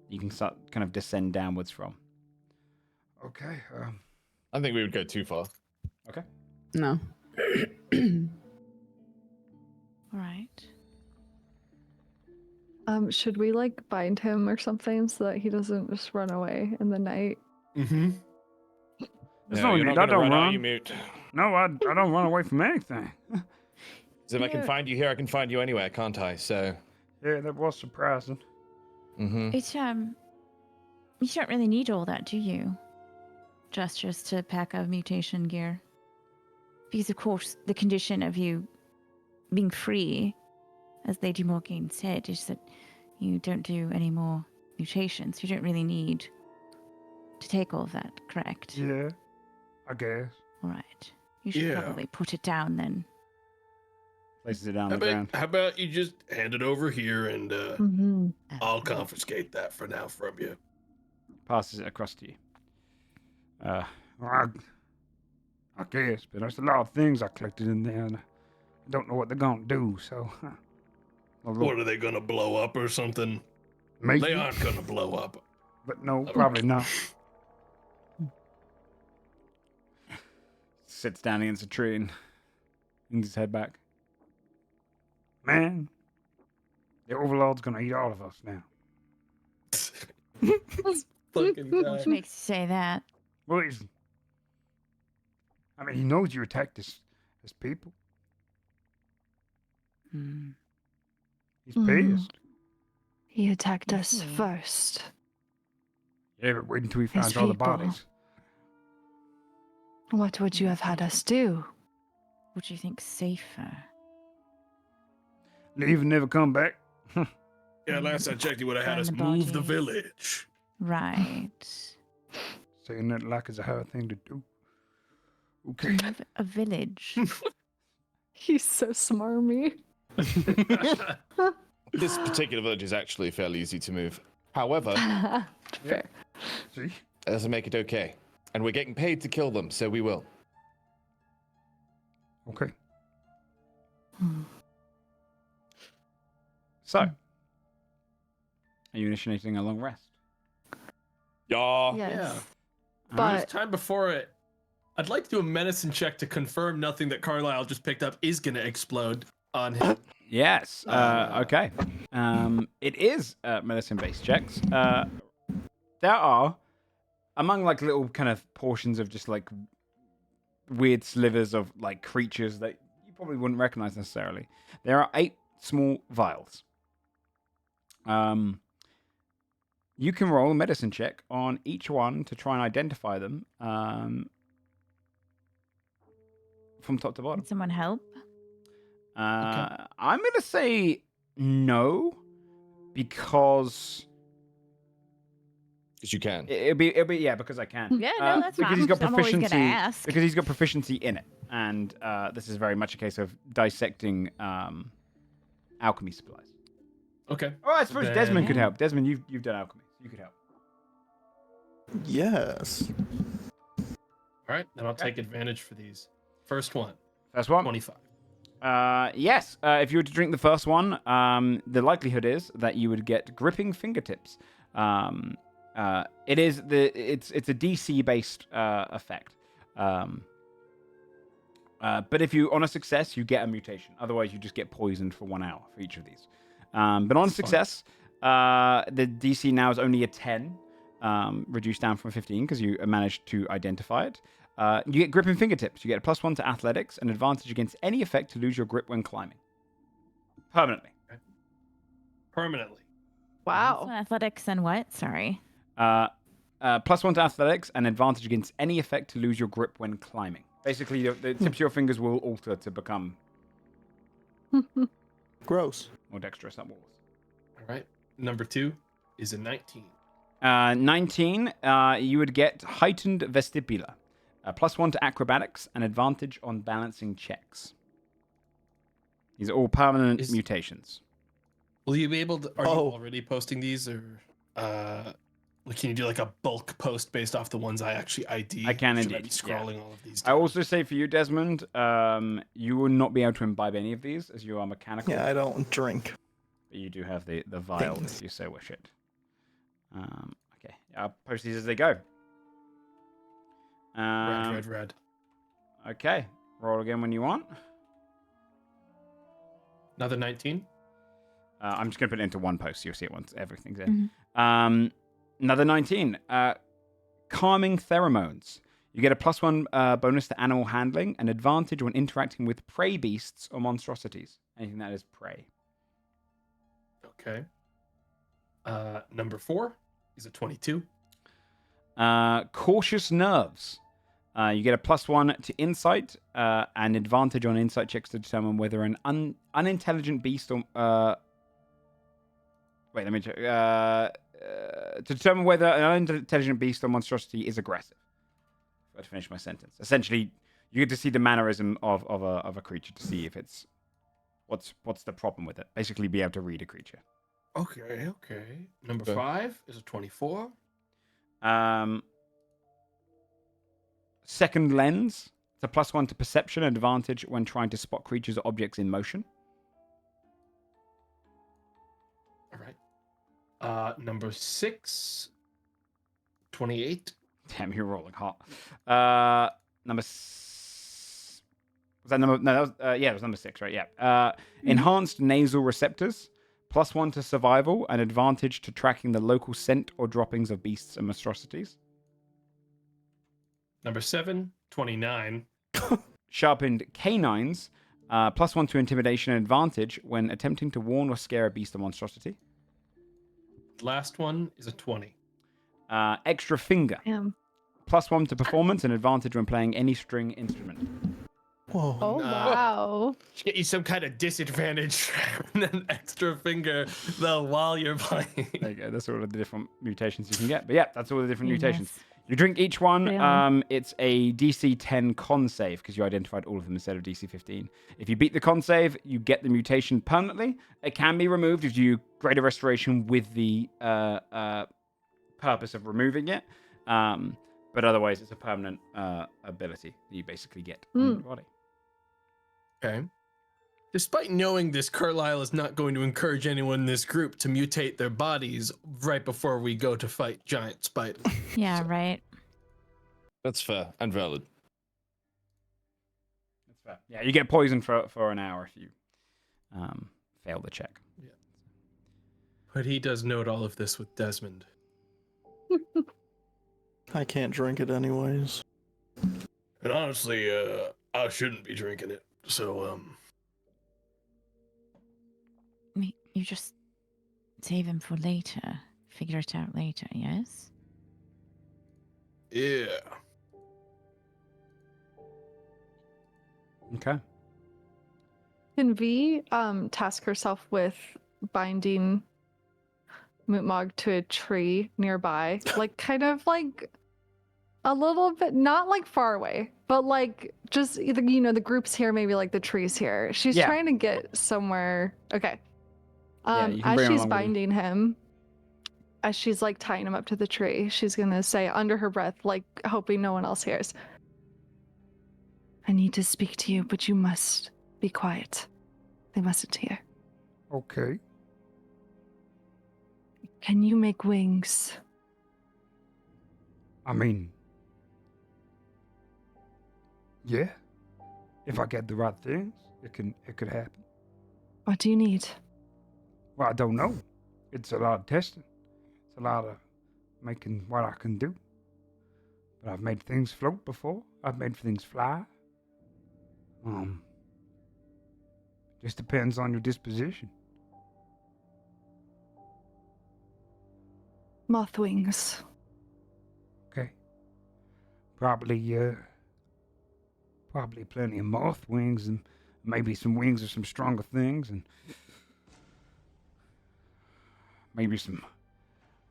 You can start kind of descend downwards from. Okay. I think we would go too far. Okay. No. All right. Should we like bind him or something so that he doesn't just run away in the night? Mm-hmm. There's No, no you're need. not I gonna don't run out, run. you mute. No, I don't run away from anything. So if I can Yeah. find you here, I can find you anywhere, can't I? So. Yeah, that was surprising. Mm-hmm. It's you don't really need all that, do you? Just to pack of mutation gear. Because of course the condition of you being free, as Lady Morgaine said, is that you don't do any more mutations. You don't really need to take all of that, correct? Yeah, I guess. All right. You should Yeah. probably put it down then. Places it down How on the ground. about you just hand it over here and Mm-hmm. I'll confiscate that for now from you. Passes it across to you. Well, I guess, but there's a lot of things I collected in there, and I don't know what they're gonna do. So, What are they gonna blow up or something? maybe, They aren't gonna blow up. but no, probably not. Sits down against a tree and leans his head back. Man, the Overlord's gonna eat all of us now. Fucking guy. What makes you say that? Well, he knows you attacked his people. Hmm. He's Mhm. pissed. He attacked us Mhm. first. Yeah, but wait until he His finds all the people. bodies. What would you have had us do? What do you think's safer? Leave and never come back. Yeah, last I checked, he would have had Burn us the move the bodies. village. Right. Saying that like it's a hard thing to do. Okay. Move a village. He's so smarmy. This particular village is actually fairly easy to move. However, Fair. See? it doesn't make it okay. And we're getting paid to kill them, so we will. Okay. So, are you initiating a long rest? Yeah. Yes. Yeah. But It's time before it. I'd like to do a medicine check to confirm nothing that Carlisle just picked up is going to explode on him. Yes. Okay. It is medicine-based checks. There are, among like little kind of portions of just like weird slivers of like creatures that you probably wouldn't recognize necessarily. There are 8 small vials. You can roll a medicine check on each one to try and identify them from top to bottom. Can someone help? I'm gonna say no because you can. it'll be yeah, because I can. Yeah, no, that's because fine. he's got I'm always proficiency. gonna ask. Because he's got proficiency in it, and this is very much a case of dissecting alchemy supplies. Okay. Oh, I suppose Then- Desmond could help. Desmond, you've done alchemy, so you could help. Yes. All right. Then I'll take advantage for these. First one, First one. 25. Yes. If you were to drink the first one, the likelihood is that you would get gripping fingertips. It's a DC based effect. But if you on a success, you get a mutation. Otherwise, you just get poisoned for 1 hour for each of these. But on success, the DC now is only a 10, reduced down from 15 because you managed to identify it. You get gripping fingertips. You get a +1 to athletics, an advantage against any effect to lose your grip when climbing. Permanently. Permanently. wow. So athletics and what? Sorry. +1 to athletics, an advantage against any effect to lose your grip when climbing. Basically, the tips of your fingers will alter to become Gross. more dexterous at walls. All right. Number 2 is a 19. 19, you would get heightened vestibular. +1 to acrobatics, an advantage on balancing checks. These are all permanent mutations. Will you be able to? Are you Oh. already posting these, or can you do like a bulk post based off the ones I actually ID? I can Should indeed, I be scrolling all of these? I also say for you, Desmond, you will not be able to imbibe any of these as you are mechanical. Yeah, I don't drink. But you do have the vial Things. if you so wish it. Okay, I'll post these as they go. Red. Okay, roll again when you want. Another 19. I'm just going to put it into one post so you'll see it once everything's in. Another 19. Calming pheromones. You get a +1 bonus to animal handling, an advantage when interacting with prey beasts or monstrosities. Anything that is prey. Okay. Number 4 is a 22. Cautious nerves. You get a +1 to insight, and advantage on insight checks to determine whether an unintelligent beast or wait, let me check. To determine whether an unintelligent beast or monstrosity is aggressive. I'd finish my sentence. Essentially, you get to see the mannerism of a creature to see if it's what's the problem with it. Basically, be able to read a creature. Okay. Number 5 is a 24. Second lens. It's a +1 to perception, advantage when trying to spot creatures or objects in motion. All right. Number 6, 28. Damn, you're rolling hot. Was that number? No, that was it was number 6, right? Yeah. Enhanced nasal receptors, +1 to survival, and advantage to tracking the local scent or droppings of beasts and monstrosities. Number 7, 29. Sharpened canines, +1 to intimidation, and advantage when attempting to warn or scare a beast or monstrosity. Last one is a 20. Extra finger, Damn. +1 to performance, and advantage when playing any string instrument. Whoa. Oh, wow. Get you some kind of disadvantage and an extra finger though while you're playing. There you go. That's all of the different mutations you can get. But yeah, that's all the different mutations. You drink each one. Damn. It's a DC 10 con save because you identified all of them instead of DC 15. If you beat the con save, you get the mutation permanently. It can be removed if you greater restoration with the purpose of removing it. But otherwise, it's a permanent ability that you basically get on your body. Okay. Despite knowing this, Carlisle is not going to encourage anyone in this group to mutate their bodies right before we go to fight giant spiders. Yeah, right. That's fair and valid. That's fair. Yeah, you get poisoned for an hour if you fail the check. Yeah. But he does note all of this with Desmond. I can't drink it anyways. And honestly, I shouldn't be drinking it. So, You just save him for later. Figure it out later, yes? yeah. Okay. Can V task herself with binding Mootmog to a tree nearby? Like, kind of like a little bit, not like far away, but like just either, the group's here, maybe like the tree's here. She's Yeah. trying to get somewhere. Okay. Yeah, you can As bring him she's along with you. binding him, as she's like tying him up to the tree, she's gonna say under her breath, like hoping no one else hears, I need to speak to you, but you must be quiet. They mustn't hear. Okay. Can you make wings? I mean, yeah. If I get the right things, it could happen. What do you need? Well, I don't know. It's a lot of testing. It's a lot of making what I can do. But I've made things float before. I've made things fly. Just depends on your disposition. Moth wings. Okay. Probably plenty of moth wings and maybe some wings of some stronger things and maybe some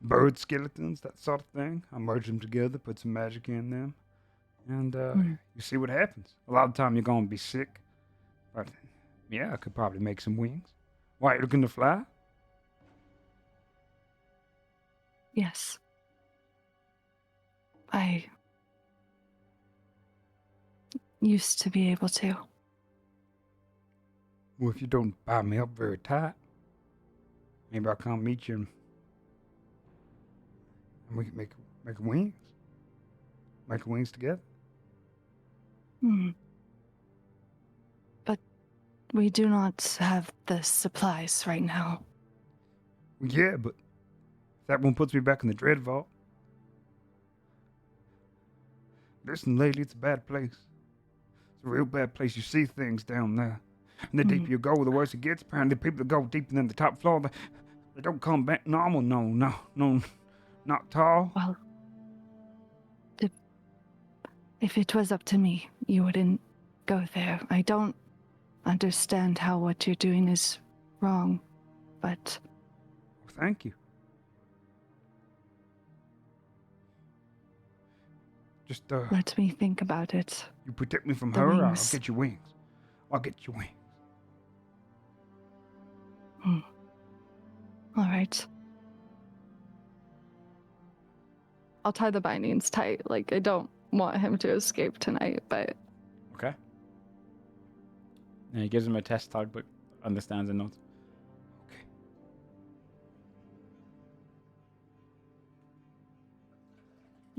bird skeletons, that sort of thing. I merge them together, put some magic in them, and you see what happens. A lot of the time you're gonna be sick, but yeah, I could probably make some wings. Why, you looking to fly? Yes. I used to be able to. Well, if you don't buy me up very tight, maybe I'll come meet you and we can make wings. Make wings together. But we do not have the supplies right now. Well, yeah, but that one puts me back in the Dread Vault. Listen, lady, it's a bad place. It's a real bad place. You see things down there. And the deeper you go, the worse it gets. Apparently, people that go deeper than the top floor, they don't come back normal. No, not tall. Well, if it was up to me, you wouldn't go there. I don't understand how what you're doing is wrong, but... Well, thank you. Just, let me think about it. you protect me from The her, I'll wings. get you wings. I'll get you wings. All right. I'll tie the bindings tight. Like, I don't want him to escape tonight, but... Okay. Yeah, he gives him a test tag, but understands and nods. Okay.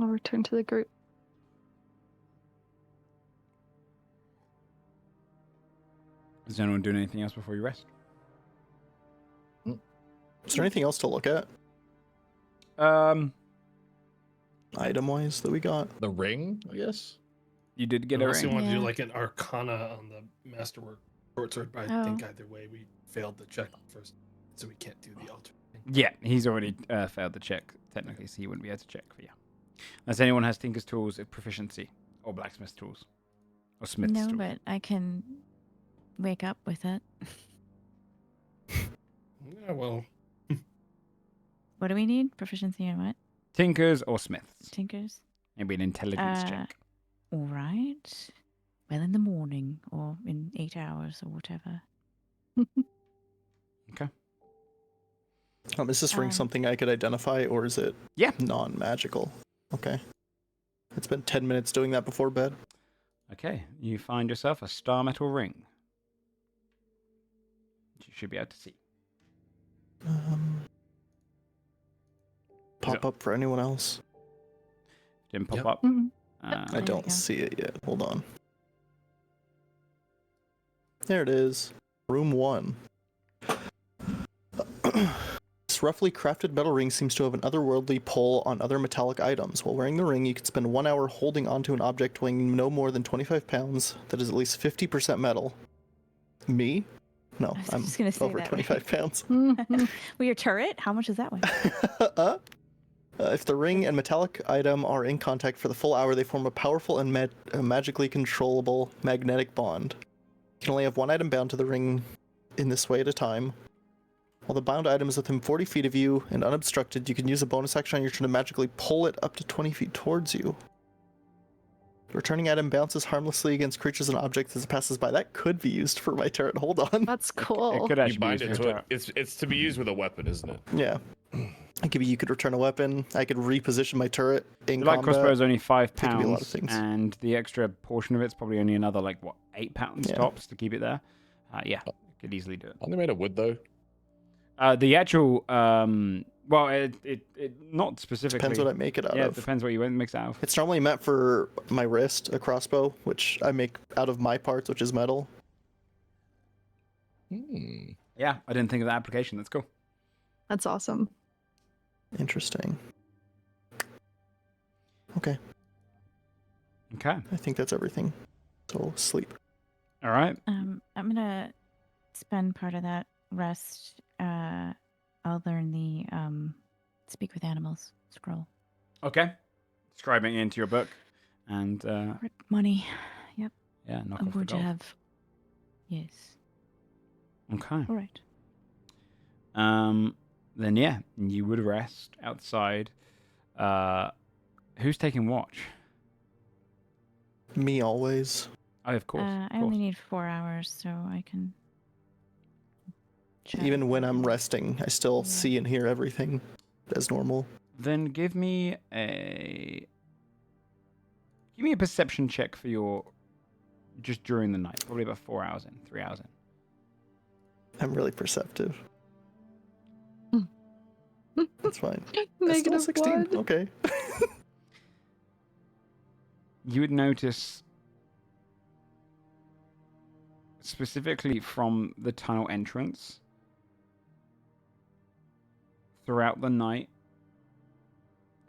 I'll return to the group. Is anyone doing anything else before you rest? Is there anything else to look at, item-wise, that we got? The ring, I guess. You did get a Unless you ring. want to do Yeah. like an Arcana on the Masterwork short sword, but I think either way we failed the check first, so we can't do the alternate thing. Yeah, he's already failed the check, technically, so he wouldn't be able to check for you. Unless anyone has Tinker's Tools, proficiency, or Blacksmith's Tools, or Smith's No, Tools. but I can wake up with it. Yeah, well, What do we need? Proficiency in what? Tinker's or Smith's. Tinkers? Maybe an intelligence check. All right. Well, in the morning or in 8 hours or whatever. Okay. Is this ring something I could identify, or is it Yeah. non-magical? Okay. It's been 10 minutes doing that before bed. Okay. You find yourself a star metal ring. You should be able to see. Pop up for anyone else? Didn't pop Yep. up. Mhm. I There don't we go. see it yet. Hold on. There it is. Room 1. This roughly crafted metal ring seems to have an otherworldly pull on other metallic items. While wearing the ring, you can spend 1 hour holding onto an object weighing no more than 25 pounds that is at least 50% metal. Me? No, I was I'm just gonna say over that, 25 pounds. Well, your turret? How much does that weigh? If the ring and metallic item are in contact for the full hour, they form a powerful and magically controllable magnetic bond. You can only have one item bound to the ring in this way at a time. While the bound item is within 40 feet of you and unobstructed, you can use a bonus action on your turn to magically pull it up to 20 feet towards you. The returning item bounces harmlessly against creatures and objects as it passes by. That could be used for my turret. Hold on. That's It cool. could actually You bind be it used to for it. It's to be used with a weapon, isn't it? Yeah. You could return a weapon. I could reposition my turret in The light combat. crossbow's only 5 It could be a lot of pounds, things. and the extra portion of it's probably only another 8 pounds Yeah. tops to keep it there. Yeah, could easily do it. Aren't they made of wood though? The actual, well, it not specifically. Depends what I make it out Yeah, it of. depends what you mix it out of. It's normally meant for my wrist, a crossbow, which I make out of my parts, which is metal. Yeah, I didn't think of that application. That's cool. That's awesome. Interesting. Okay, Okay, I think that's everything. So sleep. all right. I'm gonna spend part of that rest. I'll learn the speak with animals scroll. Okay, scribing it into your book, and Rip money. yeah, knock I'm off the going to gold. have. Yes. Okay. All right. Then yeah, you would rest outside. Who's taking watch? Me always. Oh, of course. I of course. only need 4 hours, so I can. Chat. Even when I'm resting, I still Yeah. see and hear everything as normal. Then give me a perception check for your just during the night. Probably about 4 hours in, 3 hours in. I'm really perceptive. That's fine. That's still Negative 16. 1. Okay. You would notice specifically from the tunnel entrance throughout the night,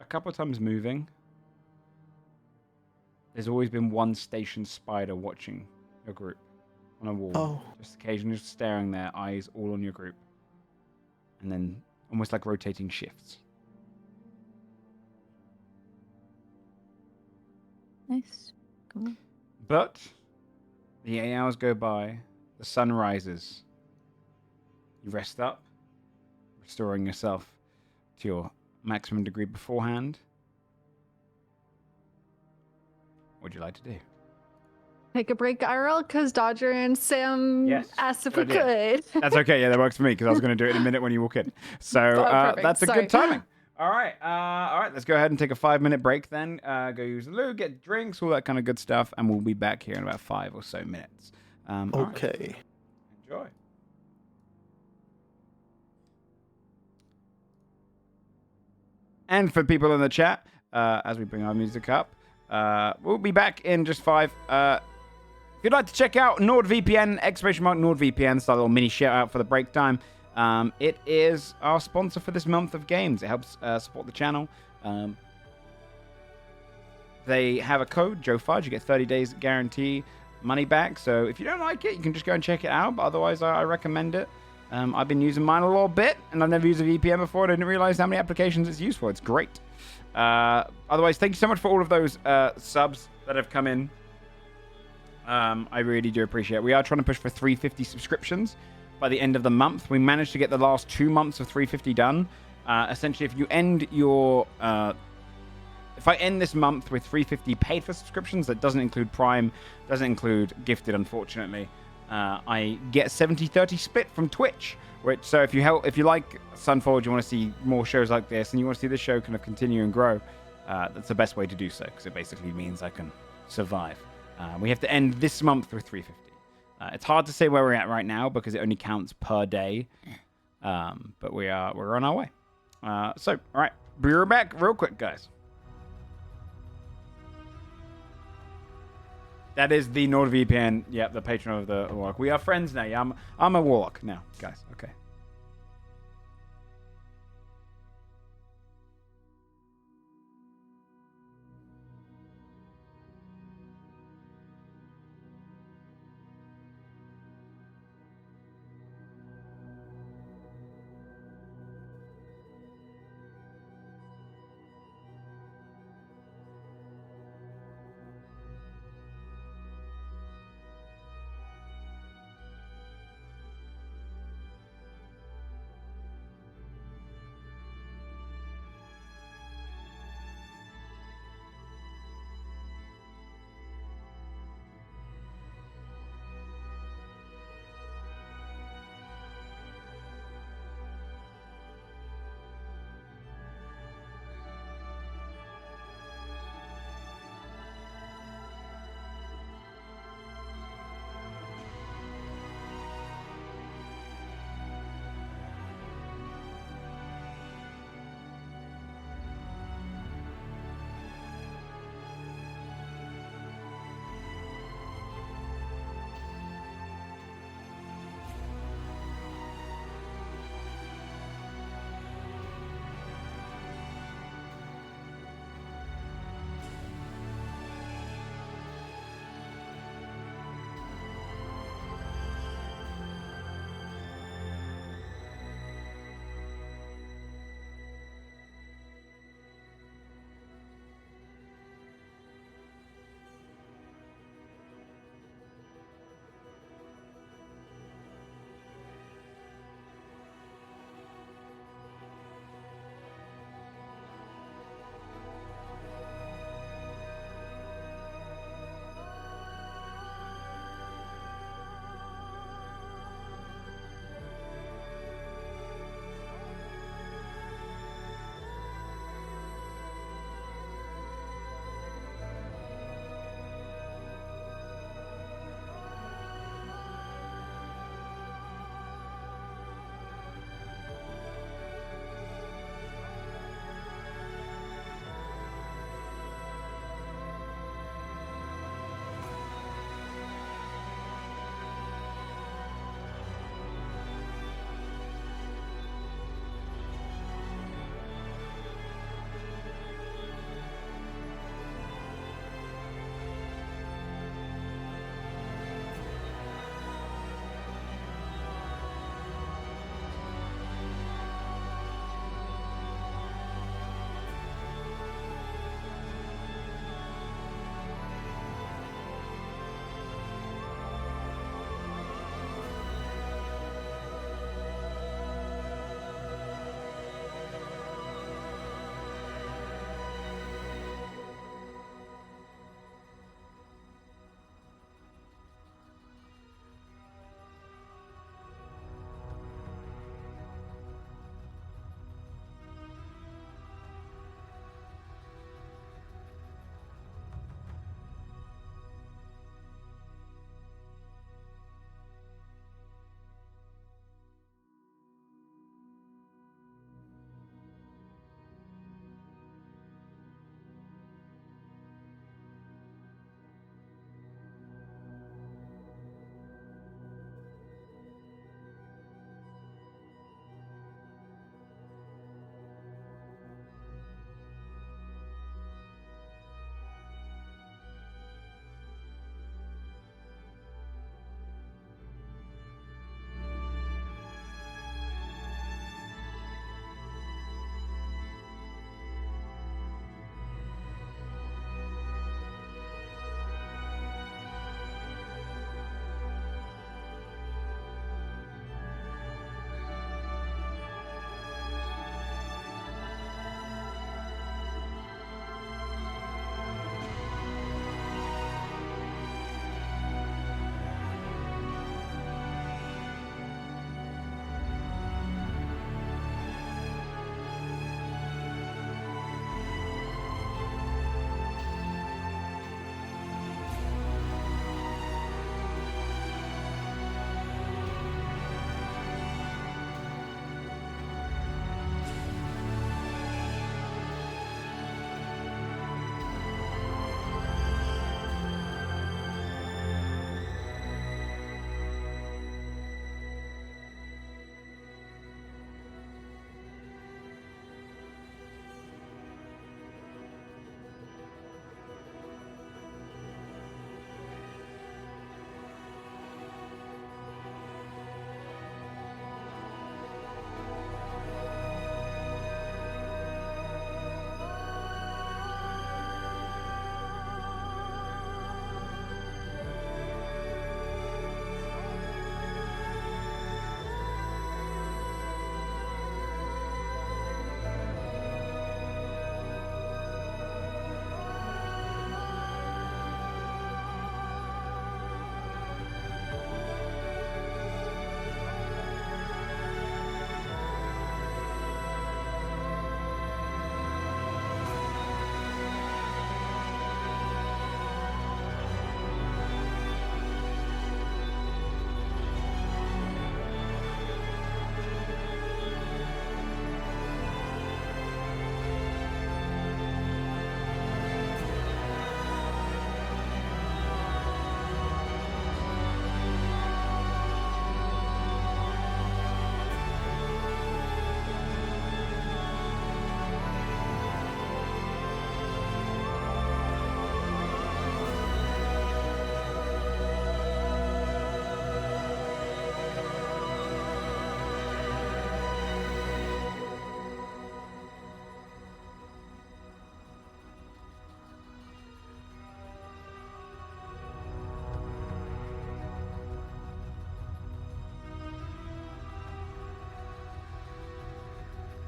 a couple of times moving. There's always been one station spider watching your group on a wall. Oh. Just occasionally just staring there, eyes all on your group. And then almost like rotating shifts. Nice. Cool. But the 8 hours go by, the sun rises. You rest up, restoring yourself to your maximum degree beforehand. What would you like to do? Take a break, IRL, because Dodger and Sam Yes, asked if we good idea. could. That's okay, yeah, that works for me because I was going to do it in a minute when you walk in. So perfect. that's a Sorry. good timing. All right, let's go ahead and take a 5-minute break then. Go use the loo, get drinks, all that kind of good stuff, and we'll be back here in about 5 or so minutes. All right, Okay. enjoy. And for people in the chat, as we bring our music up, we'll be back in just 5. If you'd like to check out NordVPN, !NordVPN, start a little mini shout out for the break time. It is our sponsor for this month of games. It helps support the channel. They have a code, Joe Fudge. You get 30 days guarantee money back. So if you don't like it, you can just go and check it out. But otherwise, I recommend it. I've been using mine a little bit, and I've never used a VPN before. I didn't realize how many applications it's used for. It's great. Otherwise, thank you so much for all of those subs that have come in. I really do appreciate it. We are trying to push for 350 subscriptions by the end of the month. We managed to get the last 2 months of 350 done. Essentially, if you end your if I end this month with 350 paid for subscriptions, that doesn't include Prime, doesn't include Gifted, unfortunately. I get 70-30 split from Twitch. So if you like Sunforged, you want to see more shows like this, and you want to see this show kind of continue and grow, that's the best way to do so, because it basically means I can survive. We have to end this month with 350. It's hard to say where we're at right now because it only counts per day, but we're on our way. So, all right, we're back real quick, guys. That is the NordVPN, the patron of the Warlock. We are friends now. Yeah, I'm a Warlock now, guys. Okay.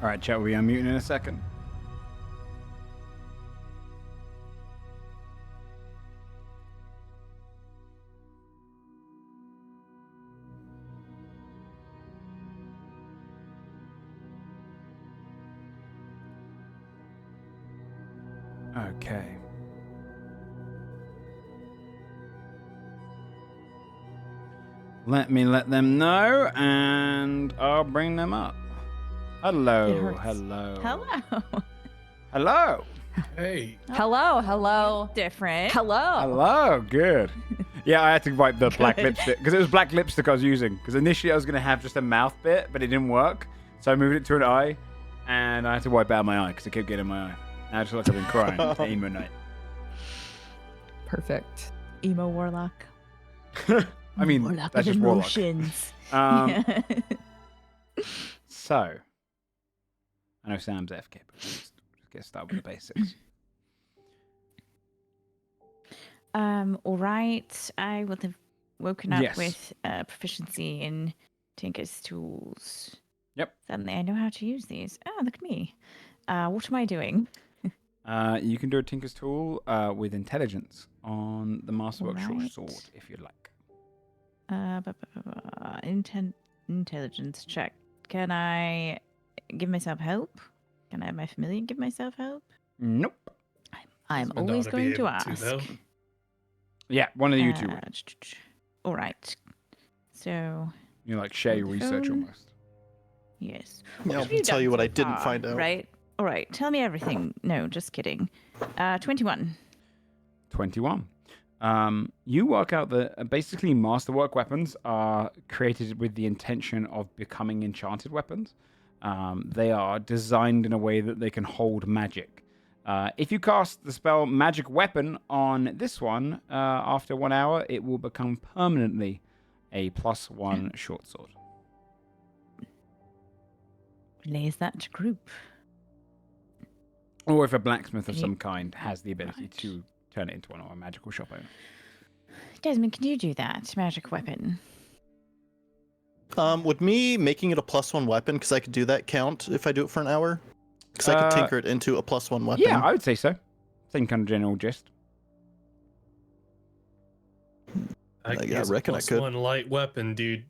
All right, chat will be unmuting in a second. Okay. Let me let them know, and I'll bring them up. Hello, hello. Hello. Hello. Hey. Hello, hello. Different. Hello. Hello, good. Yeah, I had to wipe the black lipstick, because it was black lipstick I was using. Because initially I was going to have just a mouth bit, but it didn't work. So I moved it to an eye, and I had to wipe out my eye, because it kept getting in my eye. Now I just look like I've been crying. It's emo night. Perfect. Emo warlock. I mean, Warlock that's with just warlock. emotions. So, I know Sam's FK, but let's get started with the basics. All right. I will have woken up Yes. with proficiency in Tinker's tools. Yep. Suddenly I know how to use these. Oh, look at me. What am I doing? You can do a Tinker's Tool with intelligence on the Masterwork short Right. sword, if you'd like. Intelligence check. Can I give myself help? Can I have my familiar give myself help? Nope. I'm Husband always ought to be going to able ask. though. Yeah, one of the you two would. All right. So, You're like Shay on the research phone. almost. yes. Yeah, What I'll have you tell done you what so I didn't far, find out. Right. All right. Tell me everything. No, just kidding. 21. 21. You work out that basically masterwork weapons are created with the intention of becoming enchanted weapons. They are designed in a way that they can hold magic. If you cast the spell Magic Weapon on this one, after 1 hour, it will become permanently a +1 short sword. Lays that to group. Or if a blacksmith of Can you- some kind has the ability Right. to turn it into one, or a magical shop owner. Desmond, can you do that? Magic weapon. Would me making it a +1 weapon, because I could do that, count if I do it for an hour? Because I could tinker it into a +1 weapon. Yeah, I would say so. Same kind of general gist. I Yeah, I use a reckon I could. +1 light weapon, dude.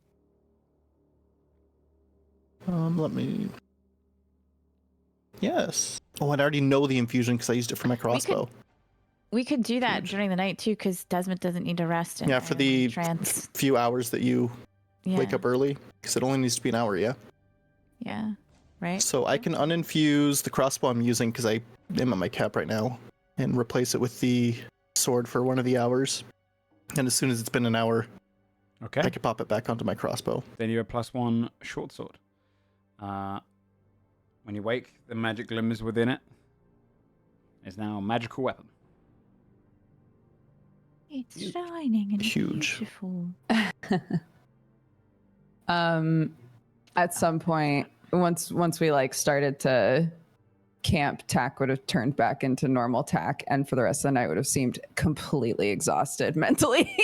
Let me. Yes. Oh, and I already know the infusion because I used it for my crossbow. We could do that Huge. during the night too, because Desmond doesn't need to rest. Yeah, for the trance. few hours that you Yeah. wake up early, because it only needs to be an hour, yeah? Yeah. Right. So I can uninfuse the crossbow I'm using, because I am at my cap right now, and replace it with the sword for 1 of the hours. And as soon as it's been an hour, Okay. I can pop it back onto my crossbow. Then you're a +1 short sword. When you wake, the magic glimmers within it. It's now a magical weapon. It's shining and Huge. beautiful. At some point, once we like started to camp, Tack would have turned back into normal Tack, and for the rest of the night would have seemed completely exhausted mentally.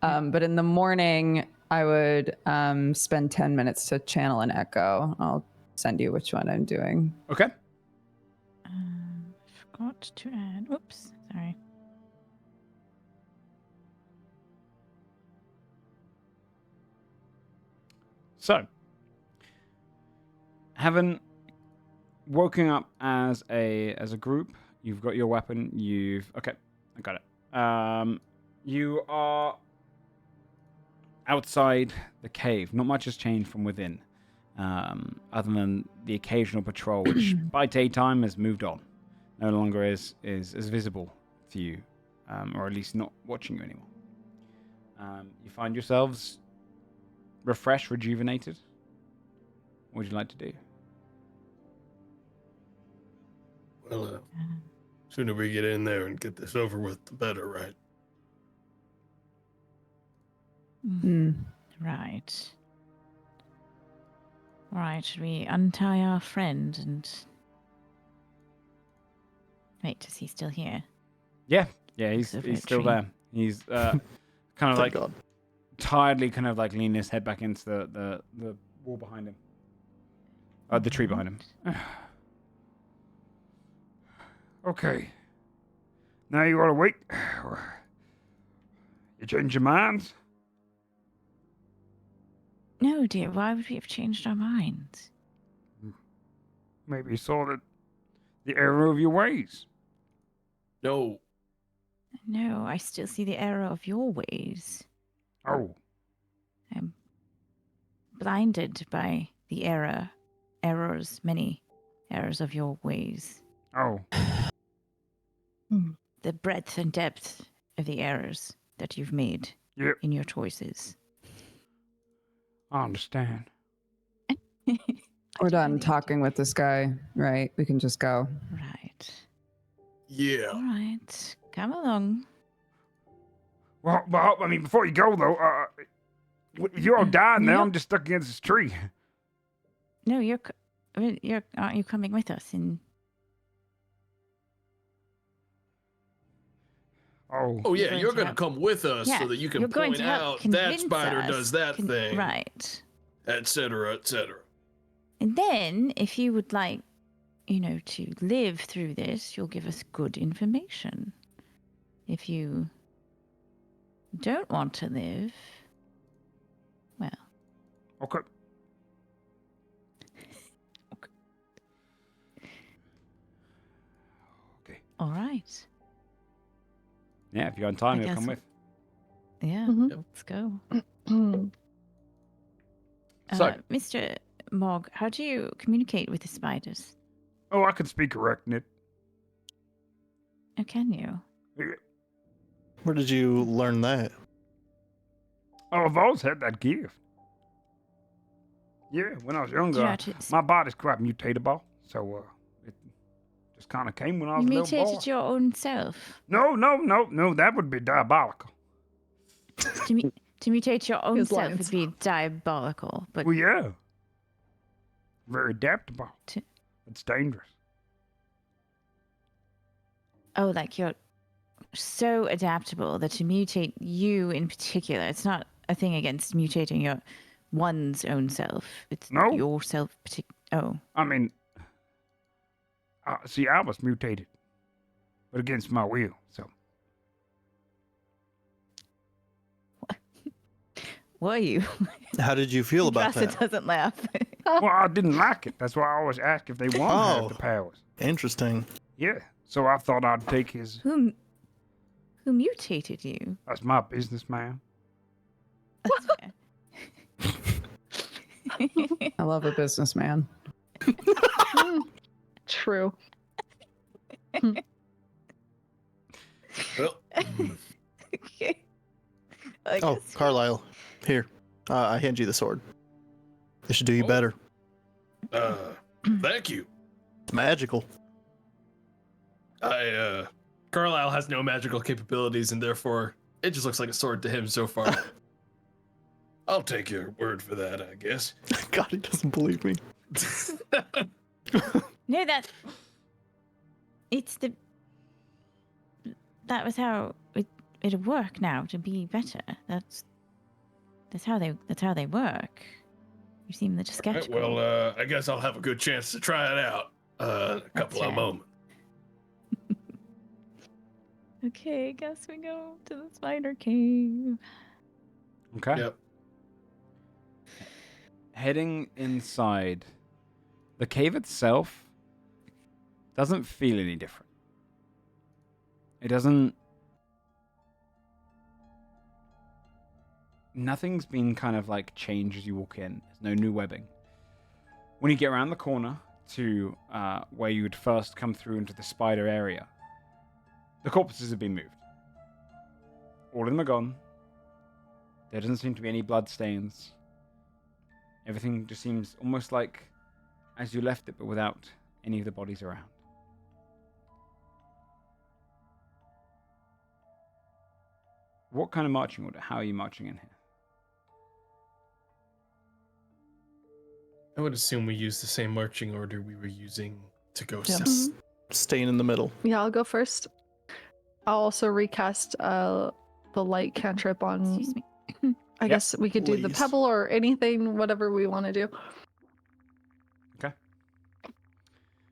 But in the morning, I would spend 10 minutes to channel an echo. I'll send you which one I'm doing. Okay. Forgot to add. Oops. Sorry. So, having woken up as a group, you've got your weapon. Okay, I got it. You are outside the cave. Not much has changed from within, other than the occasional patrol, which by daytime has moved on. No longer is visible to you, or at least not watching you anymore. You find yourselves refreshed, rejuvenated. What would you like to do? Well, sooner we get in there and get this over with, the better, right? Right. All right. Should we untie our friend and wait? Is he still here? Yeah, he's Looks over a still tree. there. He's kind of Thank like God. tiredly kind of like leaning his head back into the wall behind him. The tree behind him. Okay. Now you want to wait? You change your minds? No, dear. Why would we have changed our minds? Maybe you saw the error of your ways. No. No, I still see the error of your ways. Oh, I'm blinded by the many errors of your ways. oh. The breadth and depth of the errors that you've made Yep, in your choices. I understand. We're done talking with this guy, right? We can just go. Right. Yeah. All right. Come along. Well, I mean, before you go, though, if you're all dying now, Yep. I'm just stuck against this tree. No, aren't you coming with us? Oh, Oh yeah, going you're to gonna help- come with us Yeah, so that you can you're going point to help out that convince spider us does that thing, Right. etc., etc. And then, if you would like, to live through this, you'll give us good information. If you don't want to live, well, okay. all right. Yeah, if you're on time, I he'll come guess- with. Yeah, Mhm. let's go. So- Mr. Mog, how do you communicate with the spiders? Oh, I can speak Arachnid. Oh, can you? Where did you learn that? Oh, I've always had that gift. Yeah, when I was Do you know younger, how to my body's quite mutatable, so it just kind of came when I You was a little boy. mutated your own self. No, that would be diabolical. To mutate your own His self lines. would be diabolical, but Well, yeah. Very adaptable. To- It's dangerous. oh, like you're so adaptable that to mutate you in particular, it's not a thing against mutating one's own self. It's No. your self. Oh, I mean, see, I was mutated, but against my will, so. were you? How did you feel about Drassa that? doesn't laugh. Well, I didn't like it. That's why I always ask if they want to have Oh. the powers. Interesting. Yeah, so I thought I'd take his. Who mutated you? That's my business, ma'am. That's fair. I love a businessman. True. Well, Okay. I Oh, guess- Carlisle, here. I hand you the sword. This should do you Oh. better. thank you. It's magical. Carlisle has no magical capabilities, and therefore it just looks like a sword to him so far. I'll take your word for that, I guess. God, he doesn't believe me. No, that was how it'd work now to be better. That's how they work. You seem just Right, skeptical. well, I guess I'll have a good chance to try it out in a couple of fair. moments. Okay, I guess we go to the spider cave. Okay. Yep. Heading inside, the cave itself doesn't feel any different. It doesn't. Nothing's been kind of like changed as you walk in. There's no new webbing. When you get around the corner to where you would first come through into the spider area, the corpses have been moved. All of them are gone. There doesn't seem to be any blood stains. Everything just seems almost like as you left it, but without any of the bodies around. What kind of marching order? How are you marching in here? I would assume we use the same marching order we were using to go Yeah. south. Staying in the middle. Yeah, I'll go first. I'll also recast the light cantrip on. Excuse me. I guess we could do the Please. pebble or anything, whatever we want to do. Okay.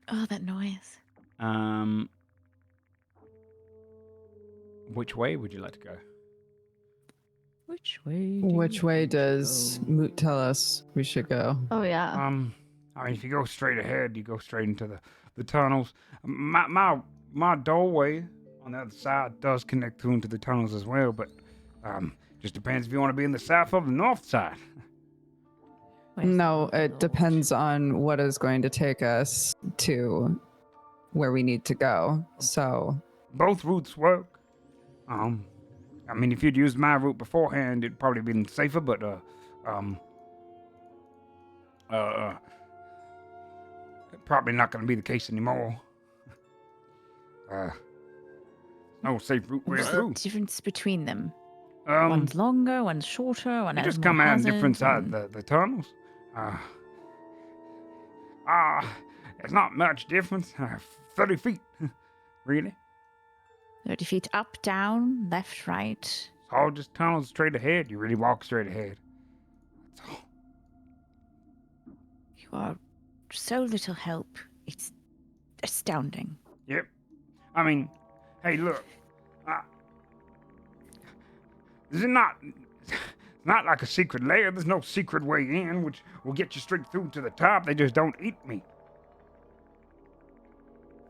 Oh, that noise. Which way would you like to go? Which way? Which way does Moot tell us we should go? Oh yeah. I mean, if you go straight ahead, you go straight into the tunnels. My doorway on the other side does connect through into the tunnels as well, but just depends if you want to be in the south or the north side. No, it depends on what is going to take us to where we need to go. So, Both routes work. I mean, if you'd used my route beforehand, it'd probably been safer, but probably not going to be the case anymore. No safe route way What's the through. difference between them? Um, One's longer, one's shorter, one you has just more come out on hazards, different sides and- of the tunnels. There's not much difference. 30 feet, really. 30 feet up, down, left, right. It's all just tunnels straight ahead. You really walk straight ahead. That's all. You are so little help. It's astounding. Yep. I mean, hey, look. This is not. It's not like a secret lair. There's no secret way in, which will get you straight through to the top. They just don't eat me.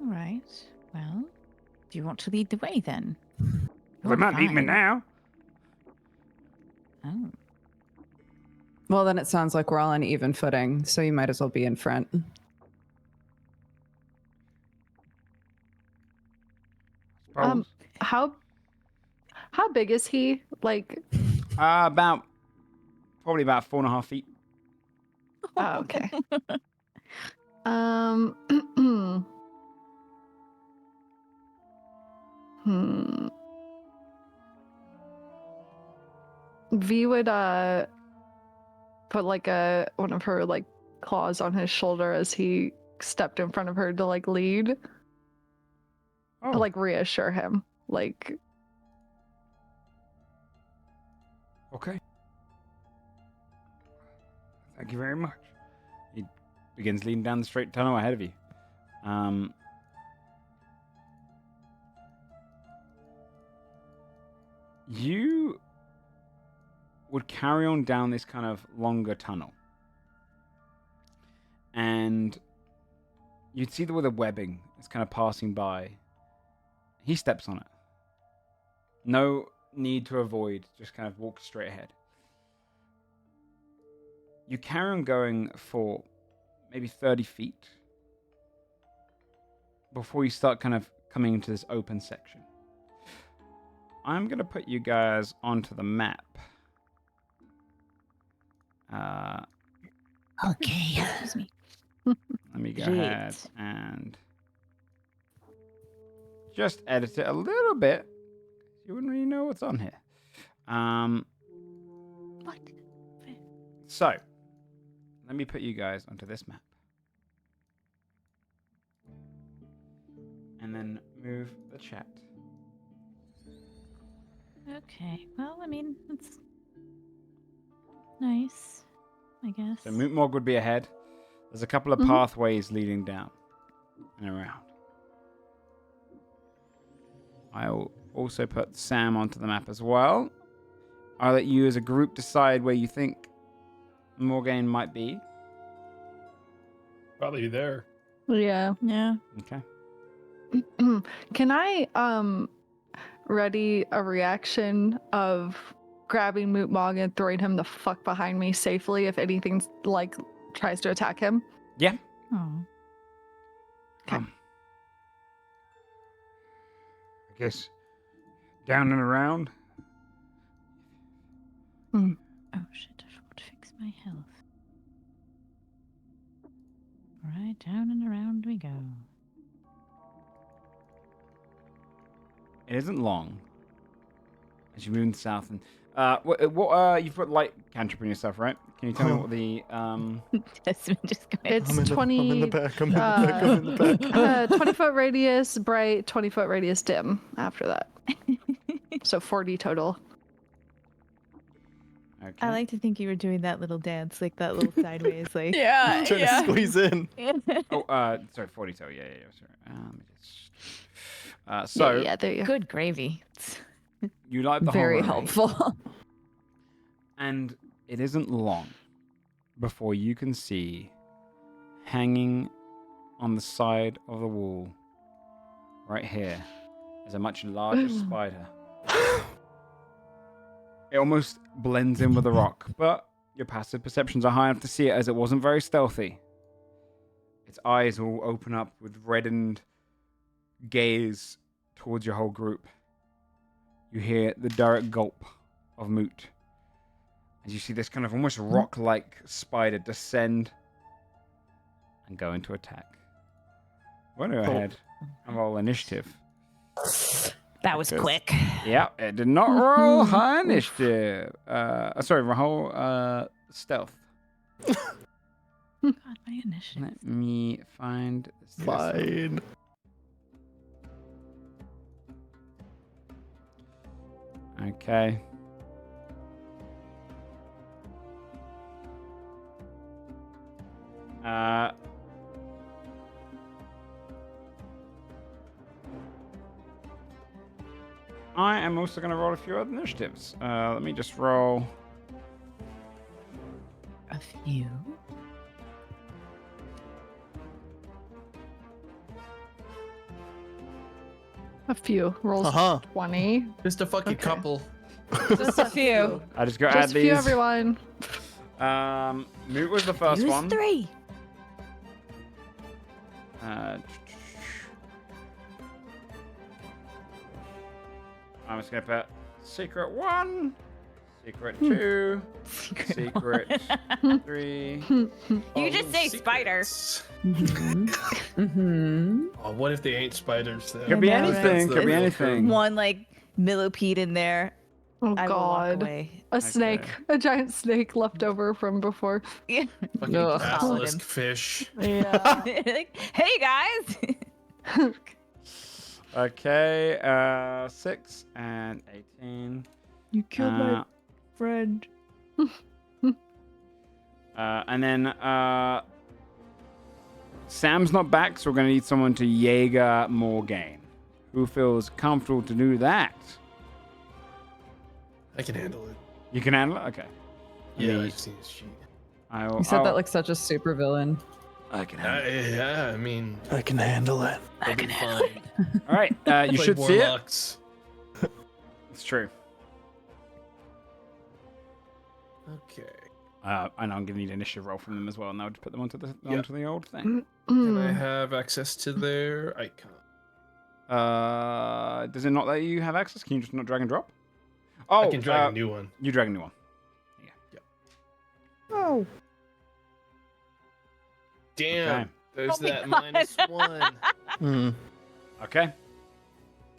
All right. Well, do you want to lead the way then? Well, they You're might eat me fine. now. Oh. well, then it sounds like we're all on even footing, so you might as well be in front. Suppose. How big is he? Like, Probably about 4.5 feet. oh, okay. V would put like one of her like claws on his shoulder as he stepped in front of her to like lead, Oh, to like reassure him. Like, okay. Thank you very much. He begins leading down the straight tunnel ahead of you. You would carry on down this kind of longer tunnel. And you'd see where the webbing is kind of passing by. He steps on it. No need to avoid, just kind of walk straight ahead. You carry on going for maybe 30 feet before you start kind of coming into this open section. I'm going to put you guys onto the map. Okay. Excuse me. Let me go Great. ahead and just edit it a little bit. You wouldn't really know what's on here. What? So, let me put you guys onto this map. And then move the chat. Okay. Well, I mean, it's nice, I guess. So Mootmog would be ahead. There's a couple of pathways leading down and around. I'll also put Sam onto the map as well. I'll let you as a group decide where you think Morgaine might be. Probably there. yeah. Yeah. Okay. Can I ready a reaction of grabbing Mootmog and throwing him the fuck behind me safely if anything like tries to attack him? Yeah. Oh. Okay. I guess down and around. Oh shit! I forgot to fix my health. Right, down and around we go. It isn't long as you move south. And what you've put light cantrip in yourself, right? Can you tell me what the Desmond just going. It's I'm in 20. the back. I'm in the back. I'm in the back. 20-foot radius bright, 20-foot radius dim after that. So 40 total. Okay. I like to think you were doing that little dance, like that little sideways, like. Yeah, Trying to squeeze in. Oh, sorry, 42. Yeah. Sorry. So yeah, there you go. Good gravy. you like the very horror, helpful. and it isn't long before you can see hanging on the side of the wall, right here, is a much larger spider. It almost blends in with the rock, but your passive perceptions are high enough to see it as it wasn't very stealthy. Its eyes all open up with reddened gaze towards your whole group. You hear the direct gulp of Moot as you see this kind of almost rock-like spider descend and go into attack. Go ahead and roll initiative. That was quick. Yeah, it did not roll high initiative. Roll stealth. God, my initiative. Let me find this. Fine. Okay. I am also going to roll a few other initiatives. Let me just roll. A few. A few rolls. Uh-huh. 20. Just a fucking Okay. couple. Just a few. I just got to add Just a few, these. everyone. Moot was the first Use one. 3. I'm just going to put secret 1, secret 2, secret 3. You just say spider. Mm-hmm. Oh, what if they ain't spiders? Though? Could be I know, right? anything. Could be That's anything. One like millipede in there. Oh I will walk god. away. A snake. A giant snake left over from before. Yeah. Fucking Ugh. basilisk fish. Yeah. Like, hey guys. Okay, 6 and 18. You killed my Uh, friend. and then Sam's not back, so we're going to need someone to Jaeger Morgaine. Who feels comfortable to do that? I can handle it. You can handle it? Okay. Yeah, Me. I've seen his sheet. You said that like such a super villain. I can handle it. Yeah, I mean, I can handle it. I can fine. All right, you Like should see it. warlocks. It's true. Okay. And I'm going to need an initiative roll from them as well, and I'll just put them onto the old thing. Can I have access to their icon? Does it not let you have access? Can you just not drag and drop? Oh, I can drag a new one. You drag a new one. Oh. Damn. Okay. There's Oh my that God. -1. Mm. Okay.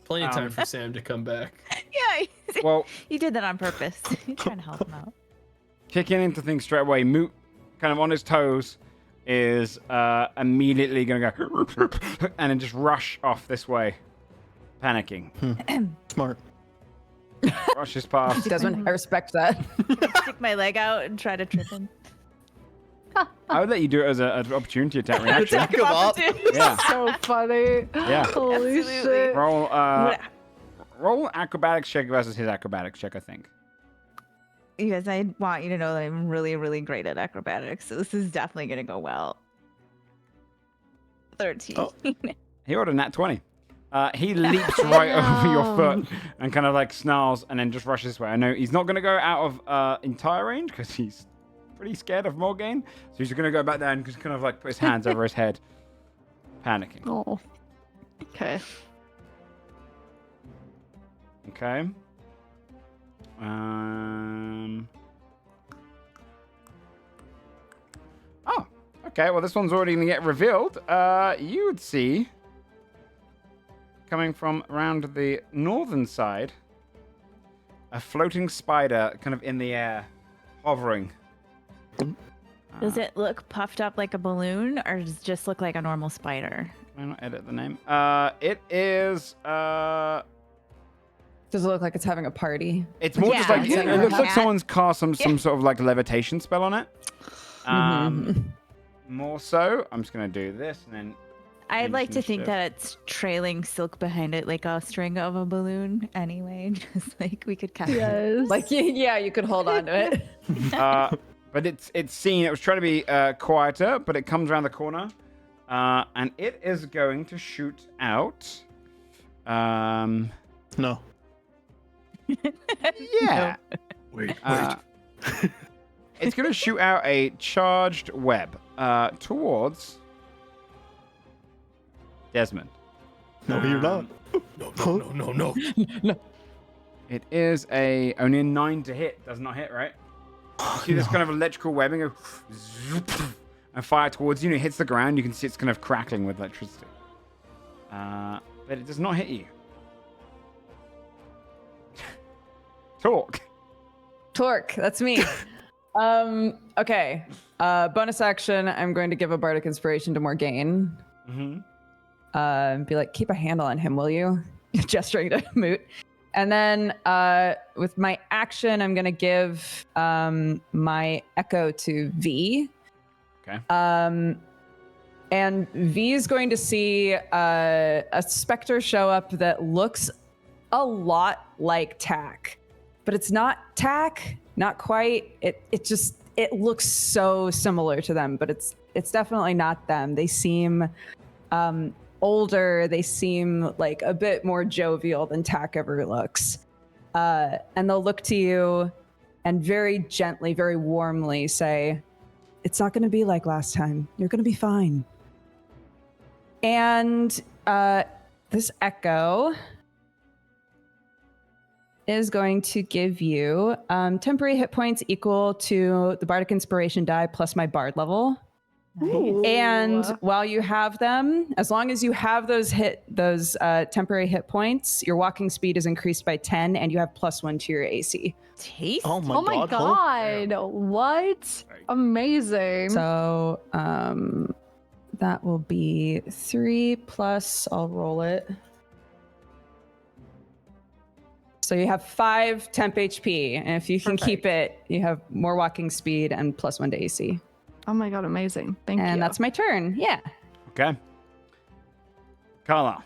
Plenty of time for Sam to come back. Yeah. Well, You did that on purpose. You're trying to help him out. kicking into things straight away, Moot, kind of on his toes, is immediately going to go and then just rush off this way, panicking. Smart. Rushes past. Desmond, I respect that. Stick my leg out and try to trip him. I would let you do it as an opportunity attack reaction. Attack him up. Yeah. So funny. Yeah. Holy Absolutely. shit. Roll acrobatics check versus his acrobatics check, I think. You guys, I want you to know that I'm really, really great at acrobatics, so this is definitely going to go well. 13. Oh. He rolled a nat 20. He leaps right over your foot and kind of like snarls and then just rushes this way. I know he's not going to go out of entire range because he's pretty scared of Morgaine. So he's going to go back there and just kind of like put his hands over his head, panicking. Oh. Okay. Okay. Oh, okay. Well, this one's already going to get revealed. You would see, coming from around the northern side, a floating spider kind of in the air, hovering. Does it look puffed up like a balloon, or does it just look like a normal spider? Can I not edit the name? It is Does it look like it's having a party? It's more just like Yeah, it looks like cat. someone's cast some sort of like levitation spell on it. More so, I'm just gonna do this and then. I'd like to think Initiative. that it's trailing silk behind it like a string of a balloon anyway. Just like we could catch it. Yes. Like, yeah, you could hold on to it. But it's seen. It was trying to be quieter, but it comes around the corner, and it is going to shoot out. No. Yeah. Wait, It's going to shoot out a charged web towards Desmond. No, you're not. No. It is only a 9 to hit. Does not hit, right? You see this kind of electrical webbing go and fire towards you, and it hits the ground. You can see it's kind of crackling with electricity. But it does not hit you. Talk. Torque, that's me. Okay. Bonus action, I'm going to give a bardic inspiration to Morgaine. Be like, keep a handle on him, will you? Gesturing to Moot. And then with my action, I'm going to give my echo to V. Okay. And V is going to see a specter show up that looks a lot like Tack. But it's not Tack, not quite. It looks so similar to them, but it's definitely not them. They seem older. They seem like a bit more jovial than Tack ever looks. And they'll look to you and very gently, very warmly say, "It's not going to be like last time. You're going to be fine." And this echo is going to give you temporary hit points equal to the bardic inspiration die plus my bard level. Ooh. And while you have them, as long as you have those temporary hit points, your walking speed is increased by 10 and you have +1 to your AC. Taste. Oh my god. What? Amazing. So that will be 3 plus, I'll roll it. So you have 5 temp HP, and if you can keep it, you have more walking speed and +1 to AC. Oh my god, amazing. Thank you. And that's my turn. Yeah. Okay. Carla.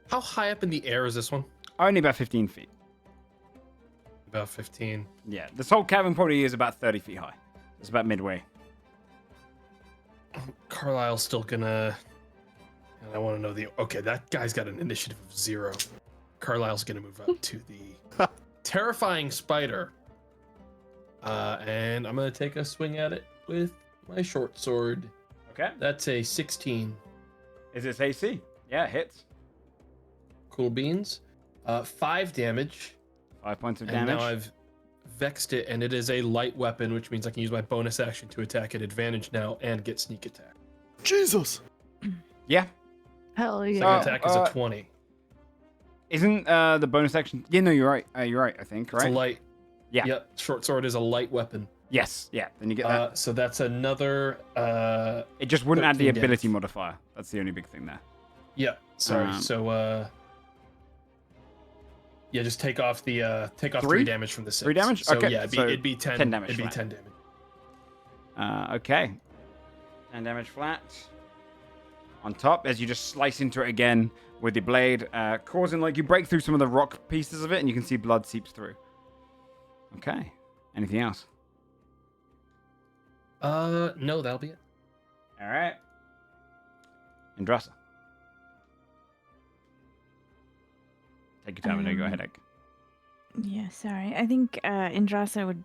How high up in the air is this one? Only about 15 feet. About 15. Yeah, this whole cavern probably is about 30 feet high. It's about midway. Carlisle's still gonna. And I want to know the. Okay, that guy's got an initiative of 0. Carlisle's gonna move up to the terrifying spider. And I'm gonna take a swing at it with my short sword. Okay. That's a 16. Is this AC? Yeah, it hits. Cool beans. 5 damage. 5 points of And damage. now I've vexed it, and it is a light weapon, which means I can use my bonus action to attack at advantage now and get sneak attack. Jesus. Yeah. Hell yeah. Second attack is a 20. Isn't the bonus action? Yeah, no, you're right. You're right, I think, right? It's a light. Yeah. Yep. Short sword is a light weapon. Yes, yeah. Then you get that. So that's another. It just wouldn't add the 13 ability damage. modifier. That's the only big thing there. Yeah. Sorry. Um, So. Yeah, just take off the 3? 3 damage from the 6. 3 damage? So, Okay, yeah, so it'd be 10. 10 damage It'd be flat. 10 damage. Okay. 10 damage flat. On top, as you just slice into it again with your blade, causing like you break through some of the rock pieces of it, and you can see blood seeps through. Okay. Anything else? No, that'll be it. All right. Indrasa. Take your time. I know you got a headache. Yeah, sorry. I think Indrasa would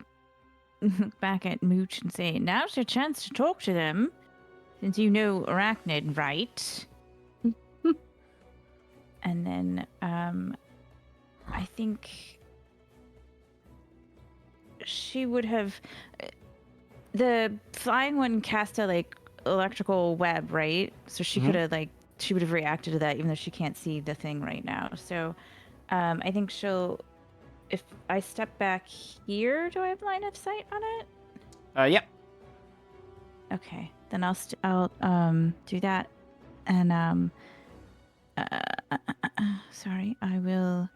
look back at Mooch and say, "Now's your chance to talk to them, since you know Arachnid, right?" And then I think she would have the flying one cast a like electrical web, right? So she could have she would have reacted to that, even though she can't see the thing right now. So I think she'll. If I step back here, do I have line of sight on it? Yep. Okay, then I'll do that, and sorry, I will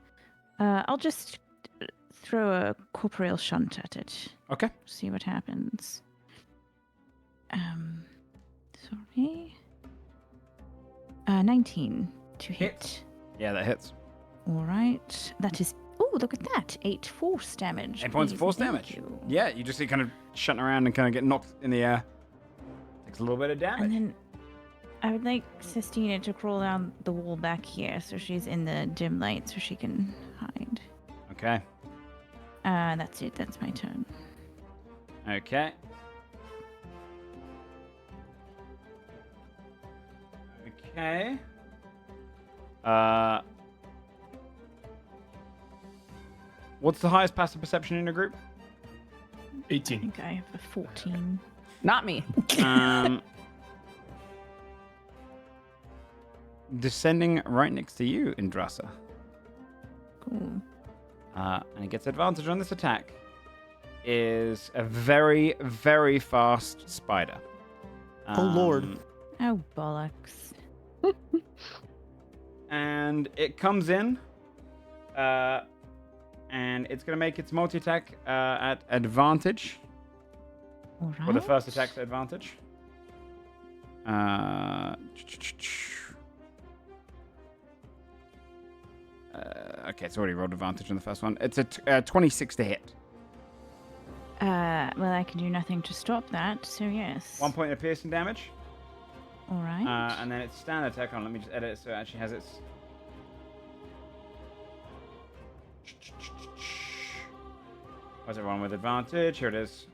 I'll just throw a corporeal shunt at it. Okay. See what happens. Sorry. 19 to hit. Yeah, that hits. All right. That is. Oh, look at that! 8 force damage. 8 points of please, force thank damage. you. Yeah, you just see kind of shutting around and kind of get knocked in the air. Takes a little bit of damage. And then I would like Sistina to crawl down the wall back here so she's in the dim light so she can hide. Okay. That's it. That's my turn. Okay. Okay. What's the highest passive perception in your group? I 18. think I have a 14. Not me. Descending right next to you, Indrasa. Cool. And it gets advantage on this attack, is a very, very fast spider. Oh, Lord. Oh, bollocks. And it comes in, and it's going to make its multi-attack at advantage. All right. Or the first attack's advantage. Okay, it's already rolled advantage on the first one. It's a 26 to hit. Well, I can do nothing to stop that, so yes. 1 point of piercing damage. All right. And then its standard attack on. Let me just edit it so it actually has its. Where's everyone with advantage? Here it is.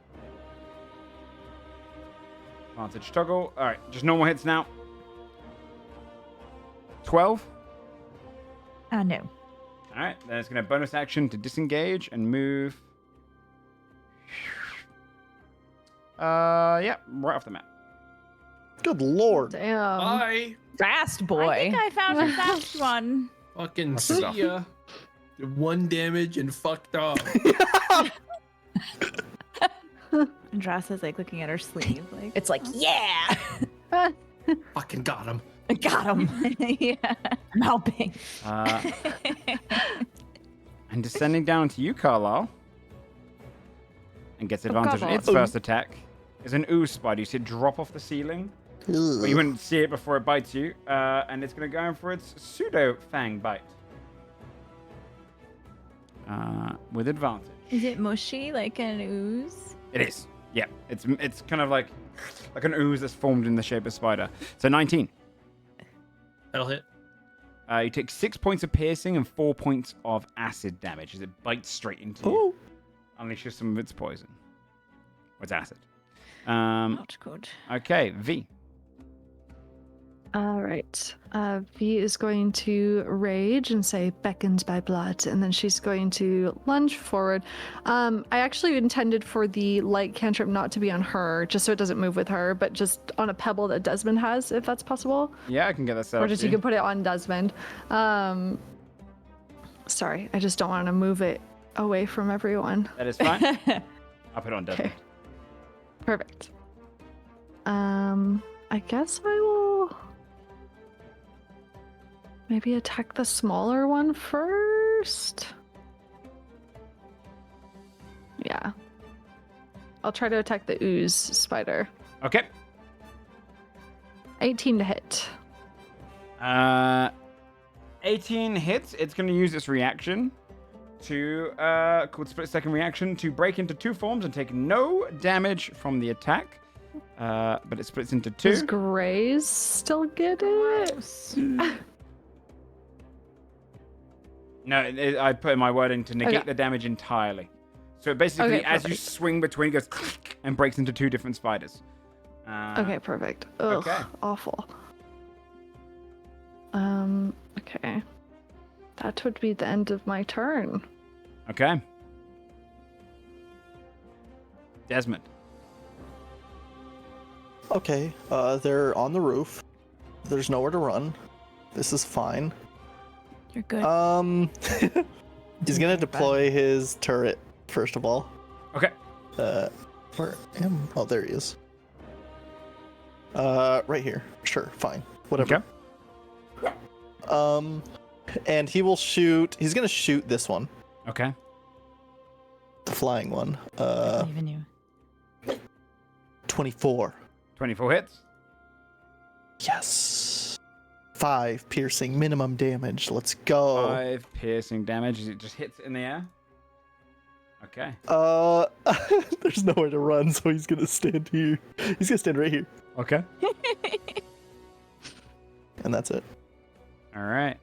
Advantage toggle. All right, just normal hits now. 12. No. All right, then it's going to bonus action to disengage and move. Yeah, right off the map. Good Lord. Damn. Bye. Fast boy. I think I found a fast one. Fucking What's this see ya. Did 1 damage and fucked off. Andrasa's like looking at her sleeve, like. It's like, yeah, Fucking got him. I got him. Yeah. I'm helping. And descending down to you, Carlisle. And gets advantage on Carlisle. its first attack. Is an ooze spider. You see it drop off the ceiling. But you wouldn't see it before it bites you. And it's going to go in for its pseudo fang bite. With advantage. Is it mushy like an ooze? It is. Yeah. It's kind of like an ooze that's formed in the shape of a spider. So 19. That'll hit. You take 6 points of piercing and 4 points of acid damage as it bites straight into you. Unleashes some of its poison. Or its acid. Not good. Okay, V. All right. V is going to rage and say, beckoned by blood, and then she's going to lunge forward. I actually intended for the light cantrip not to be on her, just so it doesn't move with her, but just on a pebble that Desmond has, if that's possible. Yeah, I can get that set Or up just for you can put it on Desmond. Sorry, I just don't want to move it away from everyone. That is fine. I'll put it on Desmond. Okay. Perfect. I guess I will maybe attack the smaller one first. Yeah. I'll try to attack the ooze spider. Okay. 18 to hit. 18 hits. It's going to use its reaction to, called split second reaction, to break into 2 forms and take no damage from the attack. But it splits into 2. Does Graze still get it? No, I put in my wording to negate Okay. the damage entirely. So basically, Okay, as you perfect. swing between, it goes and breaks into 2 different spiders. Okay, perfect. Ugh, okay. awful. Okay. That would be the end of my turn. Okay. Desmond. Okay, they're on the roof. There's nowhere to run. This is fine. You're good. He's gonna deploy his turret first of all. Okay. Where am? Oh, there he is. Right here. Sure, fine. Whatever. Okay. And he will shoot. He's gonna shoot this one, Okay. the flying one. I believe in you. 24. 24 hits. Yes. 5 piercing minimum damage. Let's go. 5 piercing damage as it just hits it in the air. Okay. There's nowhere to run, so he's gonna stand here. He's gonna stand right here, Okay. and that's it. All right.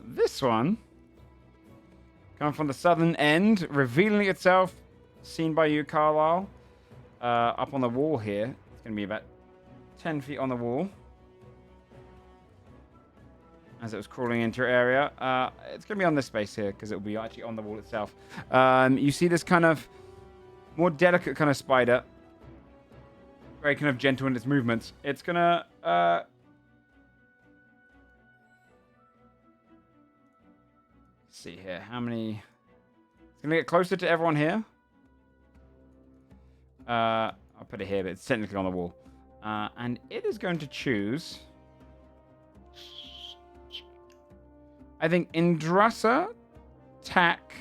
This one, coming from the southern end, revealing itself, seen by you, Carlisle, up on the wall here. It's going to be about 10 feet on the wall. As it was crawling into your area. It's going to be on this space here, because it will be actually on the wall itself. You see this kind of more delicate kind of spider. Very kind of gentle in its movements. It's going to... see here, how many... It's going to get closer to everyone here. I'll put it here, but it's technically on the wall. And it is going to choose... I think Indrasa, Tak,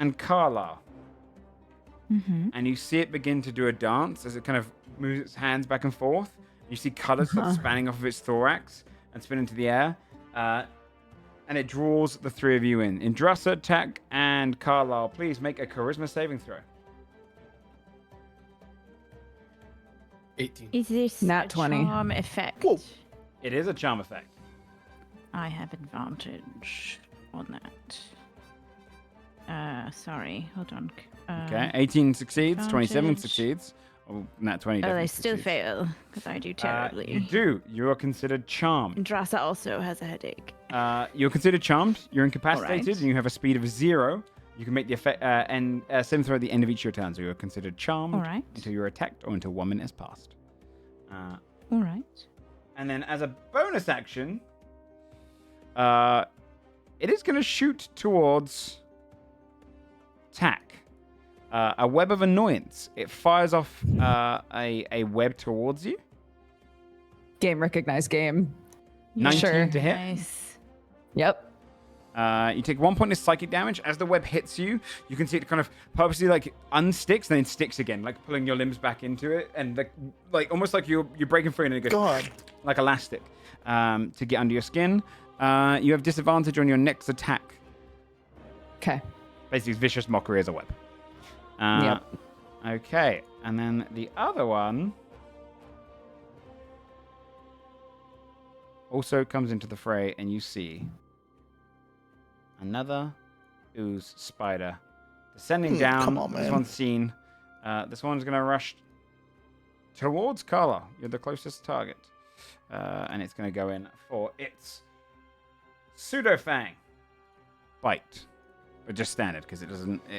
and Carlisle. Mm-hmm. And you see it begin to do a dance as it kind of moves its hands back and forth. You see colors start spanning off of its thorax and spin into the air. And it draws the 3 of you in. Indrasa, Tak, and Carlisle, please make a charisma saving throw. 18. Is this Nat a 20. charm effect? Whoa. It is a charm effect. I have advantage on that. Sorry, hold on. Okay, 18 succeeds, 27 advantage. succeeds. Oh, nat 20 Oh, definitely they still succeeds. fail because I do terribly. You do. You are considered charmed. Drassa also has a headache. You're considered charmed. You're incapacitated, Alright. and you have a speed of 0. You can make the effect saving throw at the end of each of your turn. So you're considered charmed Alright. until you're attacked or until 1 minute has passed. All right. And then as a bonus action, it is going to shoot towards Tak. A web of annoyance. It fires off a web towards you. Game recognized game. 19 Sure. to hit. Nice. Yep. You take 1 point of psychic damage. As the web hits you, you can see it kind of purposely like unsticks, then it sticks again, like pulling your limbs back into it, and like almost like you're breaking free, and it goes God. like elastic to get under your skin. You have disadvantage on your next attack. Okay. Basically, it's vicious mockery as a web. Yep. Okay, and then the other one also comes into the fray, and you see another ooze spider descending down. come on, This man. one's seen. This one's going to rush towards Carla. You're the closest target. And it's going to go in for its pseudo fang bite. But just standard, because it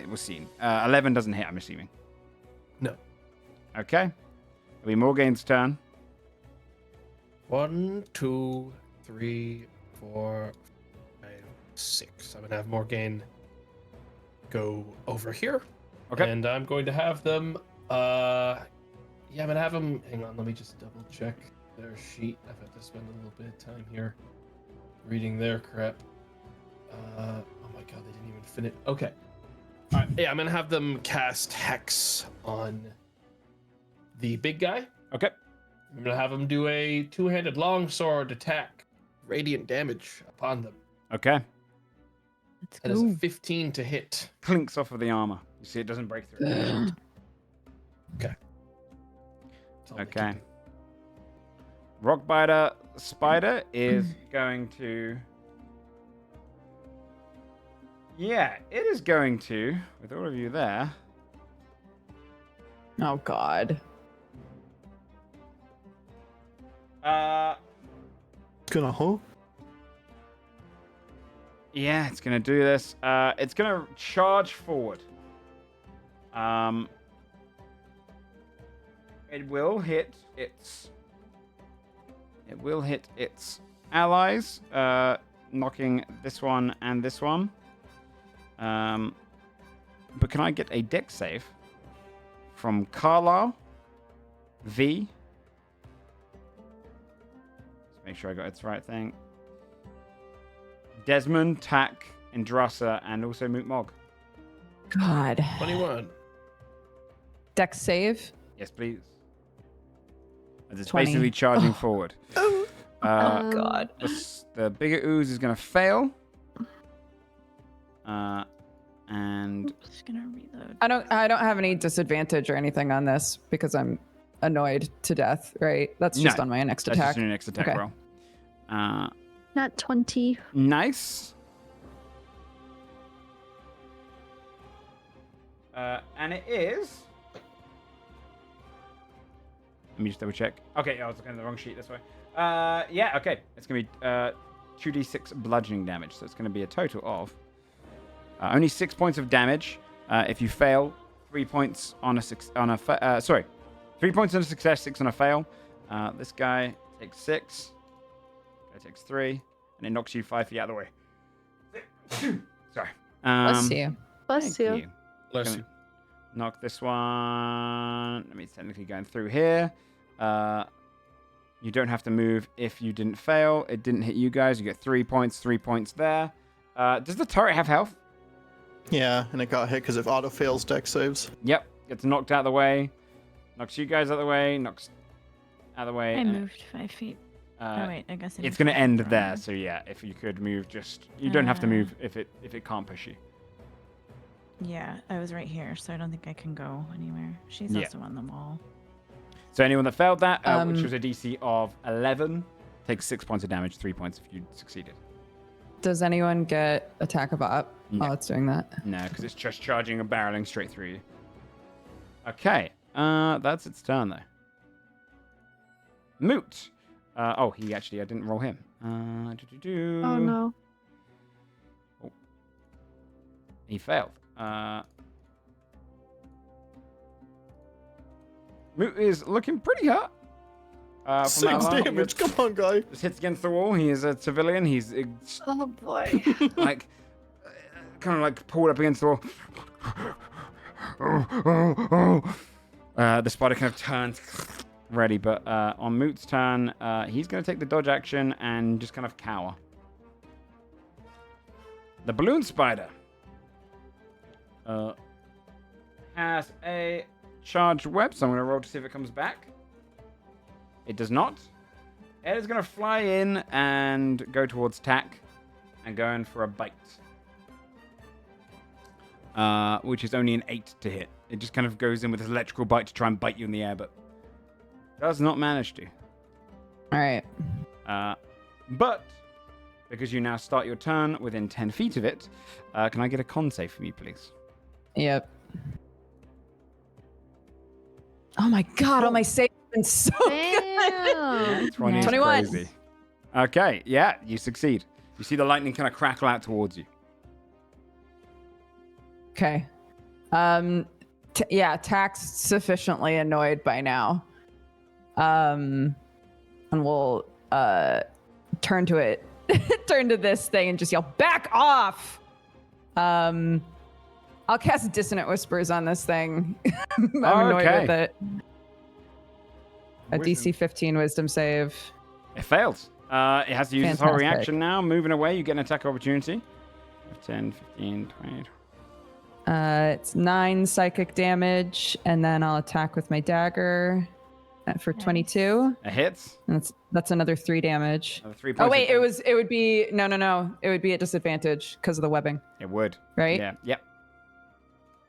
was seen. 11 doesn't hit, I'm assuming. No. Okay. It'll be Morgane's turn. 1, 2, 3, 4, 5, 6. I'm gonna have Morgane go over here. Okay. And I'm going to have them. I'm gonna have them. Hang on, let me just double check their sheet. I've had to spend a little bit of time here reading their crap. Oh my god, they didn't even finish. Okay. All right. Yeah, I'm gonna have them cast Hex on the big guy. Okay. I'm gonna have them do a 2-handed longsword attack, radiant damage upon them. Okay. Let's That is go. a 15 to hit. Clinks off of the armor. You see it doesn't break through. Okay. That's all they can Okay. do. Rockbiter Spider is going to... Yeah, it is going to, with all of you there, Oh God. Gonna yeah, it's going to do this. It's going to charge forward. It will hit its allies, knocking this one and this one. But can I get a dex save from Carlisle, V, Make sure I got its right thing. Desmond, Tak, Indrasa, and also Moot Mog. God. 21. Dex save. Yes, please. As it's 20. basically charging forward. God. The bigger ooze is going to fail. And Just gonna reload. I don't have any disadvantage or anything on this because I'm annoyed to death, right? That's just No, on my next that's attack. just your next attack Okay. roll. Not 20. Nice. And it is. Let me just double check. Okay, I was looking at the wrong sheet this way. Yeah, okay. It's going to be 2d6 bludgeoning damage. So it's going to be a total of only 6 points of damage. If you fail, 3 points on a 3 points on a success, 6 on a fail. This guy takes 6. Guy takes 3, and it knocks you 5 feet out of the way. Sorry. Bless you. Bless Thank you. you. Bless Gonna you. Knock this one. Let me technically going through here. You don't have to move if you didn't fail. It didn't hit you guys. You get 3 points. 3 points there. Does the turret have health? Yeah, and it got hit because it auto fails deck saves. Yep. Gets knocked out of the way. Knocks you guys out of the way. Knocks out of the way. I and moved 5 feet. Oh wait, I guess it's going to end there. So yeah, if you could move, just you don't have to move if it can't push you. Yeah, I was right here, so I don't think I can go anywhere. She's Yeah. also on the wall. So anyone that failed that, which was a DC of 11, takes 6 points of damage. 3 points if you succeeded. Does anyone get attack of op No. while it's doing that? No, because it's just charging and barreling straight through you. Okay, that's its turn though. Moot. I didn't roll him. Oh no. He failed. Moot is looking pretty hurt. From 6 that alarm. damage. Come on, guy. Just hits against the wall. He is a civilian. He's Oh boy. like kind of like pulled up against the wall. The spider kind of turns ready, but on Moot's turn, he's going to take the dodge action and just kind of cower. The balloon spider has a charged web, so I'm going to roll to see if it comes back. It does not. Ed is going to fly in and go towards Tak and go in for a bite. Which is only an 8 to hit. It just kind of goes in with this electrical bite to try and bite you in the air, but does not manage to. All right. But because you now start your turn within 10 feet of it, can I get a con save from you, please? Yep. Oh my god, all my saves have been so good. Damn. 20 is 21. crazy. Okay, yeah, you succeed. You see the lightning kind of crackle out towards you. Okay. Tak's sufficiently annoyed by now. And we'll turn to it, turn to this thing and just yell, "Back off!" I'll cast Dissonant Whispers on this thing. I'm annoyed Okay. with it. A Wisdom. DC 15 Wisdom save. It fails. It has to use its whole Fantastic. reaction now. Moving away, you get an attack opportunity. 10, 15, 20. It's 9 psychic damage, and then I'll attack with my dagger for 22. It hits. And that's another 3 damage. Another 3 Oh points wait, of- it would be no. It would be at disadvantage because of the webbing. It would. Right? Yeah. Yep.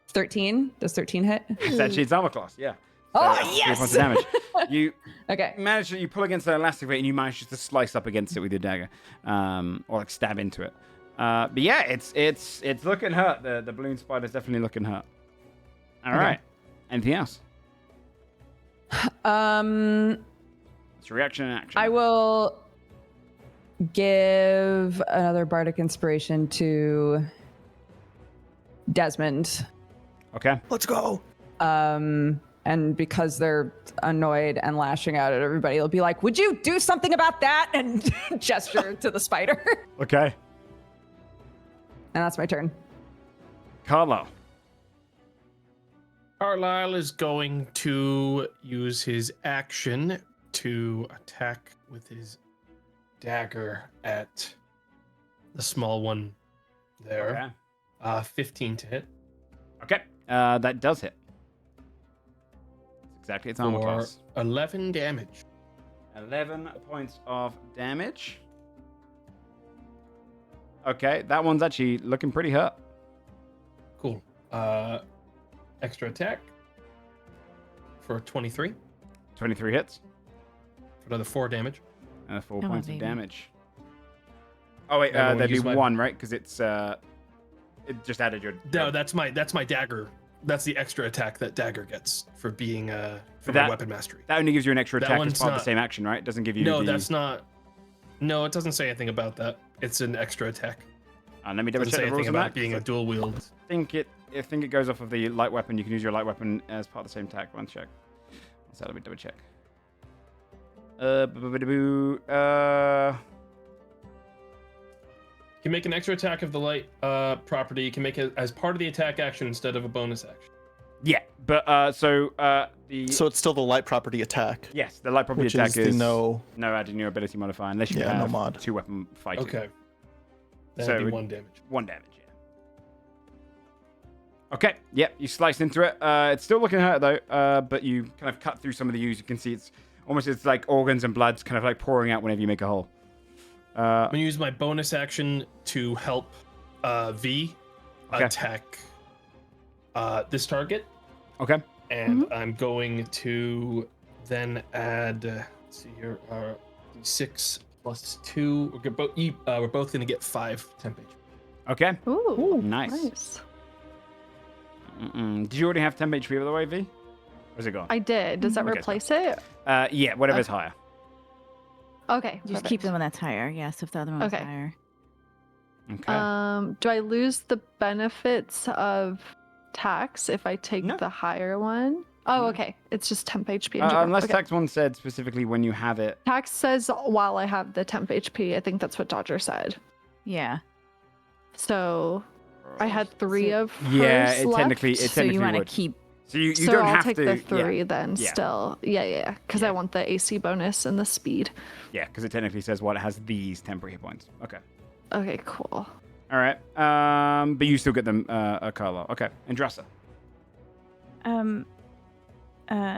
13. Does 13 hit? It's actually its armor class. Yeah. Oh, it's 3 yes! points of damage. You Okay. manage to, you pull against the elastic bit and you manage just to slice up against it with your dagger, or like stab into it. But yeah, it's looking hurt. The balloon spider's definitely looking hurt. All right. Anything else? It's reaction and action. I will give another bardic inspiration to Desmond. Okay. Let's go. And because they're annoyed and lashing out at everybody, they'll be like, "Would you do something about that?" And gesture to the spider. Okay. And that's my turn. Carlo. Carlisle is going to use his action to attack with his dagger at the small one there. Okay. 15 to hit. Okay. That does hit. That's exactly its armor For class. 11 damage. 11 points of damage. Okay, that one's actually looking pretty hurt. Cool. Extra attack for 23. 23 hits. For another 4 damage. And 4 Come on, points of baby. damage. Oh wait, Everyone there'd be use my- 1, right? Because it's it just added your. No, that's my dagger. That's the extra attack that dagger gets for being for that- my weapon mastery. That only gives you an extra That attack as one's part of the not- same action, right? It doesn't give you. No, the... that's not. No, it doesn't say anything about that. It's an extra attack. Let me It double doesn't check say the rules anything on about that. it being a dual wield. I think it goes off of the light weapon. You can use your light weapon as part of the same attack. One check. So let me double check. You can make an extra attack of the light property. You can make it as part of the attack action instead of a bonus action. Yeah, but the So it's still the light property attack. yes, the light property Which attack is the is no- adding your ability modifier unless you Yeah, no have mod. 2-weapon fighting. Okay. So That'd be it- 1 damage. 1 damage. Yeah. Okay. Yep. You slice into it. It's still looking hurt though. But you kind of cut through some of the ooze. You can see it's like organs and blood's kind of like pouring out whenever you make a hole. I'm gonna use my bonus action to help V Okay. attack this target, Okay. and I'm going to then add. Let's see here. 6 plus 2. We're both gonna get 5 temp HP. Okay. Ooh, nice. Did you already have 10 HP by the way, V? Where's it gone? I did. Does that Okay, replace it? Yeah, whatever's higher. Okay. Just perfect. keep the one that's higher. Yes, if the other one's Okay. higher. Okay. Do I lose the benefits of tax if I take No. the higher one? Oh, No. okay. It's just temp HP. in general. Unless Okay. tax one said specifically when you have it. Tax says while I have the temp HP. I think that's what Dodger said. Yeah. So I had 3 of hers Yeah, it left. technically So you want to would. keep. So you So don't I'll have take to. the 3 yeah. then Yeah. still. Yeah. Because Yeah. I want the AC bonus and the speed. Yeah, because it technically says what it has these temporary hit points. Okay. Okay, cool. All right. But you still get them, Carla. Okay. And Dressa.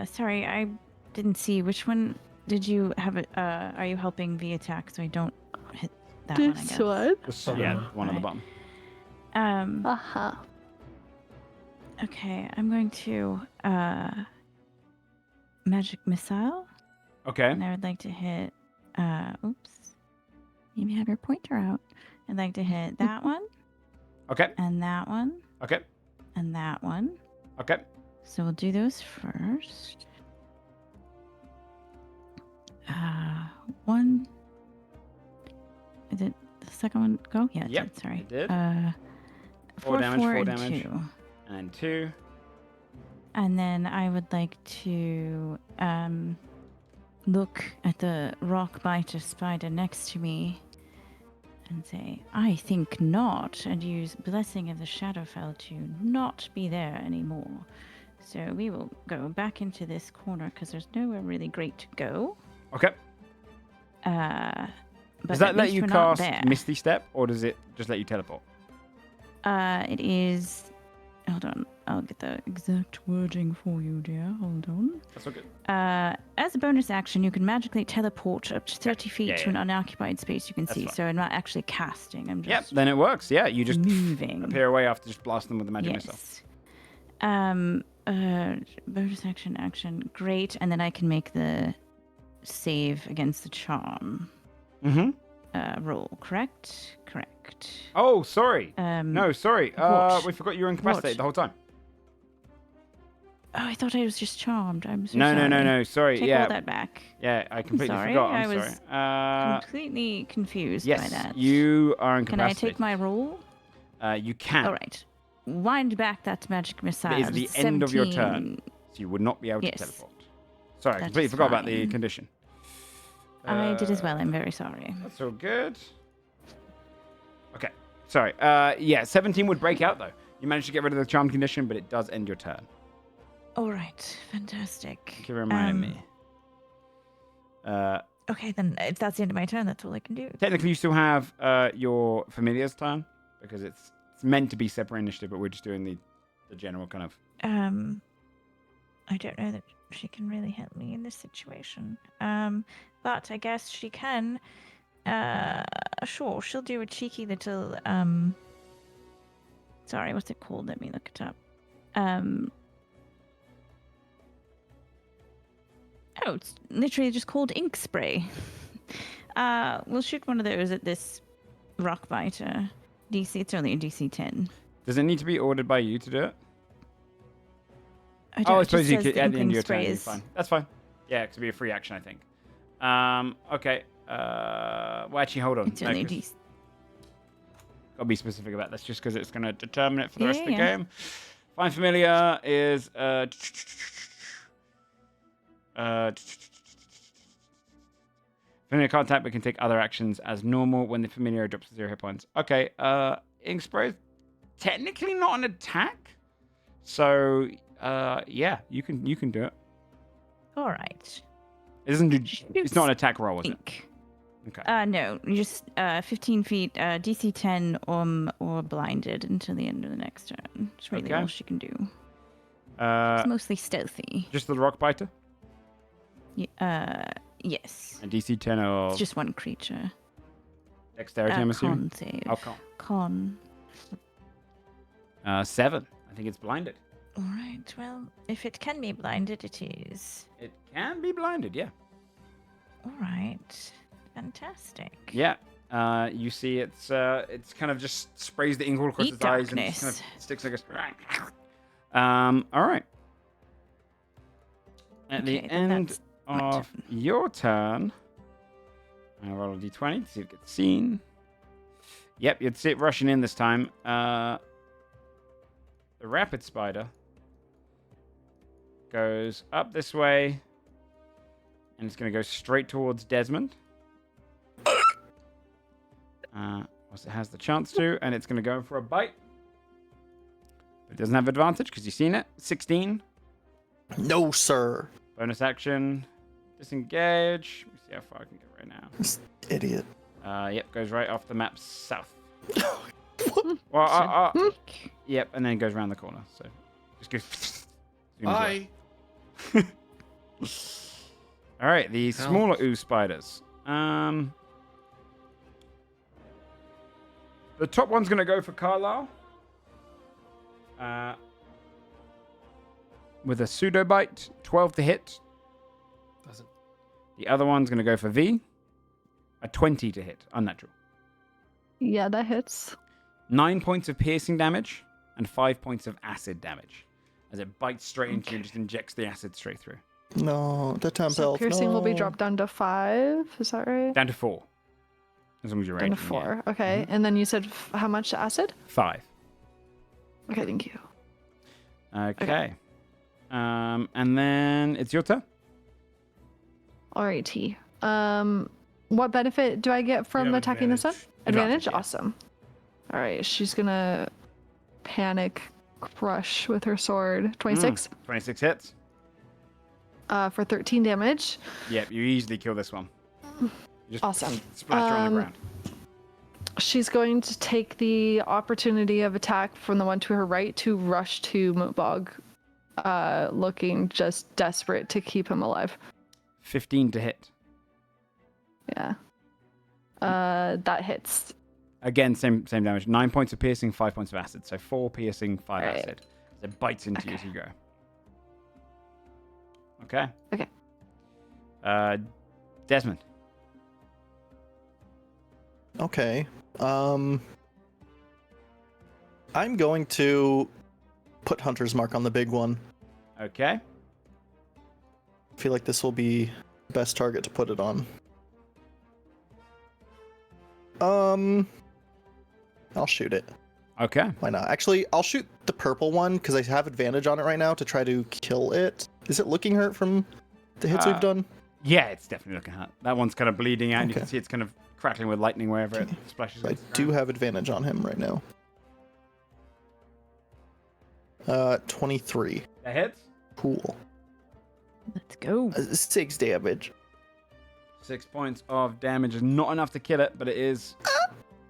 Sorry, I didn't see which one did you have it. Are you helping V attack so I don't hit that one? I This guess. one? Yeah, one on the bottom. Uh-huh. Okay, I'm going to magic missile, Okay. and I would like to hit. Oops, maybe have your pointer out. I'd like to hit that one, Okay. and that one, Okay. and that one. Okay. So we'll do those first. One. Did the second one go? Yeah, it Yep, did. Sorry. it did. 4 damage, 4 and damage. 2. And 2. And then I would like to look at the rock biter spider next to me and say, I think not, and use Blessing of the Shadowfell to not be there anymore. So we will go back into this corner because there's nowhere really great to go. Okay. But Does that at let least you we're not cast there. Misty Step, or does it just let you teleport? It is. Hold on, I'll get the exact wording for you, dear. Hold on. That's all good. As a bonus action, you can magically teleport up to 30 feet Yeah, to yeah. an unoccupied space you can That's see. fine. So I'm not actually casting. I'm Yep, just then it works. Yeah, you just moving. appear away after just blasting them with the magic missile. Yes. Bonus action. Great. And then I can make the save against the charm Mm-hmm. roll. Correct. Oh, sorry. No, sorry. what? We forgot you were incapacitated What? the whole time. Oh, I thought I was just charmed. I'm so No, sorry. no. Sorry. Take yeah. all that back. Yeah, I completely sorry, forgot. I'm I was sorry. Completely confused by Yes, that. you are Can I incapacitated. take my roll? You can. All right. Wind back that magic missile. But it's the end of your turn, 17. so you would not be able to Yes. teleport. Sorry, I That completely is forgot about the fine. condition. I did as well. I'm very sorry. That's all good. Okay. Sorry. Yeah, 17 would break out though. You managed to get rid of the charm condition, but it does end your turn. All right. Fantastic. Thank you for reminding me. Okay, then if that's the end of my turn, that's all I can do. Technically, you still have your familiar's turn because it's meant to be separate initiative, but we're just doing the general kind of. I don't know that she can really help me in this situation. But I guess she can. Sure, she'll do a cheeky little. Sorry, what's it called? Let me look it up. Oh, it's literally just called ink spray. We'll shoot one of those at this rock biter. DC, it's only a DC 10. Does it need to be ordered by you to do it? I don't, I it suppose just you says could the at the end of inkling your turn. spray You're is- fine. That's fine. Yeah, it could be a free action, I think. Okay. Well, actually, hold on. It's only a No, 'cause DC. gotta be specific about this, just because it's gonna determine it for the rest of the Yeah. game. Find familiar is familiar contact, but can take other actions as normal when the familiar drops to 0 hit points. Okay. Ink spray is technically not an attack, so yeah, you can do it. All right. It doesn't do. It's not an attack roll, is it? Ink. Okay. No, you just 15 feet, DC 10 or blinded until the end of the next turn. It's really Okay. all she can do. It's mostly stealthy. Just the rock biter Yes. and DC 10 or It's just one creature. dexterity. I'm assuming. Con save. Oh, con. Con. 7. I think it's blinded. All right. Well, if it can be blinded, it is. It can be blinded. Yeah. All right. Fantastic. Yeah. You see, it's kind of just sprays the ink all across Eat its eyes and just kind darkness. of sticks like a. All right. At the Okay, then end that's my of turn. your turn, I roll a d20 to see if it gets seen. Yep, you'd see it rushing in this time. The rapid spider goes up this way, and it's going to go straight towards Desmond. Once it has the chance to, and it's going to go for a bite. But it doesn't have advantage because you've seen it. 16. No, sir. Bonus action. Disengage. Let me see how far I can get right now. This idiot. Yep, goes right off the map south. Well, yep, and then it goes around the corner. So just go. zooms away. Bye. All right, the smaller ooze spiders. The top one's gonna go for Carlisle. With a pseudo bite, 12 to hit. Doesn't. The other one's gonna go for V. A 20 to hit, unnatural. Yeah, that hits. 9 points of piercing damage and 5 points of acid damage, as it bites straight into you and just injects the acid straight through. No, that time's So health. piercing will be no. dropped down to 5. Is that right? Down to 4. As long as you're Down to raging, 4. yeah. Okay. And then you said how much acid? 5. Okay, thank you. Okay. And then it's your turn. Alrighty. What benefit do I get from have attacking this one? Advantage, Advantage? yeah. Awesome. Alright, she's gonna panic crush with her sword. 26 26 hits. for 13 damage. Yep, you easily kill this one. You just Awesome. splash her on the ground. She's going to take the opportunity of attack from the one to her right to rush to Mootbog, looking just desperate to keep him alive. 15 to hit. Yeah. That hits. Again, same damage. 9 points of piercing, 5 points of acid. So 4 piercing, 5 Right. acid. So it bites into you as you go. Okay. Okay. Desmond. Okay. I'm going to put Hunter's Mark on the big one. Okay. I feel like this will be the best target to put it on. I'll shoot it. Okay. Why not? Actually, I'll shoot the purple one because I have advantage on it right now to try to kill it. Is it looking hurt from the hits we've done? Yeah, it's definitely looking hurt. That one's kind of bleeding out, and you Okay. can see it's kind of crackling with lightning wherever it splashes. I against the do ground. have advantage on him right now. 23. That hits. Cool. Let's go. 6 damage. 6 points of damage is not enough to kill it, but it is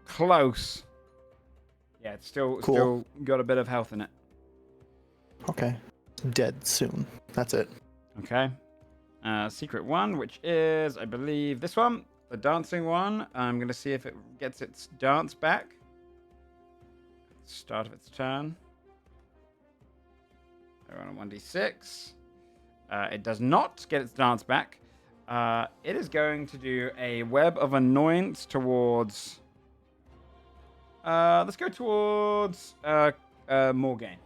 close. Yeah, it's still got a bit of health in it. Okay. Dead soon. That's it. Okay. Secret one, which is, I believe, this one, the dancing one. I'm going to see if it gets its dance back. Start of its turn. They're on a 1d6. It does not get its dance back. It is going to do a web of annoyance towards... let's go towards Morgaine.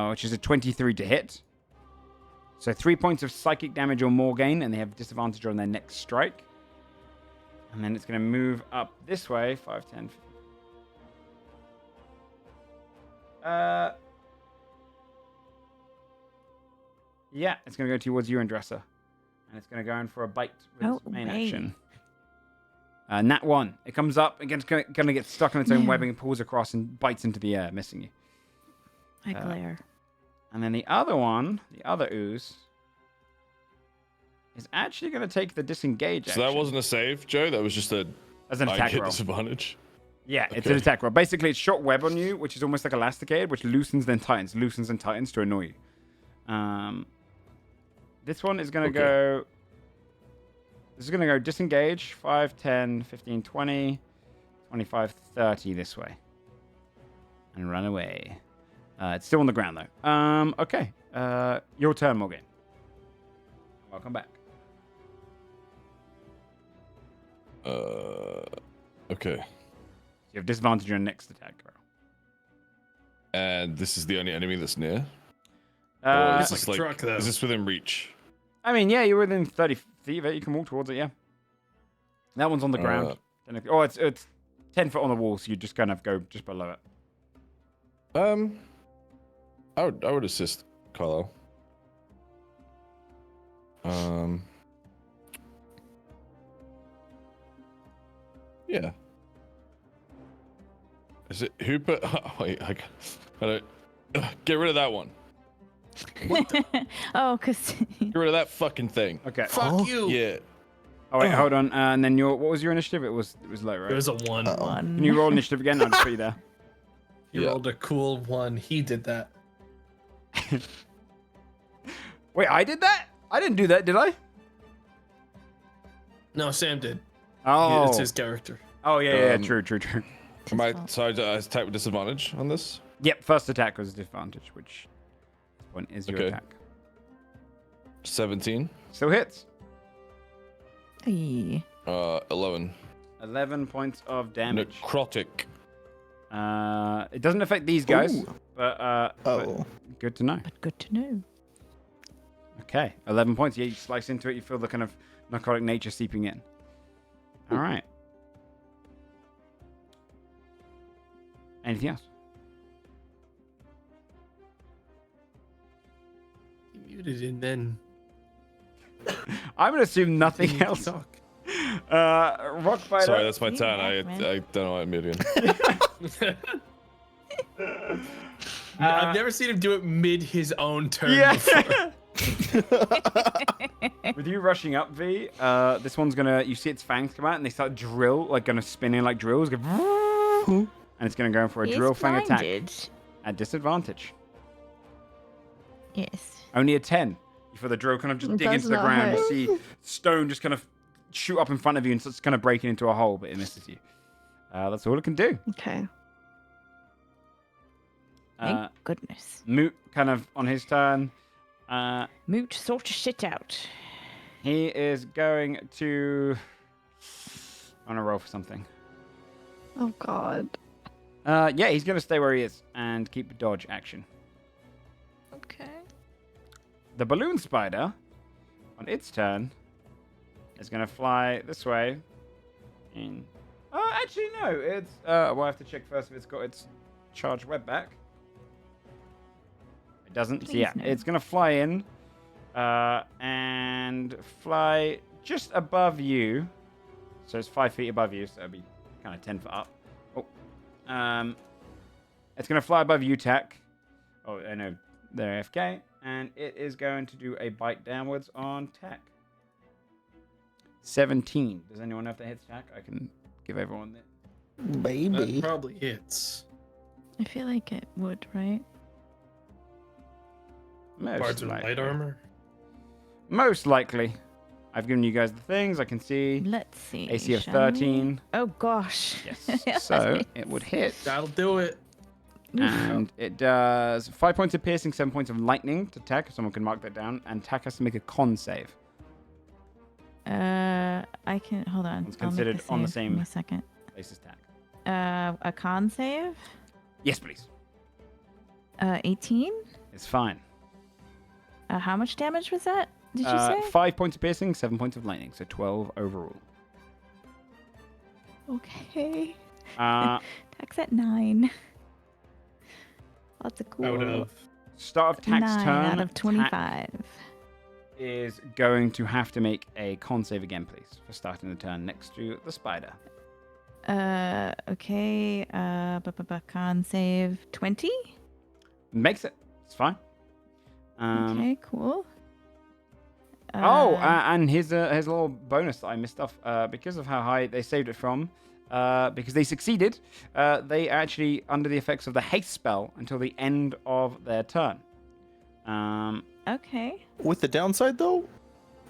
Which is a 23 to hit. So 3 points of psychic damage or Morgaine, and they have disadvantage on their next strike. And then it's going to move up this way. 5, 10, 15. Yeah, it's going to go towards you and Dresser. And it's going to go in for a bite with its main action. Nat 1. It comes up, again, it's going to get stuck on its own webbing and pulls across and bites into the air, missing you. I glare. And then the other one, the other ooze, is actually going to take the disengage action. So that wasn't a save, Joe? That was just a... As an attack roll. Disadvantage? Yeah, it's an attack roll. Basically, it's shot web on you, which is almost like elasticated, which loosens then tightens. Loosens and tightens to annoy you. This one is going to go... This is going to go disengage. 5, 10, 15, 20, 25, 30 this way. And run away. It's still on the ground, though. Okay. Your turn, Morgan. Welcome back. Okay. You have disadvantage on your next attack, girl. And this is the only enemy that's near? Or is It's this like a truck, though. Is this within reach? I mean, yeah, you're within 30 feet of it. You can walk towards it, yeah. That one's on the ground. Oh, it's 10 foot on the wall, so you just kind of go just below it. I would assist Carlo. Yeah. Is it who put? Oh, wait, I don't. Get rid of that one. Oh, because Get rid of that fucking thing. Okay. Fuck you. Yeah. Oh wait, hold on. And then what was your initiative? It was low, right? It was a 1. Can you roll initiative again? I'll just put you there. He rolled a cool 1. He did that. Wait, I did that? I didn't do that, did I? No, Sam did. Oh. It's his character. Oh yeah, true. Am I attack with disadvantage on this? Yep, first attack was a disadvantage, which one is your attack? 17. Still hits. 11. 11 points of damage. Necrotic. It doesn't affect these guys, but good to know. But good to know. Okay, 11 points. Yeah, you slice into it. You feel the kind of narcotic nature seeping in. All right. Anything else? He muted and then. I'm gonna assume nothing else. Rock fighter. Sorry, that's my turn. I don't know what I'm muting. I've never seen him do it mid his own turn. Yeah. Before. With you rushing up, V, this one's gonna. You see its fangs come out and they start gonna spinning like drills. And it's gonna go for a drill fang attack at disadvantage. Yes. Only a 10. For the drill kind of just dig into the ground. You see stone just kind of shoot up in front of you and it's kind of breaking into a hole, but it misses you. That's all it can do. Okay. Thank goodness. Moot kind of on his turn. Moot sort of shit out. He is going to... I want to roll for something. Oh, God. Yeah, he's going to stay where he is and keep dodge action. Okay. The balloon spider, on its turn, is going to fly this way. Actually, no. It's. Well, I have to check first if it's got its charged web back. It doesn't. So yeah, it's going to fly in and fly just above you. So it's 5 feet above you, so it'll be kind of 10 foot up. Oh. It's going to fly above you, Tack. Oh, I know. They're AFK. And it is going to do a bite downwards on Tack. 17. Does anyone know if that hits attack? I can give everyone that. Baby. That probably hits. I feel like it would, right? Parts of light armor. Most likely. I've given you guys the things. I can see Let's see. AC of shall 13. we? Oh gosh. Yes. So it would hit. That'll do it. And it does 5 points of piercing, 7 points of lightning to Tech. Someone can mark that down. And Tech has to make a con save. I can hold on. It's I'll make considered on the save. same- Give me a second. Base attack. A con save. Yes, please. 18. It's fine. How much damage was that? Did you say? 5 points of piercing, 7 points of lightning. So 12 overall. Okay. Tech's at 9. Lots of cool. Out of Start of Tech's 9 turn. out of 25. Tack is going to have to make a con save again, please, for starting the turn next to the spider. Okay. Con save 20. Makes it. It's fine. Okay, cool. And here's a little bonus that I missed off. Because of how high they saved it from, because they succeeded, they actually under the effects of the haste spell until the end of their turn. Okay. With the downside, though?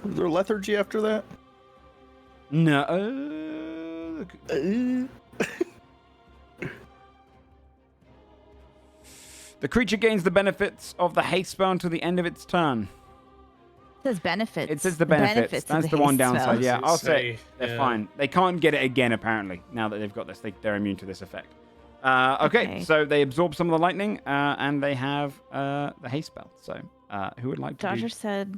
Is there lethargy after that? No. The creature gains the benefits of the haste spell until the end of its turn. It says benefits. It says the benefits. That's of the one haste spell. downside. Yeah, I'll say Say, they're yeah. fine. They can't get it again, apparently, now that they've got this. They're immune to this effect. Okay, so they absorb some of the lightning, and they have the haste spell. So, who would like to Dodger do? said,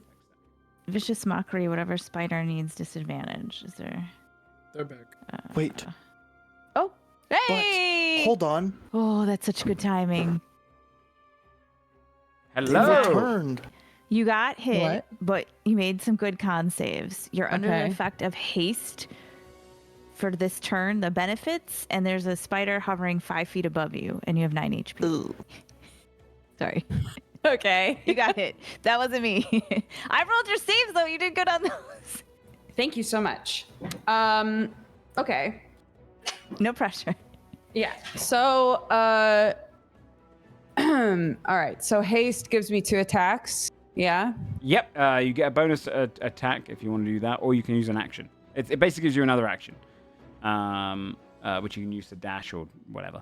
"Vicious mockery. Whatever spider needs disadvantage." Is there? they're back. Wait. Oh, hey! Hold on. Oh, that's such good timing. They Hello. returned. You got hit, What? but you made some good con saves. You're under the Okay. effect of haste for this turn, the benefits, and there's a spider hovering 5 feet above you, and you have 9 HP. Ugh. Sorry. Okay, you got hit. That wasn't me. I rolled your saves, though. You did good on those. Thank you so much. Okay. No pressure. Yeah. So, all right. So haste gives me 2 attacks. Yeah. Yep. You get a bonus attack if you want to do that, or you can use an action. It basically gives you another action, which you can use to dash or whatever.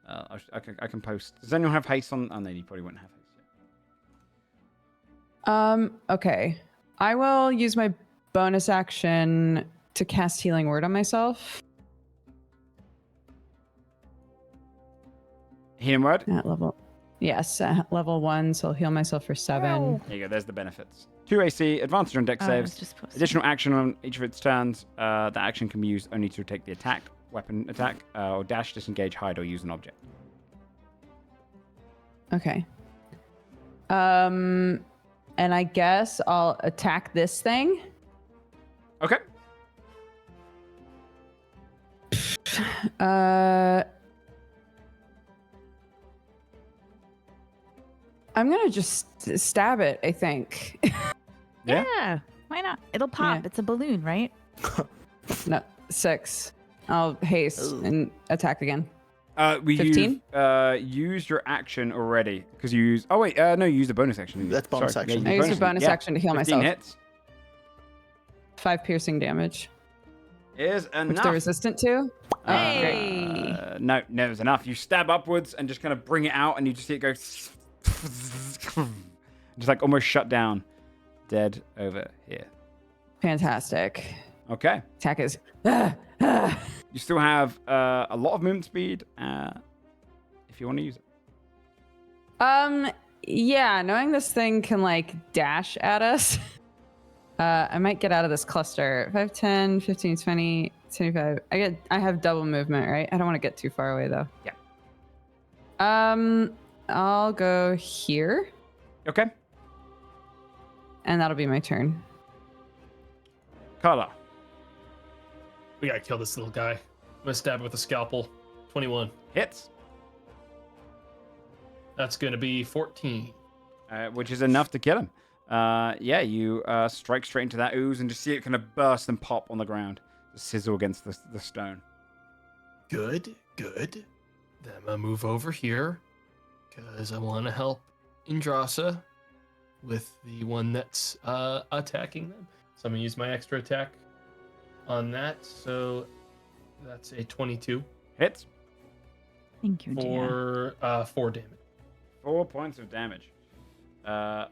I can post. Does anyone have haste on? Oh, no, you probably wouldn't have haste. Okay. I will use my bonus action to cast Healing Word on myself Healing word. at level. Yes, at level 1, so I'll heal myself for 7. There you go. There's the benefits. 2 AC, advantage on deck Oh, I was saves. just posting. Additional action on each of its turns. That action can be used only to take the attack, weapon attack, or dash, disengage, hide, or use an object. Okay. And I guess I'll attack this thing. Okay. I'm gonna just stab it, I think. Yeah. Yeah, why not? It'll pop. Yeah. It's a balloon, right? No, 6. I'll haste and attack again. We 15? used your action already because you used. Oh wait, no, you used the bonus action. didn't you? That's bonus Sorry. action. you I used a bonus Yeah. action to heal 15 myself. hits 5 piercing damage, is which enough. they're resistant to. Hey. No, it's enough. You stab upwards and just kind of bring it out, and you just see it go, just like almost shut down, dead over here. Fantastic. Okay. Attack is. You still have a lot of movement speed if you want to use it. Yeah, knowing this thing can like dash at us, I might get out of this cluster. 5, 10, 15, 20, 25. I have double movement, right? I don't want to get too far away though. Yeah. I'll go here, Okay. and that'll be my turn. Carla. We gotta kill this little guy. I'm gonna stab him with a scalpel. 21. Hits, That's gonna be 14. which is enough to kill him. yeah, you strike straight into that ooze and just see it kind of burst and pop on the ground, just sizzle against the stone. Good. Then I'm gonna move over here because I want to help Indrasa with the one that's attacking them. So I'm gonna use my extra attack on that. So that's a 22 Hits. Thank you, dear. for 4 damage. 4 points of damage. As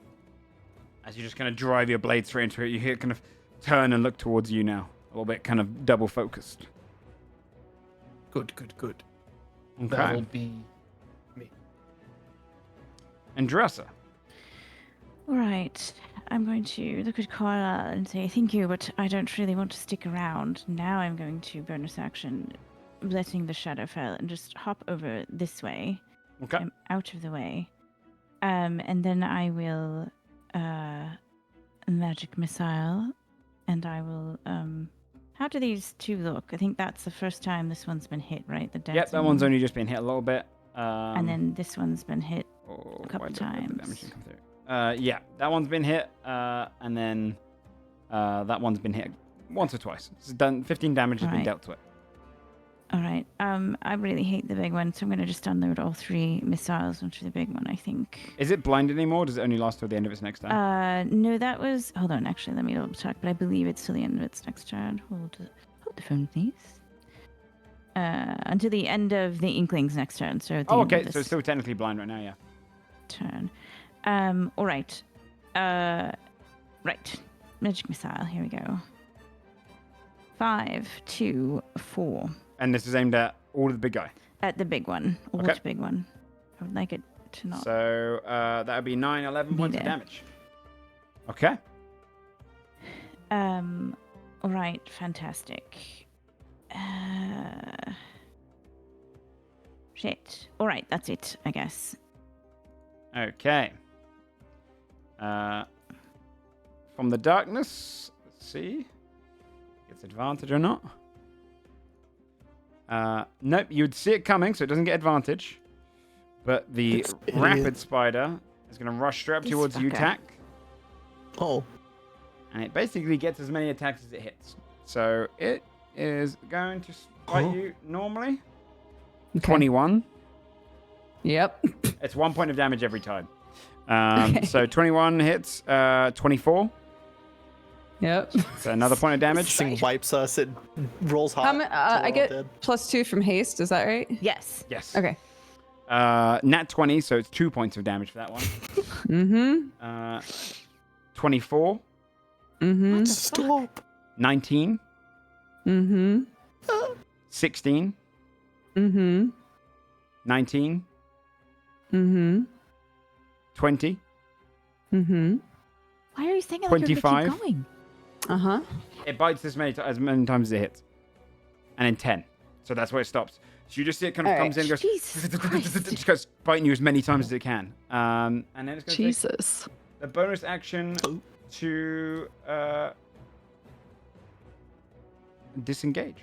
you just kind of drive your blade straight into it, you hear it kind of turn and look towards you now. A little bit kind of double focused. Good. Okay. That'll be me. Andrasa. All right. I'm going to look at Carla and say thank you, but I don't really want to stick around. Now I'm going to bonus action, letting the shadow fall, and just hop over this way. Okay. I'm out of the way. And then I will magic missile, and I will how do these two look? I think that's the first time this one's been hit, right? The Yep, that one's only just been hit a little bit. and then this one's been hit a couple why don't I have the times. damage come through? Yeah, that one's been hit, and then that one's been hit once or twice. It's done. 15 damage has been Right. dealt to it. All right. I really hate the big one, so I'm going to just unload all 3 missiles onto the big one, I think. Is it blinded anymore? Does it only last till the end of its next turn? No, that was... Hold on, actually, let me double check, but I believe it's till the end of its next turn. Hold the phone, please. Until the end of the Inkling's next turn, so... at the Oh, end of okay, so this it's still technically blind right now, yeah. turn. All right. Right. Magic missile, here we go. 5, 2, 4. And this is aimed at all of the big guy. At the big one. All Okay. the big one. I would like it to not... So that would be 9, 11 Be points of there. damage. Okay. All right, fantastic. Shit. All right, that's it, I guess. Okay. From the darkness, let's see. Gets advantage or not. Nope, you'd see it coming, so it doesn't get advantage. But the This idiot. rapid spider is going to rush straight up This towards you, fucker. Tack. Oh, And it basically gets as many attacks as it hits. So it is going to fight you normally. 21. Yep. It's 1 point of damage every time. Okay. So 21 hits, 24. Yep. So another point of damage. this thing wipes us. It rolls hot. How many, till we're I all get dead. +2 from haste. Is that right? Yes. Yes. Okay. Nat 20, so it's 2 points of damage for that one. Mm-hmm. 24, Mm-hmm. Stop. 19, Mm-hmm. 16, Mm-hmm. 19, Mm-hmm. 20. Mm-hmm. Why are you saying it like you're going to 25. keep going? Uh-huh. It bites as many times as it hits. And then 10. So that's where it stops. So you just see it kind of All comes in and goes, Jesus Christ. just goes biting you as many times as it can. And then it's going to take Jesus. a bonus action to disengage.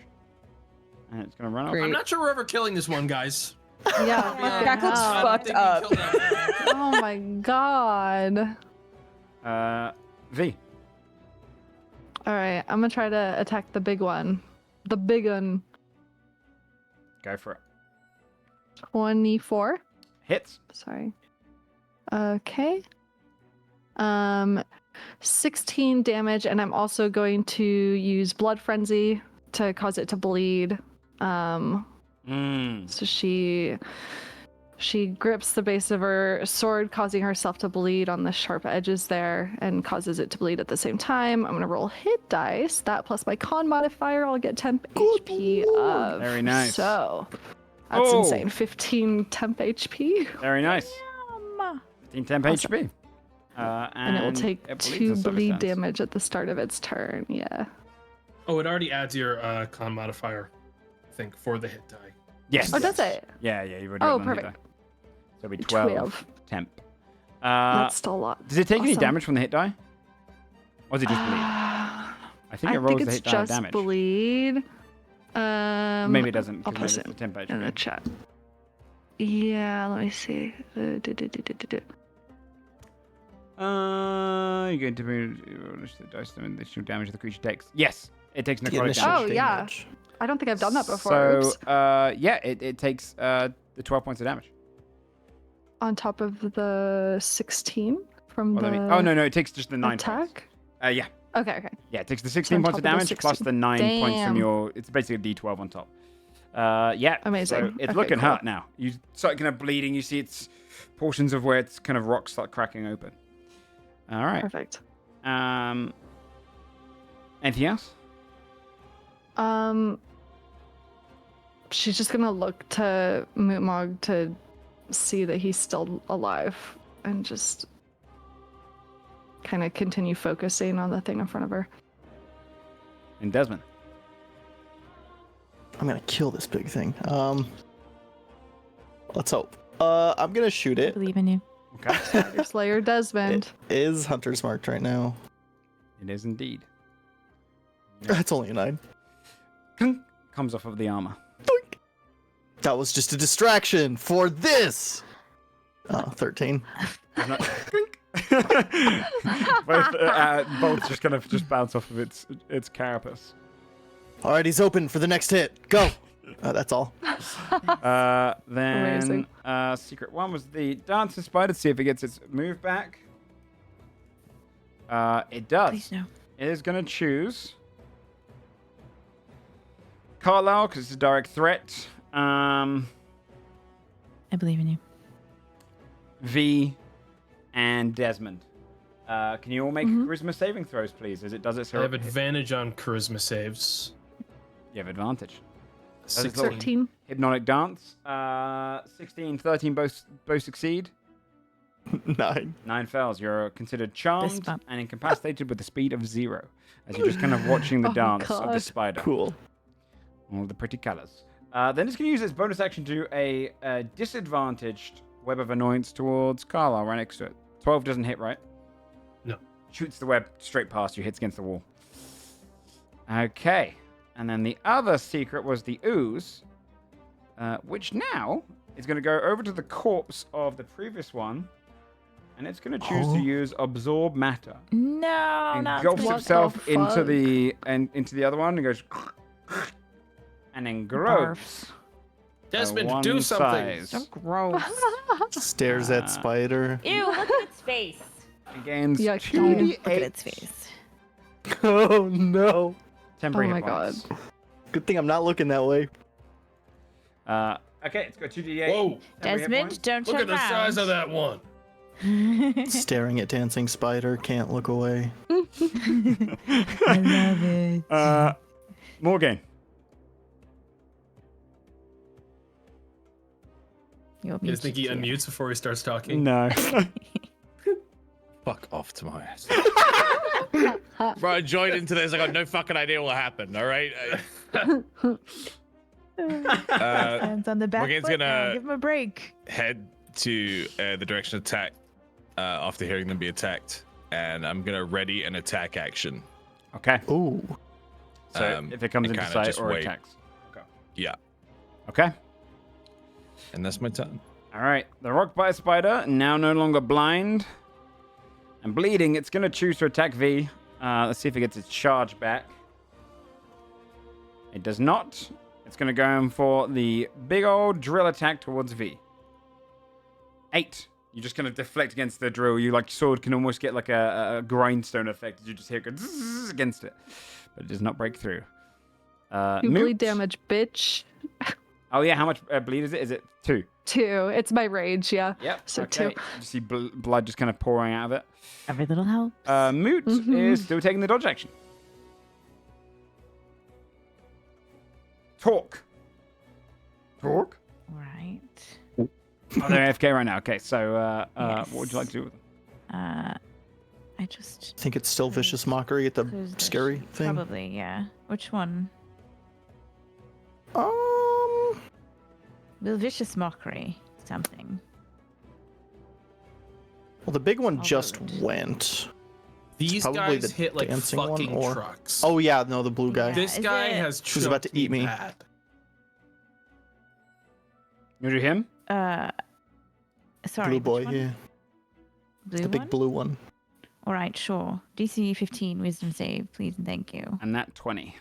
And it's going to run off. Great. I'm not sure we're ever killing this one, guys. Yeah. That looks I don't fucked think we up. killed that guy. Oh my god. V. All right, I'm gonna try to attack the big one. The big one. Go for it. 24. Hits. Sorry. Okay. 16 damage, and I'm also going to use Blood Frenzy to cause it to bleed. So she grips the base of her sword, causing herself to bleed on the sharp edges there, and causes it to bleed at the same time. I'm gonna roll hit dice. That plus my con modifier, I'll get temp HP of. Very nice. So that's Oh. insane. 15 temp HP. Very nice. 15 temp Awesome. HP. And it will take it bleeds 2 a certain bleed distance. damage at the start of its turn. Yeah. Oh, it already adds your con modifier, I think, for the hit die. Yes. Oh, does it? Yeah, you've already Oh, done the hit perfect. die. So it'll be 12 temp. That's still a lot. Does it take any Awesome. damage from the hit die? Or is it just bleed? I think it rolls the it's hit die just damage. bleed. Maybe it doesn't, I'll because post maybe it's the temp in the HP. chat. Yeah, let me see. You're going to roll the dice to additional damage the creature takes. Yes, it takes The necrotic initial damage. Oh, yeah. damage. I don't think I've done that before. So, Oops. yeah, it takes the 12 points of damage. On top of the 16 from Well, the oh, no, it takes just the 9 points. attack? Yeah. Okay. Yeah, it takes the 16 on points of top of the damage plus 16. the 9 points from Damn. your... It's basically a d12 on top. Yeah. Amazing. So it's Okay, looking cool. hurt now. You start kind of bleeding. You see its portions of where its kind of rocks start cracking open. All right. Perfect. Anything else? She's just gonna look to Mootmog to see that he's still alive and just kind of continue focusing on the thing in front of her. And Desmond. I'm gonna kill this big thing. Let's hope. I'm gonna shoot I it. believe in you. Okay. Your Slayer Desmond. It is Hunter's marked right now. It is indeed. That's only a 9. Clunk, comes off of the armor. Doink. That was just a distraction for this. 13. Bolts just kind of bounce off of its carapace. All right, he's open for the next hit. Go. That's all. Then Amazing. secret one was the dancing spider. See if it gets its move back. It does. Please no. It is going to choose Carlisle because it's a direct threat. I believe in you. V and Desmond. Can you all make charisma saving throws, please? As it does its I have advantage on charisma saves. You have advantage. 16. 13. Hypnotic dance. 16, 13 both succeed. 9. 9 fails. You're considered charmed Fist bump. and incapacitated with the speed of 0 as you're just kind of watching the Oh, dance of the God. spider. Cool. All the pretty colors. Then it's going to use its bonus action to do a disadvantaged web of annoyance towards Carlisle right next to it. 12 doesn't hit, right? No. Shoots the web straight past you, hits against the wall. Okay. And then the other secret was the ooze, which now is going to go over to the corpse of the previous one, and it's going to choose to use absorb matter. No, not Engulfs What itself the into fuck? into the other one and goes and then grows. Desmond, one do something. size. So gross. Stares at spider. Ew, look at its face. It gains Yuck. 2d8 Look at its face. Oh no. temporary Oh hit my points. Good thing I'm not looking that way. Okay, it's got 2d8. Whoa, temporary hit Desmond, points. don't look turn at the size of around. that one. Staring at dancing spider, can't look away. I love it. Morgan. You'll You just think he too. unmutes before he starts talking? No. Fuck off to my ass. Bro, I joined into this. I got no fucking idea what happened. All right. Hands on the back. Morgan's foot now. gonna- Give him a break. Head to the direction of attack after hearing them be attacked, and I'm gonna ready an attack action. Okay. Ooh. So if it comes and into kinda sight just or wait. attacks. Okay. Yeah, Okay. and that's my turn. All right. The rock bite spider, now no longer blind and bleeding, it's going to choose to attack V. Let's see if it gets its charge back. It does not. It's going to go in for the big old drill attack towards V. 8. You just kind of deflect against the drill. You like your sword can almost get like a grindstone effect as you just hear it go zzz against it, but it does not break through. You Moot. bleed damage, bitch. Oh yeah, how much bleed is it? Is it 2? 2. It's my rage, yeah. Yep. So okay. 2. You see blood just kind of pouring out of it. Every little help. Moot is still taking the dodge action. Talk. Right. Oh, they're AFK right now. Okay, so what would you like to do with them? I just. Think it's still vicious mockery at the Who's this? scary thing. Probably, yeah. Which one? Will vicious mockery something? Well, the big one I'll just vote. went. These Probably guys the hit like dancing one, fucking or- trucks. Oh yeah, no, the blue guy. Yeah. This Is guy it- has Who's about to choked me eat me. bad. You want to do him? Sorry. Blue which boy, one? yeah. Blue The big one? blue one. All right, sure. DC 15 Wisdom save, please and thank you. And that 20.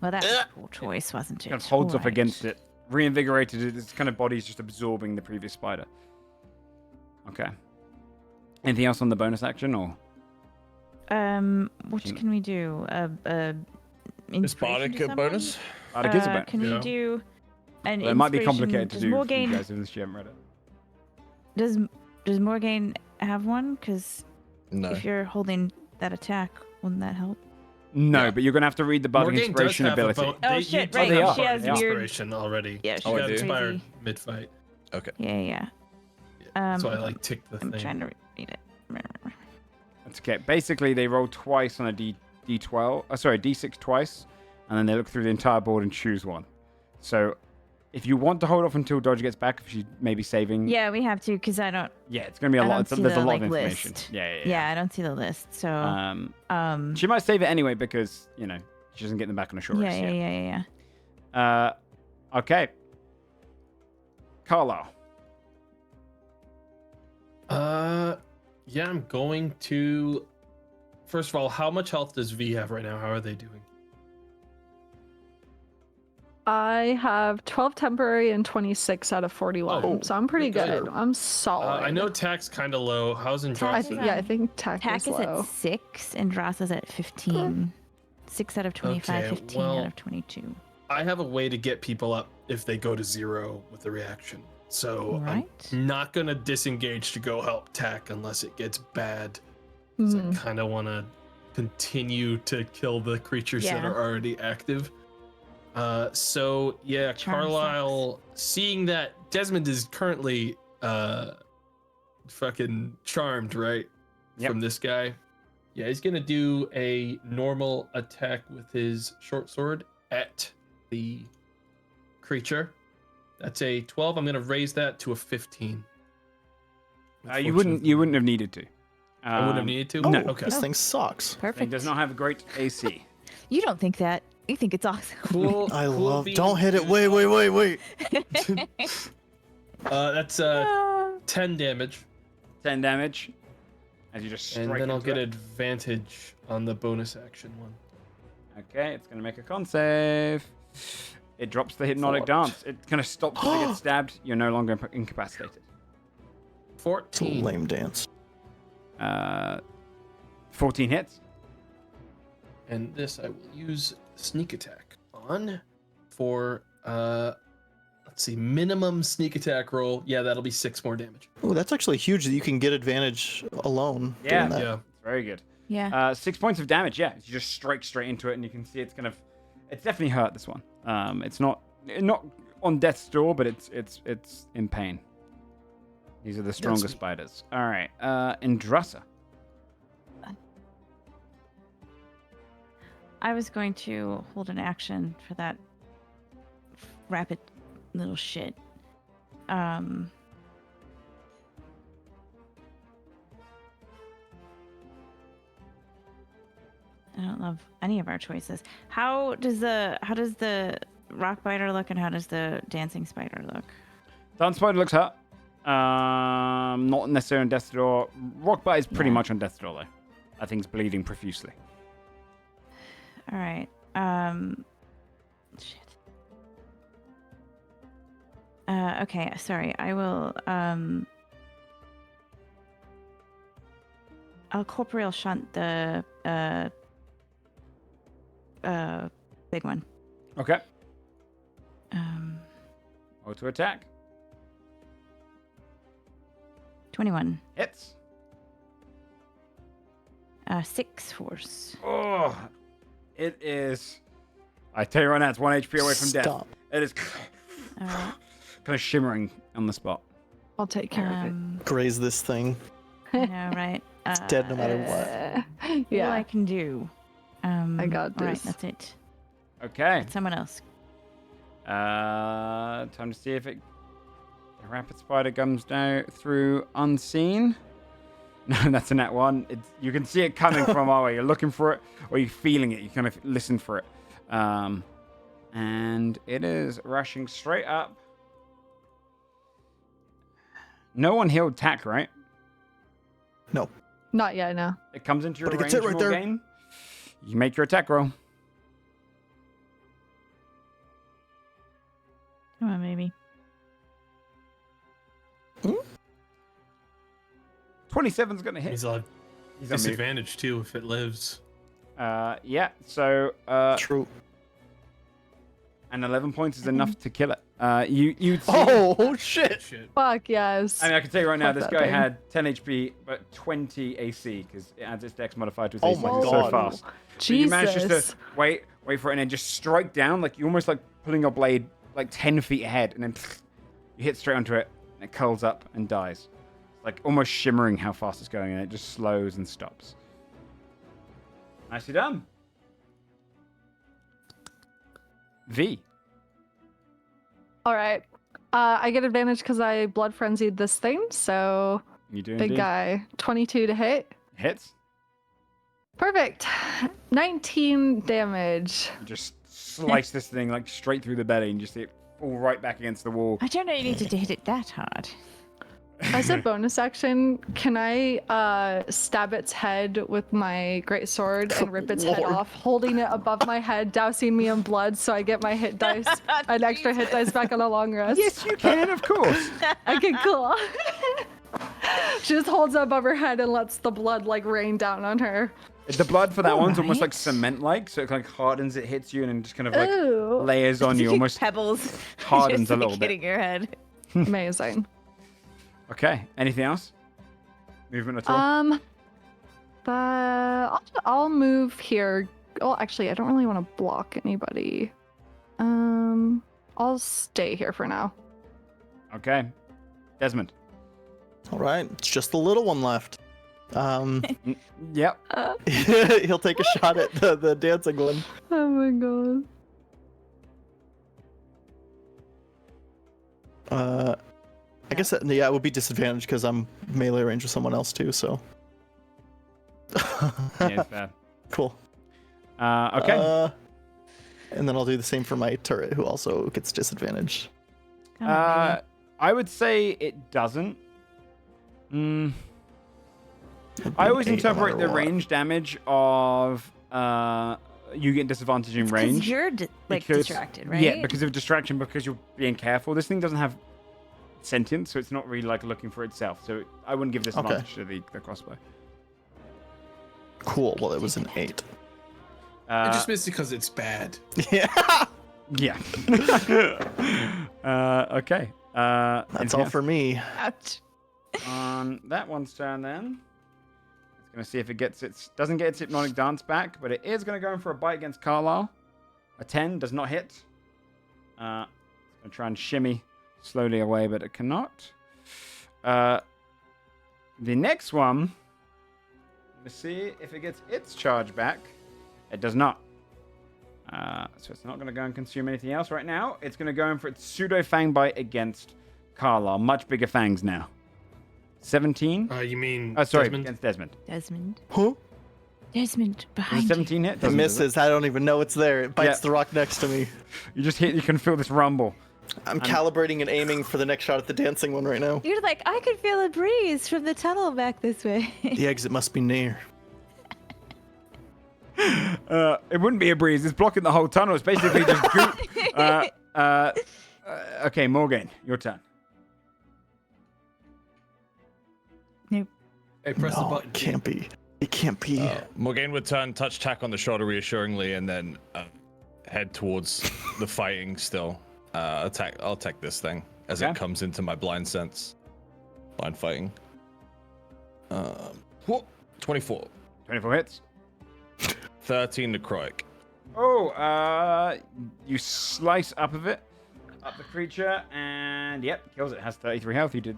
Well, that was a poor choice, wasn't it? Kind of holds All up right. against it. Reinvigorated it. Its kind of body's just absorbing the previous spider. Okay. Anything else on the bonus action or? What can we do? Is Bardic a bonus? Bardic is a bonus. Can we do an Well, it might be inspiration- complicated to does do for Morgaine, you guys unless you haven't read it. Does Morgaine have one? Because No. if you're holding that attack, wouldn't that help? No, but you're going to have to read the Bardic Morgaine does Inspiration have a ability. Oh, you shit, do right, have she Bardic has weird- inspiration already. Yeah, she Oh, I got do? inspired Crazy. mid-fight. Okay. Yeah. That's why I hold like on. ticked the I'm thing. trying to read it. That's okay. Basically, they roll twice on a D12. D6 twice, and then they look through the entire board and choose one. So, if you want to hold off until Dodge gets back, if she's maybe saving. Yeah, we have to because I don't. Yeah, it's going to be a I lot. don't see There's a the, lot of like, information. list. Yeah. I don't see the list. So. She might save it anyway because she doesn't get them back on a short rest. Yeah. Okay. Carlisle. Yeah, I'm going to. First of all, how much health does V have right now? How are they doing? I have 12 temporary and 26 out of 41. Oh, so I'm pretty good. good. I'm solid. I know Tack's kind of low. How's I Andraste? I think Tack Tack is is low. at 6 and Dross is at 15. 6 out of 25, Okay, 15 well- out of 22. I have a way to get people up if they go to 0 with the reaction. So Right. I'm not going to disengage to go help Tack unless it gets bad. 'Cause I kind of want to continue to kill the creatures that Yeah. are already active. So yeah, Charm Carlisle, seeing that Desmond is currently fucking charmed, right? Yep. From this guy. Yeah, he's gonna do a normal attack with his short sword at the creature. That's a 12. I'm gonna raise that to a 15. You wouldn't have needed to. I wouldn't have needed to. No. Okay. This thing sucks. It Perfect. does not have a great AC. You don't think that. You think it's awesome. Cool. I cool love. beans. Don't hit it. Wait. That's 10 damage, 10 damage. As you just strike and then I'll into get it. advantage on the bonus action one. Okay, it's going to make a con save. It drops the hypnotic dance. It kind of stops as it gets stabbed. You're no longer incapacitated. It's a 14. lame dance. 14 hits. And this I will use sneak attack on for let's see, minimum sneak attack roll. Yeah, that'll be 6 more damage. Oh, that's actually huge that you can get advantage alone. Yeah. Doing that. Yeah. It's very good. Yeah. 6 points of damage. Yeah, you just strike straight into it, and you can see it's definitely hurt. This one. It's not on death's door, but it's in pain. These are the stronger spiders. All right, Indrasa. I was going to hold an action for that rapid little shit. I don't love any of our choices. How does the rock biter look, and how does the dancing spider look? Dance spider looks hurt. Not necessarily on death's door. Rockbite is pretty much on death's door though. That thing's bleeding profusely. All right. Shit. Okay, sorry. I will I'll corporeal shunt the big one. Okay. Auto attack. 21. Hits. 6 force. Oh, it is. I tell you right now, it's 1 HP away from death. Stop. It is All right. kind of shimmering on the spot. I'll take care of it. Graze this thing. I know, right? It's dead no matter what. What Yeah. I can do. I got All right, this. that's it. Okay. Someone else. Time to see if it. A rapid spider comes down through unseen. No, that's a nat 1. You can see it coming from our way. You're looking for it, or you're feeling it. You kind of listen for it. And it is rushing straight up. No one healed Tack, right? No. Not yet, no. It comes into your But it range, gets it right there. Morgaine. You make your attack roll. Come on, maybe. 27's going to hit. He's on He's on move. disadvantage too if it lives. Yeah, so True. and 11 points is enough to kill it. You'd see, Oh shit! Shit. Fuck yes. I mean, I can tell you right now, Fuck this that guy thing. had 10 HP, but 20 AC, because it adds its dex modifier to its Oh AC. my It's so God. fast. But Jesus. you manage just to wait for it, and then just strike down, like you almost like pulling your blade like 10 feet ahead, and then you hit straight onto it, and it curls up and dies. It's like almost shimmering how fast it's going, and it just slows and stops. Nicely done. V. All right. I get advantage because I blood frenzied this thing. So You do big indeed. guy, 22 to hit. Hits. Perfect. 19 damage. You just slice this thing like straight through the belly, and you see it fall right back against the wall. I don't know you needed to hit it that hard. As a bonus action, can I stab its head with my great sword and rip its head Lord. off, holding it above my head, dousing me in blood so I get my hit dice, an extra hit dice back on a long rest? Yes, you can, of course. Okay, cool. She just holds it above her head and lets the blood like rain down on her. The blood for that one's almost like Alright. cement-like, so it like hardens, it hits you, and then just kind of like Ooh, layers on you, almost Pebbles. hardens just a little like bit. hitting your head. amazing. Okay, anything else? Movement at all? I'll move here. Well, actually, I don't really want to block anybody. I'll stay here for now. Okay. Desmond. All right, it's just the little one left. Yep. He'll take a shot at the dancing one. Oh my god. I guess that, yeah, it would be disadvantage because I'm melee range with someone else too. So. Yeah, it's bad. Cool. Okay. And then I'll do the same for my turret, who also gets disadvantage. Come on, maybe. I would say it doesn't. I It'd be always an 8 no interpret matter the what. range damage of you get disadvantage in It's 'cause range. you're because- distracted, right? Yeah, because of distraction, because you're being careful. This thing doesn't have sentience, so it's not really like looking for itself. So I wouldn't give disadvantage to the crossbow. Cool. Well, it was an 8. I just missed it because it's bad. Yeah. Yeah. Okay. That's anything all else? for me. Ouch. On that one's turn, then. It's going to see if it gets its... Doesn't get its hypnotic dance back, but it is going to go in for a bite against Carlisle. A 10 does not hit. It's going to try and shimmy slowly away, but it cannot. The next one... Let's see if it gets its charge back. It does not. So it's not going to go and consume anything else right now. It's going to go in for its pseudo fang bite against Carlisle. Much bigger fangs now. 17. You mean Sorry, Desmond? against Desmond. Desmond. Huh? Desmond, Does behind a you. 17 hit? It Doesn't, does misses. I don't even know it's there. It bites Yeah. the rock next to me. You just hit. You can feel this rumble. I'm calibrating and aiming for the next shot at the dancing one right now. You're like, I could feel a breeze from the tunnel back this way. The exit must be near. It wouldn't be a breeze. It's blocking the whole tunnel. It's basically just goop. Okay, Morgan, your turn. Hey, press the No, button. it can't be. It can't be. Morgaine would turn, touch Tack on the shoulder reassuringly, and then head towards the fighting still. I'll attack this thing as Okay. it comes into my blind sense. Blind fighting. 24. 24 hits. 13 necrotic. Oh, you slice up the creature, and yep, kills it. Has 33 health. You did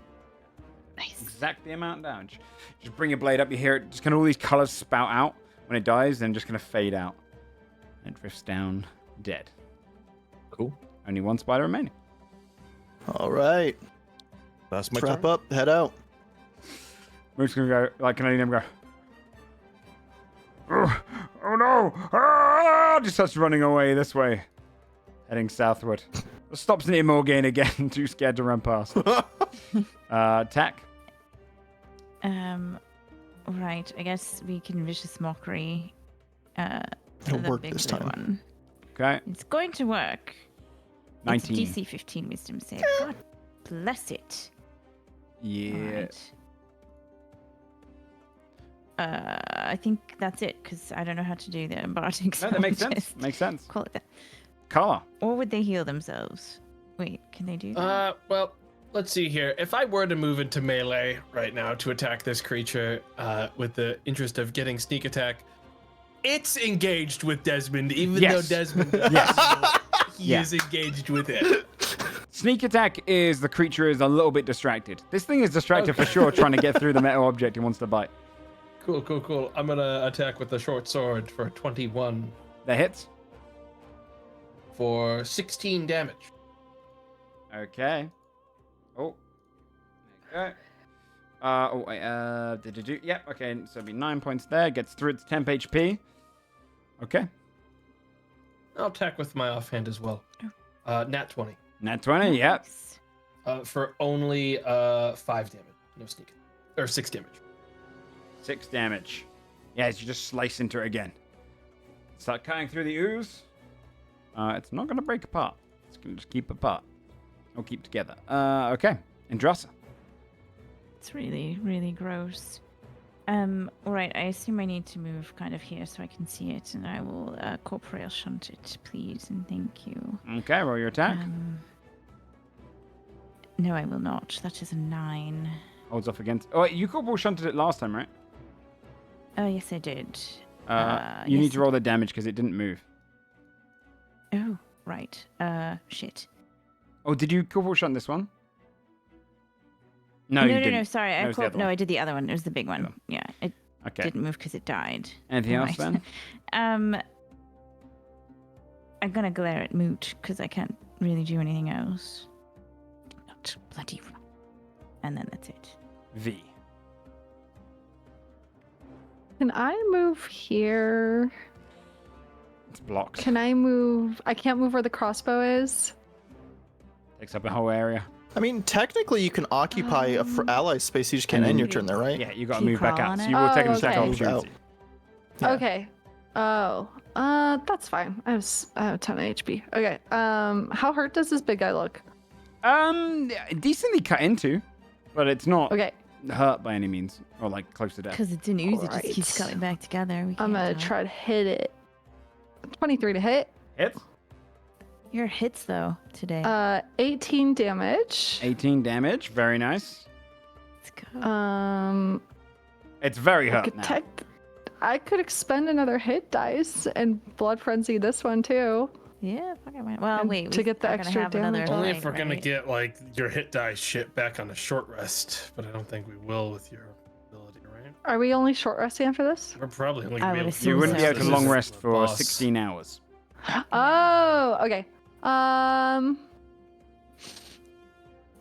Nice. exactly the amount of damage. Just bring your blade up. You hear it. Just kind of all these colors spout out when it dies, then just kind of fade out. And it drifts down dead. Cool. Only one spider remaining. All right. That's my Let's wrap turn. up. Head out. We're just gonna go like Canadian go. Oh no! Ah! Just starts running away this way, heading southward. Stops near Morgan again, too scared to run past. Tack. Right. I guess we can vicious mockery. It'll the work big this blue time. One. Okay. It's going to work. 19. It's a DC 15 wisdom save. God bless it. Yeah. Alright. I think that's it because I don't know how to do the bardic. No, that makes sense. Makes sense. Call it that. Carla. Or would they heal themselves? Wait, can they do that? Well, let's see here. If I were to move into melee right now to attack this creature with the interest of getting sneak attack, it's engaged with Desmond, even though Desmond he is engaged with it. Sneak attack is the creature is a little bit distracted. This thing is distracted for sure, trying to get through the metal object it wants to bite. Cool. I'm gonna attack with the short sword for 21 That hits. for 16 damage. Okay. Oh. Okay. Yep. Okay. So it'll be 9 points there. Gets through its temp HP. Okay. I'll attack with my offhand as well. Nat 20. Nat 20. Yep. For only 5 damage. No sneak. Or 6 damage. 6 damage. Yeah, as you just slice into it again. Start cutting through the ooze. It's not going to break apart. It's going to just keep apart. Or keep together. Okay. Andrasa. It's really, really gross. All right, I assume I need to move kind of here so I can see it, and I will corporeal shunt it, please, and thank you. Okay, roll your attack. No, I will not. That is a 9. Holds off against... Oh, wait, you corporeal shunted it last time, right? Oh, yes, I did. You need yes, to roll the damage because it didn't move. Oh, right. Shit. Oh, did you corporeal shunt this one? No, No, you no, didn't. no, sorry. That was the other one. I did the other one. It was the big one. Yeah, it Okay. didn't move because it died. Anything else Right. then? I'm gonna glare at Moot because I can't really do anything else. Not bloody. And then that's it. V. Can I move here? It's blocked. Can I move? I can't move where the crossbow is. Takes up a whole area. I mean, technically, you can occupy a ally space. You just can't And end then- your turn there, right? Yeah, you got to Can you move back crawl out. on So it? you will take an Oh, attack okay. opportunity. Yeah. Okay. Oh. That's fine. I have a ton of HP. Okay. How hurt does this big guy look? Decently cut into, but it's not Okay. hurt by any means, or like close to death. Because it's an ooze, it Alright. just keeps coming back together. We I'm can't gonna tell. try to hit it. 23 to hit. Hits. Your hits though today. 18 damage. 18 damage. Very nice. Let's go. It's very hurt now. Architect. I could expend another hit dice and blood frenzy this one too. Yeah, fucking right. Well, And wait. to get the are gonna extra have another damage. Only line, if we're gonna right? get like your hit die shit back on a short rest, but I don't think we will with your ability, right? Are we only short resting after this? We're probably only I gonna be would able to assume You wouldn't be so. able to This long is rest the for boss. 16 hours. Oh, okay.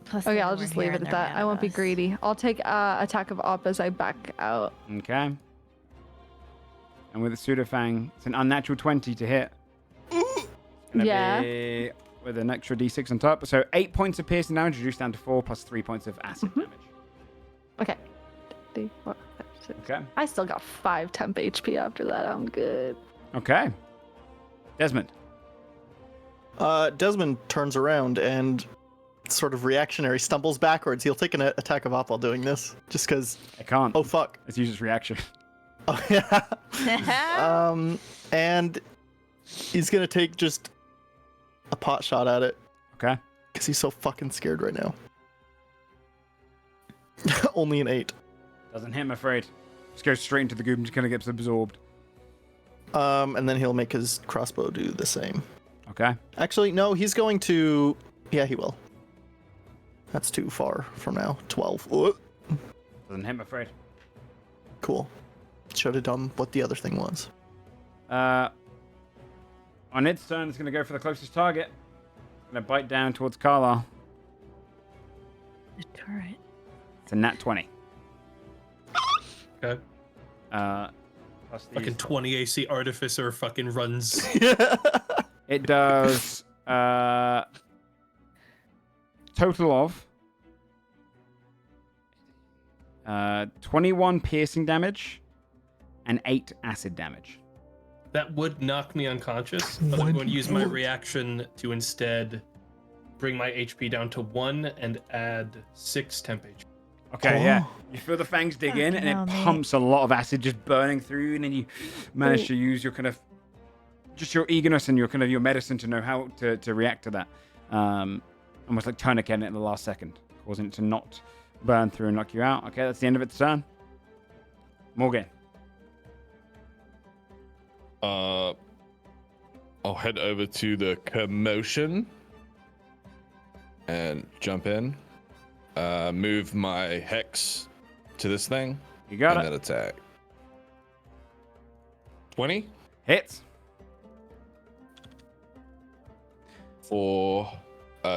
Plus Okay, they I'll were just here leave it and at they're that. mad I won't at be us. greedy. I'll take attack of op as I back out. Okay. And with a pseudofang, it's an unnatural 20 to hit. It's gonna Yeah. be with an extra d6 on top. So 8 points of piercing damage reduced down to 4 plus 3 points of acid damage. Okay. 3, 4, 5, 6. Okay. I still got 5 temp HP after that. I'm good. Okay. Desmond. Desmond turns around and sort of reactionary stumbles backwards. He'll take an attack of op while doing this, just because. I can't. Oh fuck. It's use its reaction. Oh yeah. And he's gonna take just a pot shot at it Okay. because he's so fucking scared right now. Only an 8. Doesn't hit, I'm afraid. Just goes straight into the goop and just kind of gets absorbed. And then he'll make his crossbow do the same. Okay. Actually, no, he's going to. Yeah, he will. That's too far from now. 12. Ooh. Doesn't hit, I'm afraid. Cool. Should have done what the other thing was. On its turn, it's going to go for the closest target. It's going to bite down towards Carla. The turret. It's a nat 20. Okay. Plus these. Fucking 20 AC artificer fucking runs. It does total of 21 piercing damage and 8 acid damage. That would knock me unconscious, but I'm going to use my reaction to instead bring my HP down to 1 and add 6 temp HP. Okay, yeah. You feel the fangs dig in, and it pumps a lot of acid just burning through, and then you manage to use your kind of just your eagerness and your kind of your medicine to know how to react to that. Almost like tourniquet at the last second, causing it to not burn through and knock you out. Okay, that's the end of its turn. Morgan. I'll head over to the commotion and jump in. Move my hex to this thing. You got and it. then attack. 20 hits for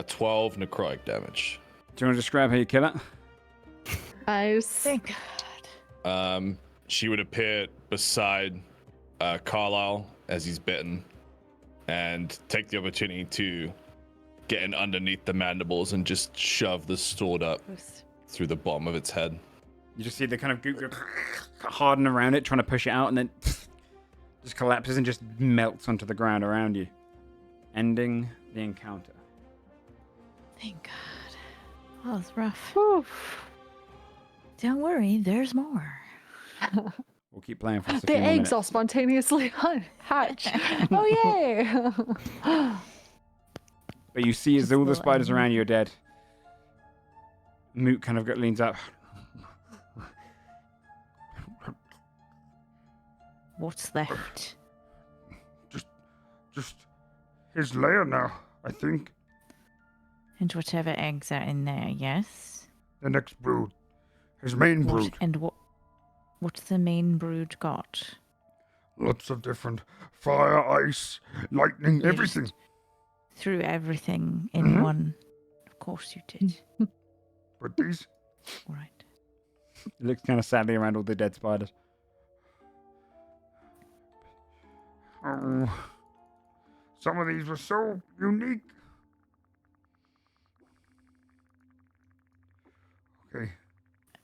12 necrotic damage. Do you want to describe how you kill it? Nice. Thank God. She would appear beside Carlisle as he's bitten and take the opportunity to get in underneath the mandibles and just shove the sword up through the bottom of its head. You just see the kind of goop harden around it, trying to push it out, and then just collapses and just melts onto the ground around you, ending the encounter. Thank God. Oh, it's rough. Don't worry, there's more. We'll keep playing for just a The few more eggs minutes. all spontaneously hatch. Oh, yay! But you see as Just all the little spiders animal. around you are dead. Moot kind of leans up. What's left? Just his lair now, I think. And whatever eggs are in there, yes? The next brood. His main brood. What's the main brood got? Lots of different fire, ice, lightning, You everything. just threw everything in one. Of course you did. But these, All right. It looks kind of sadly around all the dead spiders. oh, some of these were so unique. Okay.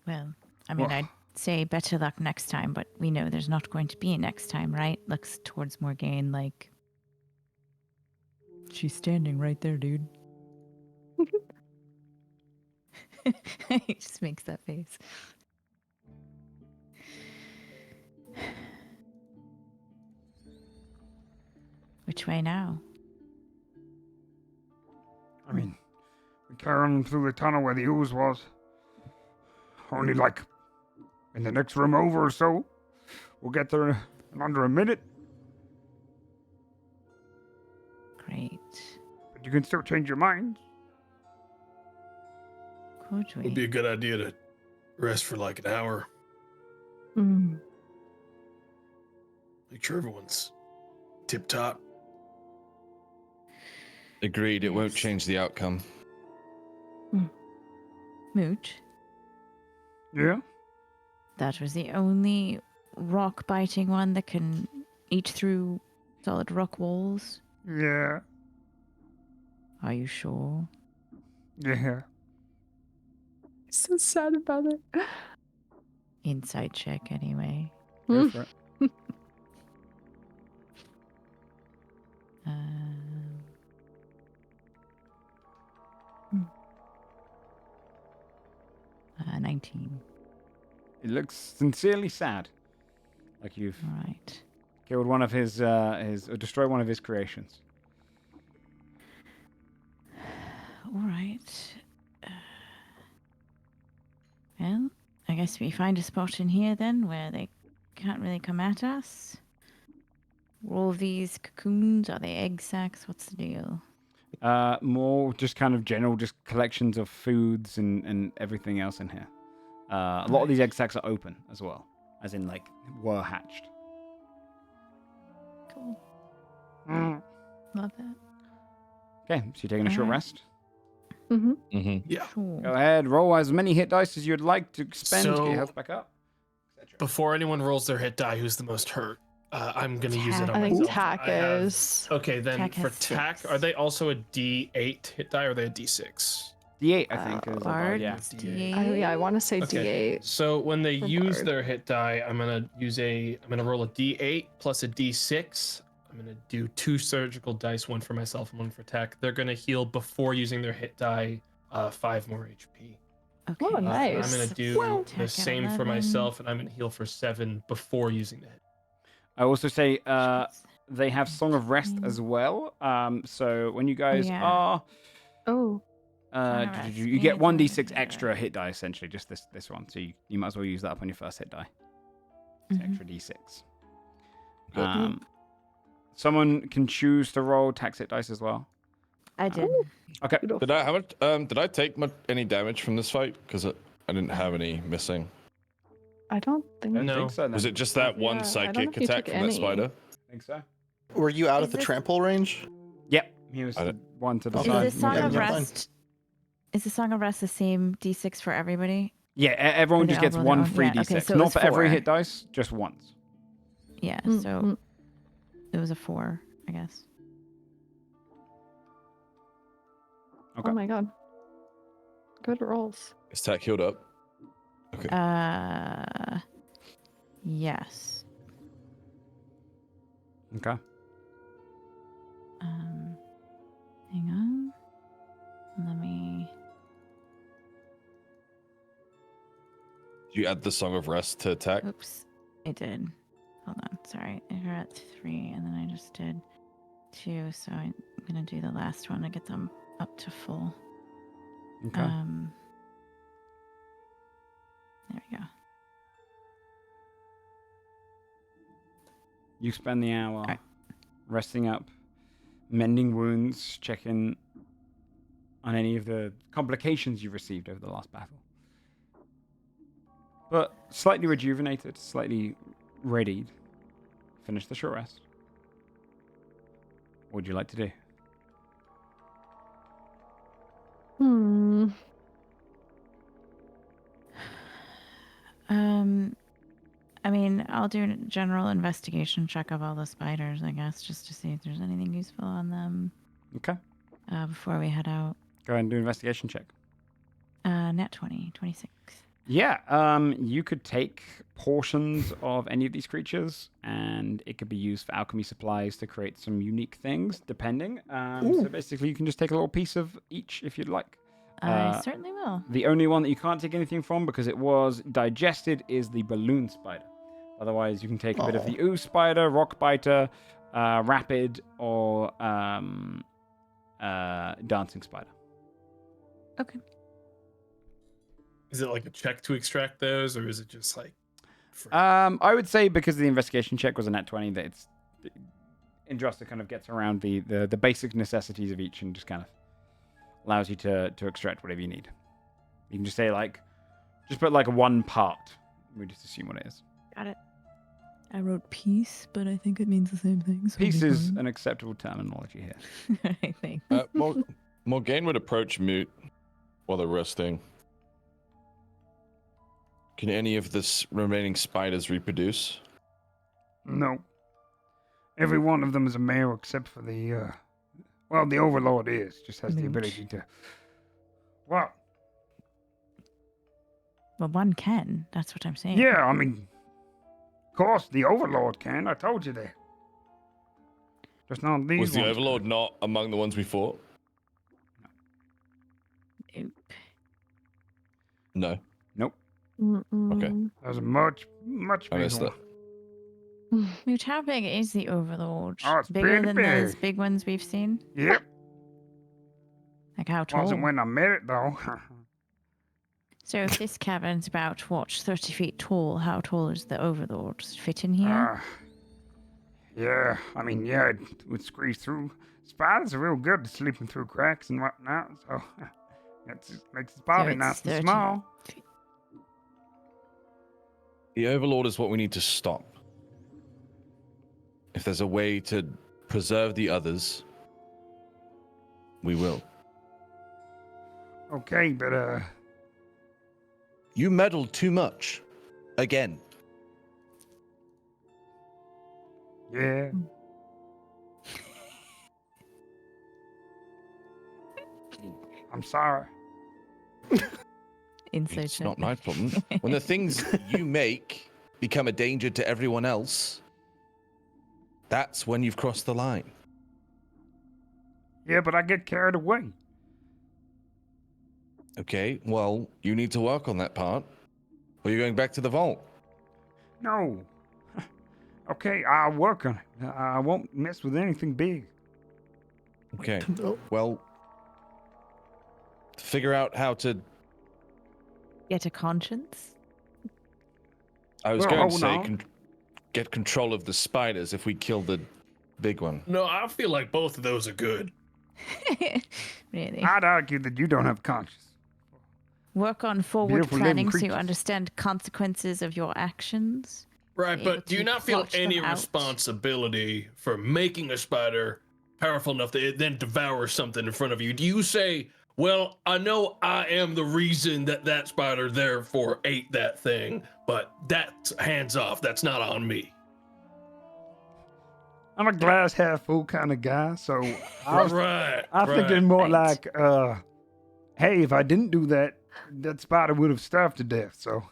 Well, I mean, Well- I'd say better luck next time, but we know there's not going to be a next time, right? Looks towards Morgaine like... She's standing right there, dude. He just makes that face. Which way now? I mean, we carry on through the tunnel where the ooze was. Only like in the next room over or so. We'll get there in under a minute. Great. But you can still change your minds. Could Would be we? a good idea to rest for like an hour. Mm. Make sure everyone's tip top. Agreed, it won't Yes. change the outcome. Moot? Yeah? That was the only rock-biting one that can eat through solid rock walls? Yeah. Are you sure? Yeah. So sad about it. Inside check, anyway. Go for it. Um, 19. It looks sincerely sad. Like you've All right. killed one of his or destroyed one of his creations. All right. Well, I guess we find a spot in here then where they can't really come at us. Are all of these cocoons? Are they egg sacs? What's the deal? More just kind of general, just collections of foods and everything else in here. A lot of these egg sacs are open as well, as in like were hatched. Cool. Mm. Love that. Okay, so you're taking a short Alright. rest. Mm-hmm. Mm-hmm. Yeah. Cool. Go ahead, roll as many hit dice as you'd like to spend to get your So- health back up. etc. Before anyone rolls their hit die, who's the most hurt? I'm gonna use it on I think myself. Tack I have- is. Okay, then Tack for has Tack, 6. are they also a D8 hit die or are they a D6? D8, I think, is a bard, Bard, yeah. D8. I want to say Okay. D8. So when they for use bard. their hit die, I'm gonna roll a D8 plus a D6. I'm gonna do 2 surgical dice, one for myself and one for Tech. They're gonna heal before using their hit die, 5 more HP. Okay. Oh, And I'm nice. gonna do Tech the at same for 11. myself, and I'm gonna heal for 7 before using the hit. I also say they have Song of Rest as 15. well. So when you guys yeah. are, Oh, Song of Rest. you get It's 1d6 on- extra hit die essentially, just this one. So you might as well use that up on your first hit die. It's Mhm. extra d6. Good. Someone can choose to roll tax hit dice as well. I did. Okay. Did I how much? Did I take any damage from this fight? Because I didn't have any missing. I don't think. I don't No. think so. Was it just that one Yeah, I don't know psychic if you attack took from that any. spider? I think so. Were you out Is of the this- trample range? Yep. He was I the don't- one to the Okay. side. Is the Song Yeah, of you're fine. Rest? Is the Song of Rest the same D6 for everybody? Yeah, everyone Or they just all gets roll their one own? free Yeah, okay, d6. so it Not was for every 4. hit dice, just once. Yeah. Mm, So mm. it was a 4, I guess. Okay. Oh my god. Good rolls. Is Tack healed up? Yes. Okay. Hang on. Let me. Did you add the Song of Rest to attack? Oops, I did. Hold on. Sorry, we're at 3, and then I just did 2. So I'm gonna do the last one to get them up to full. Okay. There we go. You spend the hour Alright. resting up, mending wounds, checking on any of the complications you've received over the last battle. But slightly rejuvenated, slightly readied. Finish the short rest. What would you like to do? I mean, I'll do a general investigation check of all the spiders, I guess, just to see if there's anything useful on them. Okay. Before we head out. Go ahead and do an investigation check. Nat 20, 26. Yeah, you could take portions of any of these creatures, and it could be used for alchemy supplies to create some unique things, depending. So basically, you can just take a little piece of each if you'd like. I certainly will. The only one that you can't take anything from because it was digested is the balloon spider. Otherwise, you can take a bit of the ooze spider, rock biter, rapid, or dancing spider. Okay. Is it like a check to extract those, or is it just like? Free? I would say because the investigation check was a nat 20, that it's Indrasta kind of gets around the basic necessities of each and just kind of allows you to extract whatever you need. You can just say just put like one part. We just assume what it is. Got it. I wrote peace, but I think it means the same thing. So Peace is an acceptable terminology here. I think. Morgane would approach Moot while they're resting. Can any of the remaining spiders reproduce? No. Every one of them is a male except for the, well, the Overlord just has the Mooch. ability to, well, Well, one can. That's what I'm saying. yeah, I mean, of course, the Overlord can. I told you that. Just not these Was the ones. Overlord not among the ones we fought? Nope. No. Nope. Okay. There's a much, much I bigger missed one. that. Mooch, how big is the Overlord? Oh, it's Bigger pretty than big. those big ones we've seen? Yep. Like how tall? Wasn't when I met it, though. So if this cavern's about, 30 feet tall, how tall is the Overlord? Does it fit in here? Yeah, I mean, yeah, it would squeeze through. Spiders are real good at sleeping through cracks and whatnot, so it makes his body it's nice and 30 small. feet. The Overlord is what we need to stop. If there's a way to preserve the others, we will. Okay, but, You meddled too much. Again. yeah. I'm sorry. Inside It's joke. not my problem. When the things you make become a danger to everyone else, that's when you've crossed the line. Yeah, but I get carried away. Okay, well, you need to work on that part, or you're going back to the vault. No. Okay, I'll work on it. I won't mess with anything big. Okay, Oh. well, figure out how to. Get a conscience? I was Well, going to hold say, on. get control of the spiders if we kill the big one. No, I feel like both of those are good. Really? I'd argue that you don't have conscience. Work on forward Beautiful living planning so you creatures. understand consequences of your actions. Right, Able but do you to not feel flush them any out. responsibility for making a spider powerful enough that it then devours something in front of you? Do you say, well, I know I am the reason that spider therefore ate that thing, but that's hands off. That's not on me. I'm a glass half full kind of guy, so I'm Right. thinking more right. like, hey, if I didn't do that, that spider would have starved to death. So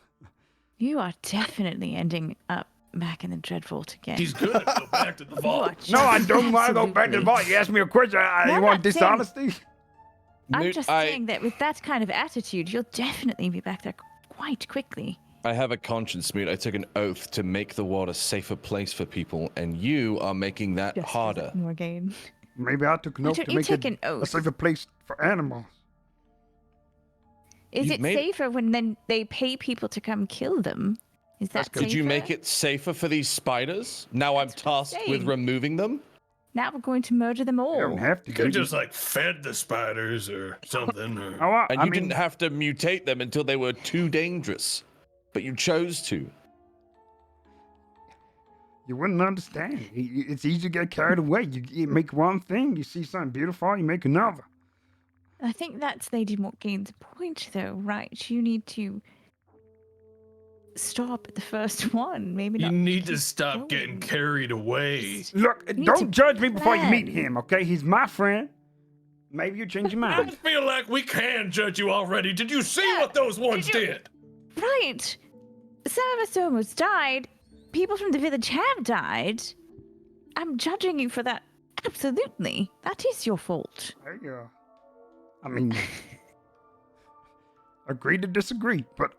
You are definitely ending up back in the Dreadvault again. He's gonna go back to the You vault. are no, I just don't want to go back to the absolutely- vault. You asked me a question. No, You I'm want not saying- dishonesty? I'm Moot, just saying that with that kind of attitude, you'll definitely be back there quite quickly. I have a conscience, Moot. I took an oath to make the world a safer place for people, and you are making that Just harder. Morgan. Maybe I took an Why oath don't to you make take it an oath? a safer place for animals. Is You it made- safer when then they pay people to come kill them? Is that That's good. safer? Did you make it safer for these spiders? Now I'm That's what I'm tasked with saying. removing them? Now we're going to murder them all. You don't have to. You could have do just like fed the spiders or something. Oh, Or... And I you mean, didn't have to mutate them until they were too dangerous. But you chose to. you wouldn't understand. It's easy to get carried away. You make one thing, you see something beautiful, you make another. I think that's Lady Morgane's point, though, right? You need to stop at the first one. Maybe You not. need to keep stop getting going. carried away. Look, need to don't judge me before you meet plan. him, okay? He's my friend. Maybe you change your I mind. feel like we can judge you already. Did you see what those ones you- did? Right. Some of us almost died. People from the village have died. I'm judging you for that. Absolutely. That is your fault. I mean, agree to disagree, but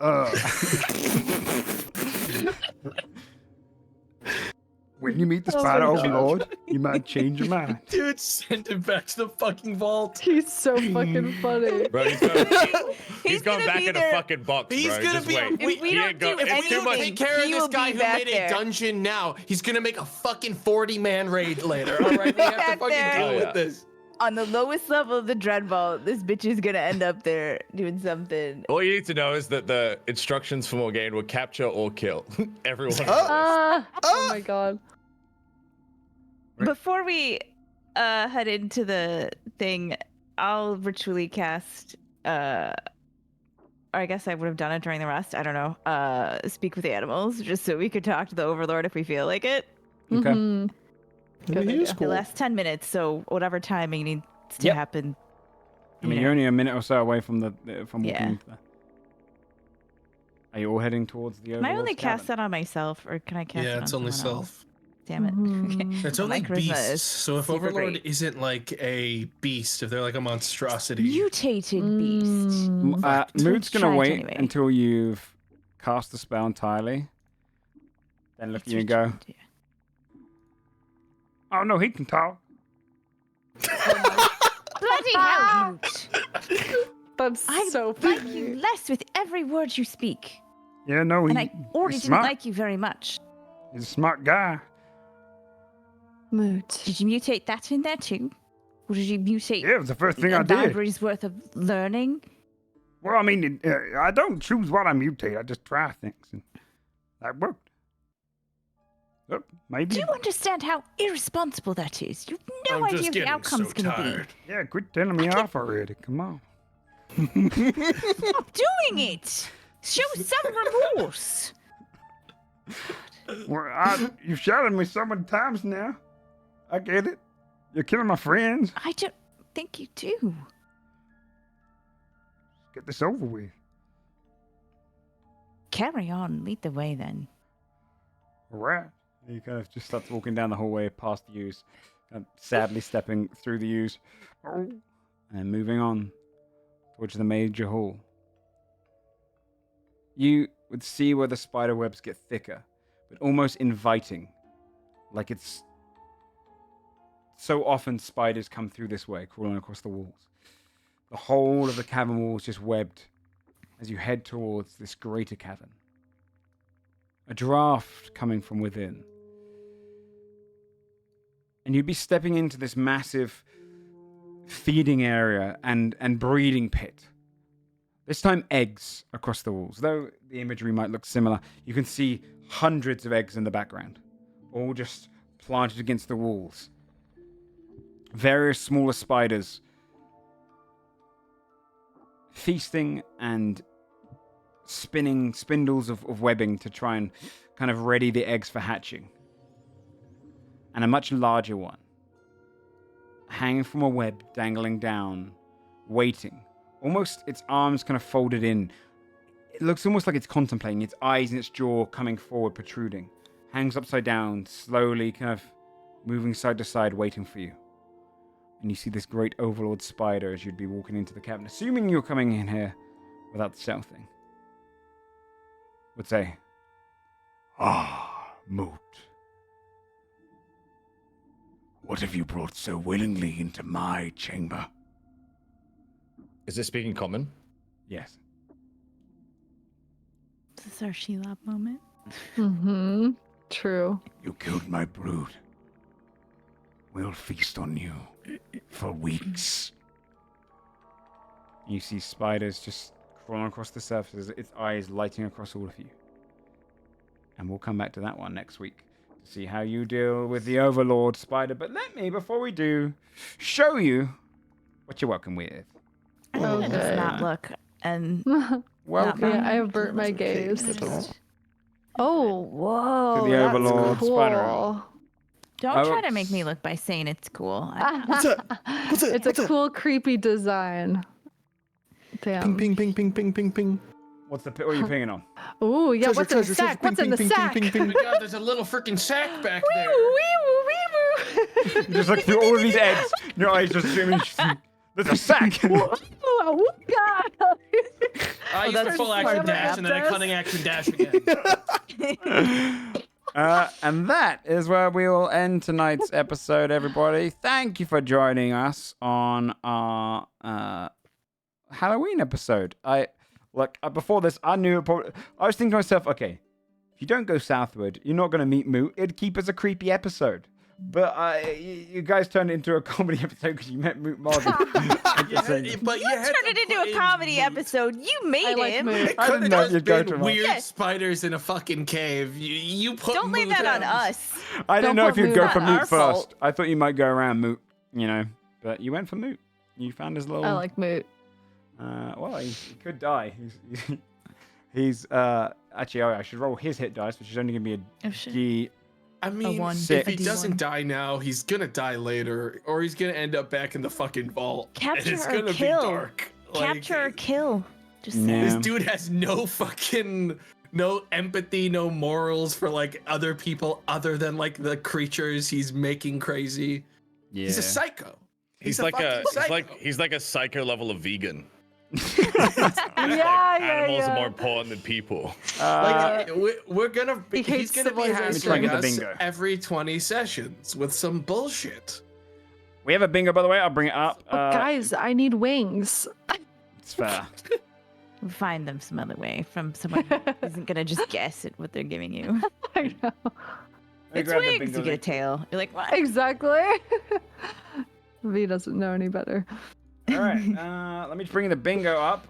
when you meet the Oh my spider God. overlord, you might change your mind. Dude, send him back to the fucking vault. He's so fucking funny. Bro, he's going gonna back be in there. a fucking box, He's bro. gonna Just be- wait. if we He don't ain't go- do it's If we too don't much. take care of He this will guy be who back made there. a dungeon now, he's gonna make a fucking 40-man raid later. All right, we have to Back fucking there. deal Oh, yeah. with this. On the lowest level of the Dreadvault, this bitch is gonna end up there doing something. All you need to know is that the instructions for Morgane were capture or kill. Everyone. Oh my god. Before we head into the thing, I'll ritually cast or I guess I would have done it during the rest. I don't know. Speak with the animals, just so we could talk to the Overlord if we feel like it. Okay. Mhm. Good It is idea. cool. The last 10 minutes, so whatever timing needs to Yep. happen. I mean, you you're know. only a minute or so away from from walking Yeah. into the... Are you all heading towards the Can I Overlord's only cast cabin? that on myself, or can I cast it Yeah, on it's only someone else? self. Damn it. Mhm. Okay. It's My only charisma beasts. is So if super Overlord great. isn't like a beast, if they're like a monstrosity, Mutated beast. Mm. Mood's going Try to it wait anyway. until you've cast the spell entirely. Then look at you and go, Oh no, he can talk. Bloody hell, Moot. That's I so like funny. you less with every word you speak. Yeah, no, And I already he's didn't smart. like you very much. He's a smart guy. Moot. Did you mutate that in there too? Or did you mutate Yeah, it was the first thing a I did. boundary's worth of learning? Well, I mean, I don't choose what I mutate. I just try things, and that worked. Look, maybe. Do you understand how irresponsible that is? You've no I'm idea just what the getting outcome's so going to tired. Yeah, quit telling me off already. Come on. be. Stop doing it! Show some remorse! Well, you've shot at me so many times now. I get it. You're killing my friends. I don't think you do. get this over with. Carry on. Lead the way then. All right. He kind of just starts walking down the hallway past the U's, kind of sadly stepping through the U's, and moving on towards the major hall. You would see where the spider webs get thicker, but almost inviting, like it's so often spiders come through this way, crawling across the walls. The whole of the cavern wall is just webbed as you head towards this greater cavern. A draft coming from within. And you'd be stepping into this massive feeding area and breeding pit. This time eggs across the walls. Though the imagery might look similar, you can see hundreds of eggs in the background, all just planted against the walls. Various smaller spiders feasting and spinning spindles of webbing to try and kind of ready the eggs for hatching. And a much larger one, hanging from a web, dangling down, waiting. Almost its arms kind of folded in. It looks almost like it's contemplating, its eyes and its jaw coming forward, protruding. Hangs upside down, slowly kind of moving side to side, waiting for you. And you see this great overlord spider as you'd be walking into the cabin, assuming you're coming in here without the stealthing. Would say, Moot. What have you brought so willingly into my chamber? Is it speaking common? yes. Is this our Shelob moment? Mm-hmm. True. You killed my brood. We'll feast on you for weeks. You see spiders just crawling across the surface, its eyes lighting across all of you. And we'll come back to that one next week to see how you deal with the Overlord spider. But let me, before we do, show you what you're welcome with. Let's not look. And Welcome Yeah, I avert my gaze. just Oh, whoa. to the that's Overlord cool. spider. don't try to make me look by saying it's cool. What's that? What's that? It's What's a that? cool, creepy design. Damn. Ping, ping, ping, ping, ping, ping, ping. What are you pinging on? Ooh, yeah, Treasure, what's in the treasure, sack? treasure. What's in the Ping, ping, sack? ping, ping, Oh ping. my god, there's a little freaking sack back there. You just look through all of these eggs. Your eyes just zoom in. There's a sack. Oh, God. I used a that's full action clever, dash and then a Aptus. cunning action dash again. And that is where we will end tonight's episode, everybody. Thank you for joining us on our Halloween episode. Before this, I was thinking to myself, okay, if you don't go southward, you're not going to meet Moot. It'd keep us a creepy episode. But you guys turned it into a comedy episode because you met Moot Morgan. But you Turned it into a comedy episode. You made like him. Moot. I didn't know if you'd go to weird Yes. spiders in a fucking cave. You put Don't blame Moot that on out. us. I didn't Don't know if put you'd Moot go on for our Moot first. fault. I thought you might go around Moot, but you went for Moot. You found his little. I like Moot. Well, he could die. He's actually. I should roll his hit dice, which is only gonna be Oh, shit. D. I mean, one. if he A D1. doesn't die now, he's gonna die later, or he's gonna end up back in the fucking vault. Capture and it's or gonna kill. be dark. Capture or kill. Just Yeah. saying. This dude has no empathy, no morals for like other people other than like the creatures he's making crazy. Yeah. He's a psycho. He's a like fucking psycho. he's like a psycho level of vegan. yeah. Animals are more important than people. We're gonna He he's hates gonna be civilization. Try and hassling get the us bingo. every 20 sessions with some bullshit. We have a bingo, by the way. I'll bring it up. Oh, guys, I need wings. It's fair. Find them some other way from someone who isn't gonna just guess at what they're giving you. I know. Let me It's grab the wings. bingo You get a link. tail. You're like, what? Exactly. V doesn't know any better. All right. Let me bring the bingo up.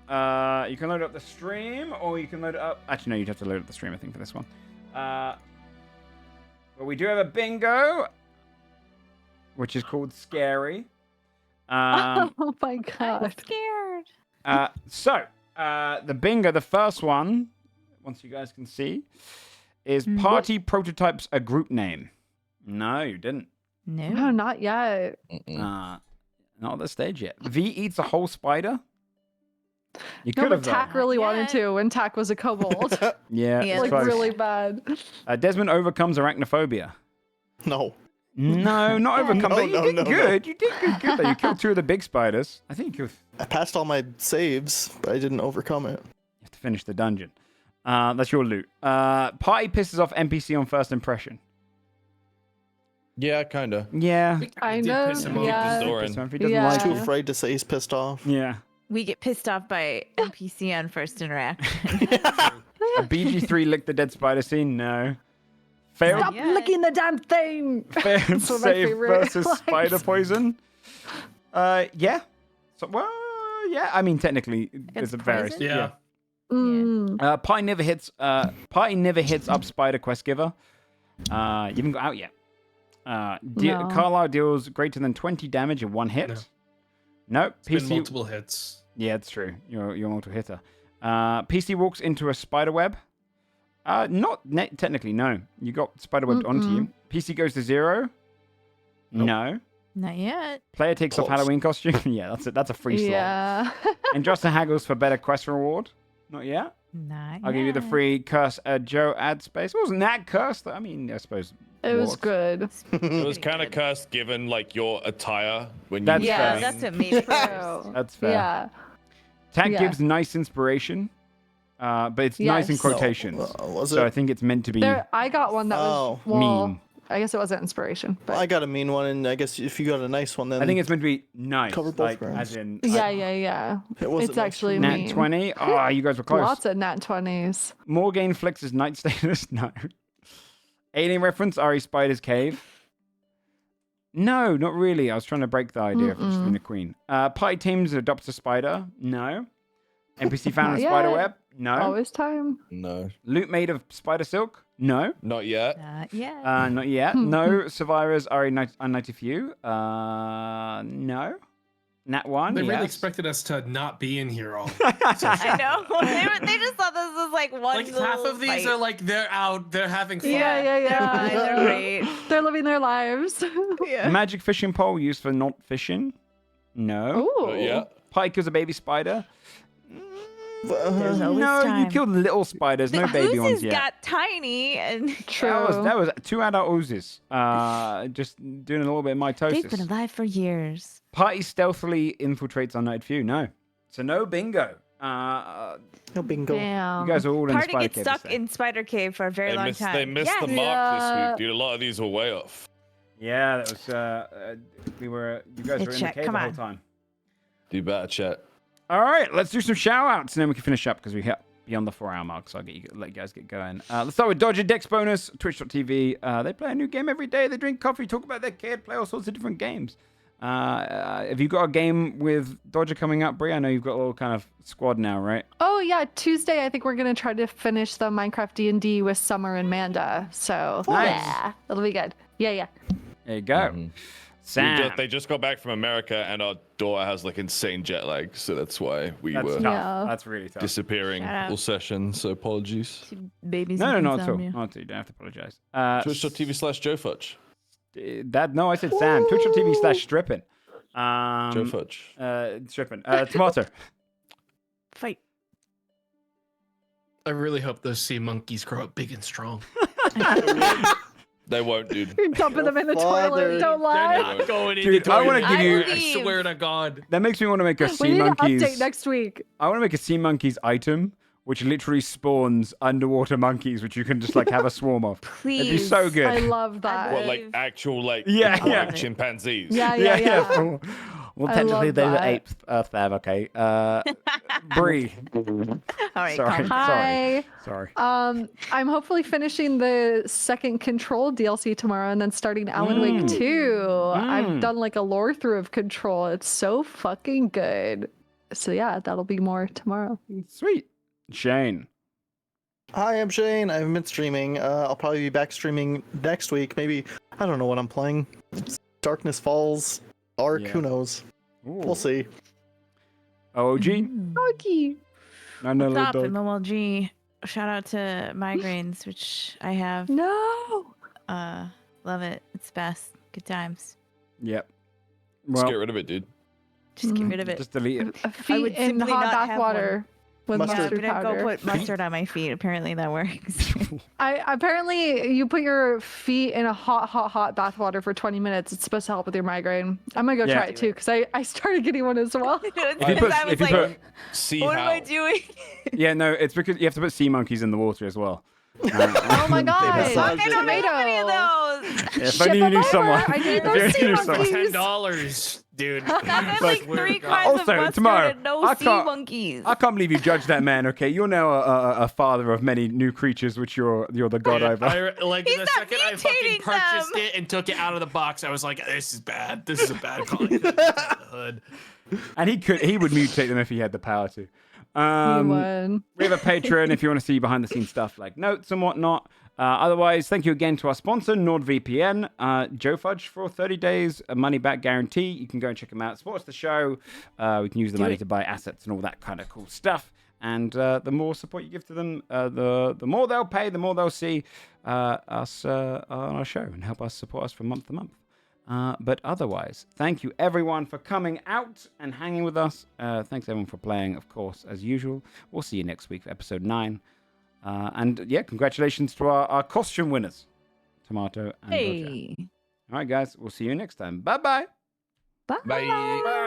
You can load up the stream, or you can load it up. Actually, no, you'd have to load up the stream, I think, for this one. But we do have a bingo, which is called Scary. Oh my I'm god. scared. The bingo, the first one, once you guys can see, is Party Prototypes a group name. No, you didn't. No, No. not yet. Not at this stage yet. V eats a whole spider. You No, could but have though. Tack really wanted yet. to when Tack was a kobold. Yeah, Yeah, it's like close. really bad. Desmond overcomes arachnophobia. No. No, not overcome. No, but you no, did no, no. good. You did good though. You killed 2 of the big spiders. I think you I passed all my saves, but I didn't overcome it. have to finish the dungeon. That's your loot. Party pisses off NPC on first impression. Yeah, kinda. Yeah. I did know. piss him off. Yeah. Doran. If he doesn't Yeah. like Too you. afraid to say he's pissed off. Yeah. We get pissed off by NPC on first interaction. A BG3 lick the dead spider scene? No. Failed Stop Yeah. licking the damn thing. failed That's one of my save favorite versus lines. spider poison? Yeah. So, well, yeah. I mean, technically, there's a various. poison? Yeah. Mm. Party never hits. Party never hits up spider quest giver. You haven't got out yet. No. Carlisle deals greater than 20 damage in 1 hit. No. Nope. It's been PC. multiple hits. Yeah, it's true. You're a multiple hitter. PC walks into a spider web. Technically, no. You got spider webbed onto you. PC goes to 0. Nope. No. Not yet. Player takes off Close. Halloween costume. Yeah, that's a free slot. Yeah. And Justin haggles for better quest reward. Not yet. Not I'll give you the yet. free curse Joe ad space. It wasn't that cursed. I mean, I suppose. It was was. good. It was Pretty kind of good. cursed given like your attire when you. That's were Yeah, fair. that's playing. what made it worse. True. That's fair. Yeah. Tag Yeah. gives nice inspiration, but it's nice in Yes. quotations. Was So I it? think it's meant to be I got one that was Oh. well, mean. I guess it wasn't inspiration, but I got a mean one, and I guess if you got a nice one, then I think it's meant to be nice. Cover both Like, grounds. as in. yeah, yeah. it wasn't It's nice actually for me. Nat mean. 20. Oh, you guys were close. Lots of nat 20s. Morgaine flexes night status. No. Alien reference, Ari Spider's cave. No, not really. I was trying to break the idea of just being a queen. Party teams adopts a spider. No. NPC found in Not spider yet. web. No. Always time. No, Loot made of spider silk. No. not yet. Not yet. Not yet. No. Survivors are unnighted few. No. Nat 1. They really yes. expected us to not be in here all. I know. they just thought this was like one. Like half little of these fight. are like they're out, they're having fun. Yeah. They're fine, they're great. They're living their lives. Yeah. Magic fishing pole used for not fishing. No. Ooh. Not yet. Pike kills a baby spider. There's always No, you time. killed little spiders, no The baby ones oozes yet. got tiny and True. That was 2 adult oozes. Just doing a little bit of they've been mitosis. alive for years. Party stealthily infiltrates unnighted few. No. So no bingo. No bingo. Damn. You guys are all in the Party spider gets cave. stuck this day. in Spider Cave for a very long time. They missed the Yes. mark this Yeah. week, dude. A lot of these were way off. Yeah, that was. You guys Hey, were in check, the cave come the whole on. time. Do better, chat. All right, let's do some shout outs and then we can finish up because we hit beyond the 4-hour mark. So I'll let you guys get going. Let's start with Dodger Dex bonus, twitch.tv. They play a new game every day. They drink coffee, talk about their kid, play all sorts of different games. Have you got a game with Dodger coming up, Brie? I know you've got a little kind of squad now, right? Oh yeah, Tuesday I think we're gonna try to finish the Minecraft D&D with Summer and Manda. So Nice. yeah, that'll be good. Yeah. There you go. Sam. They just got back from America, and our daughter has like insane jet lag, so that's why we That's were tough. Yeah. That's really tough. disappearing Shout out. all session. So apologies. Babies. No, and not at all. insomnia. Not at all. You don't have to apologize. Twitch.tv/JoeFudge. No, I said Sam. Twitch.tv/stripping. Joe Fudge. Stripping. Tomato. Fight. I really hope those sea monkeys grow up big and strong. They won't, dude. You're dumping them in the Father. toilet. Don't They're lie. not going in Dude, the I wanna toilet. give you- I swear to God. That makes me want to make a We sea need an monkeys. update next week. I want to make a sea monkeys item, which literally spawns underwater monkeys, which you can just like have a swarm of. Please. It'd be so good. I love that. What, like actual like Yeah, aquatic yeah. chimpanzees? Yeah. Well, I technically love they were that. apes. Fab, okay. Bree. All right, Sorry. calm down. Hi. Sorry. I'm hopefully finishing the second Control DLC tomorrow and then starting Alan Wake 2. I've done like a lore through of Control. It's so fucking good. So yeah, that'll be more tomorrow. Sweet. Shane. Hi, I'm Shane. I haven't been streaming. I'll probably be back streaming next week. Maybe, I don't know what I'm playing. Darkness Falls, Ark, Yeah. who knows? Ooh. We'll see. OG. Okay. No, What's up, dog. MMLG? Shout out to migraines, which I have. No. Love it. It's best. Good times. Yep. Let's Well, get rid of it, dude. Just get rid of it. Just delete it. Feet would in simply hot not bath have water with Mustard. mustard, I'm gonna powder. go put mustard on my feet. Apparently that works. Apparently you put your feet in a hot bath water for 20 minutes. It's supposed to help with your migraine. I'm gonna go Yeah. try it too because I started getting one as well. If you put, See what how. am I doing? yeah, no, it's because you have to put sea monkeys in the water as well. Oh my god! massage I don't have any of those. Yeah, if only you knew someone. I need If those you sea knew someone. monkeys. $10, dude. That's like But- 3 kinds of Also, mustard tomorrow, and no I sea can't- monkeys. I can't believe you judged that man. Okay, you're now a father of many new creatures, which you're the god over. Like He's the not second I fucking mutating purchased them. it and took it out of the box, I was like, "This is bad. This is a bad call." The hood. And he would mutate them if he had the power to. You won. We have a Patreon if you want to see behind the scenes stuff like notes and whatnot. Otherwise, thank you again to our sponsor, NordVPN, Joe Fudge, for 30 days, a money back guarantee. You can go and check them out. Support the show. We can use the money to buy assets and all that kind of cool stuff. And the more support you give to them, the more they'll pay, the more they'll see us on our show and help us support us from month to month. But otherwise, thank you everyone for coming out and hanging with us. Thanks everyone for playing, of course, as usual. We'll see you next week for episode 9. And yeah, congratulations to our costume winners, Tomato and Roger. Hey. All right, guys, we'll see you next time. Bye-bye. Bye. Bye.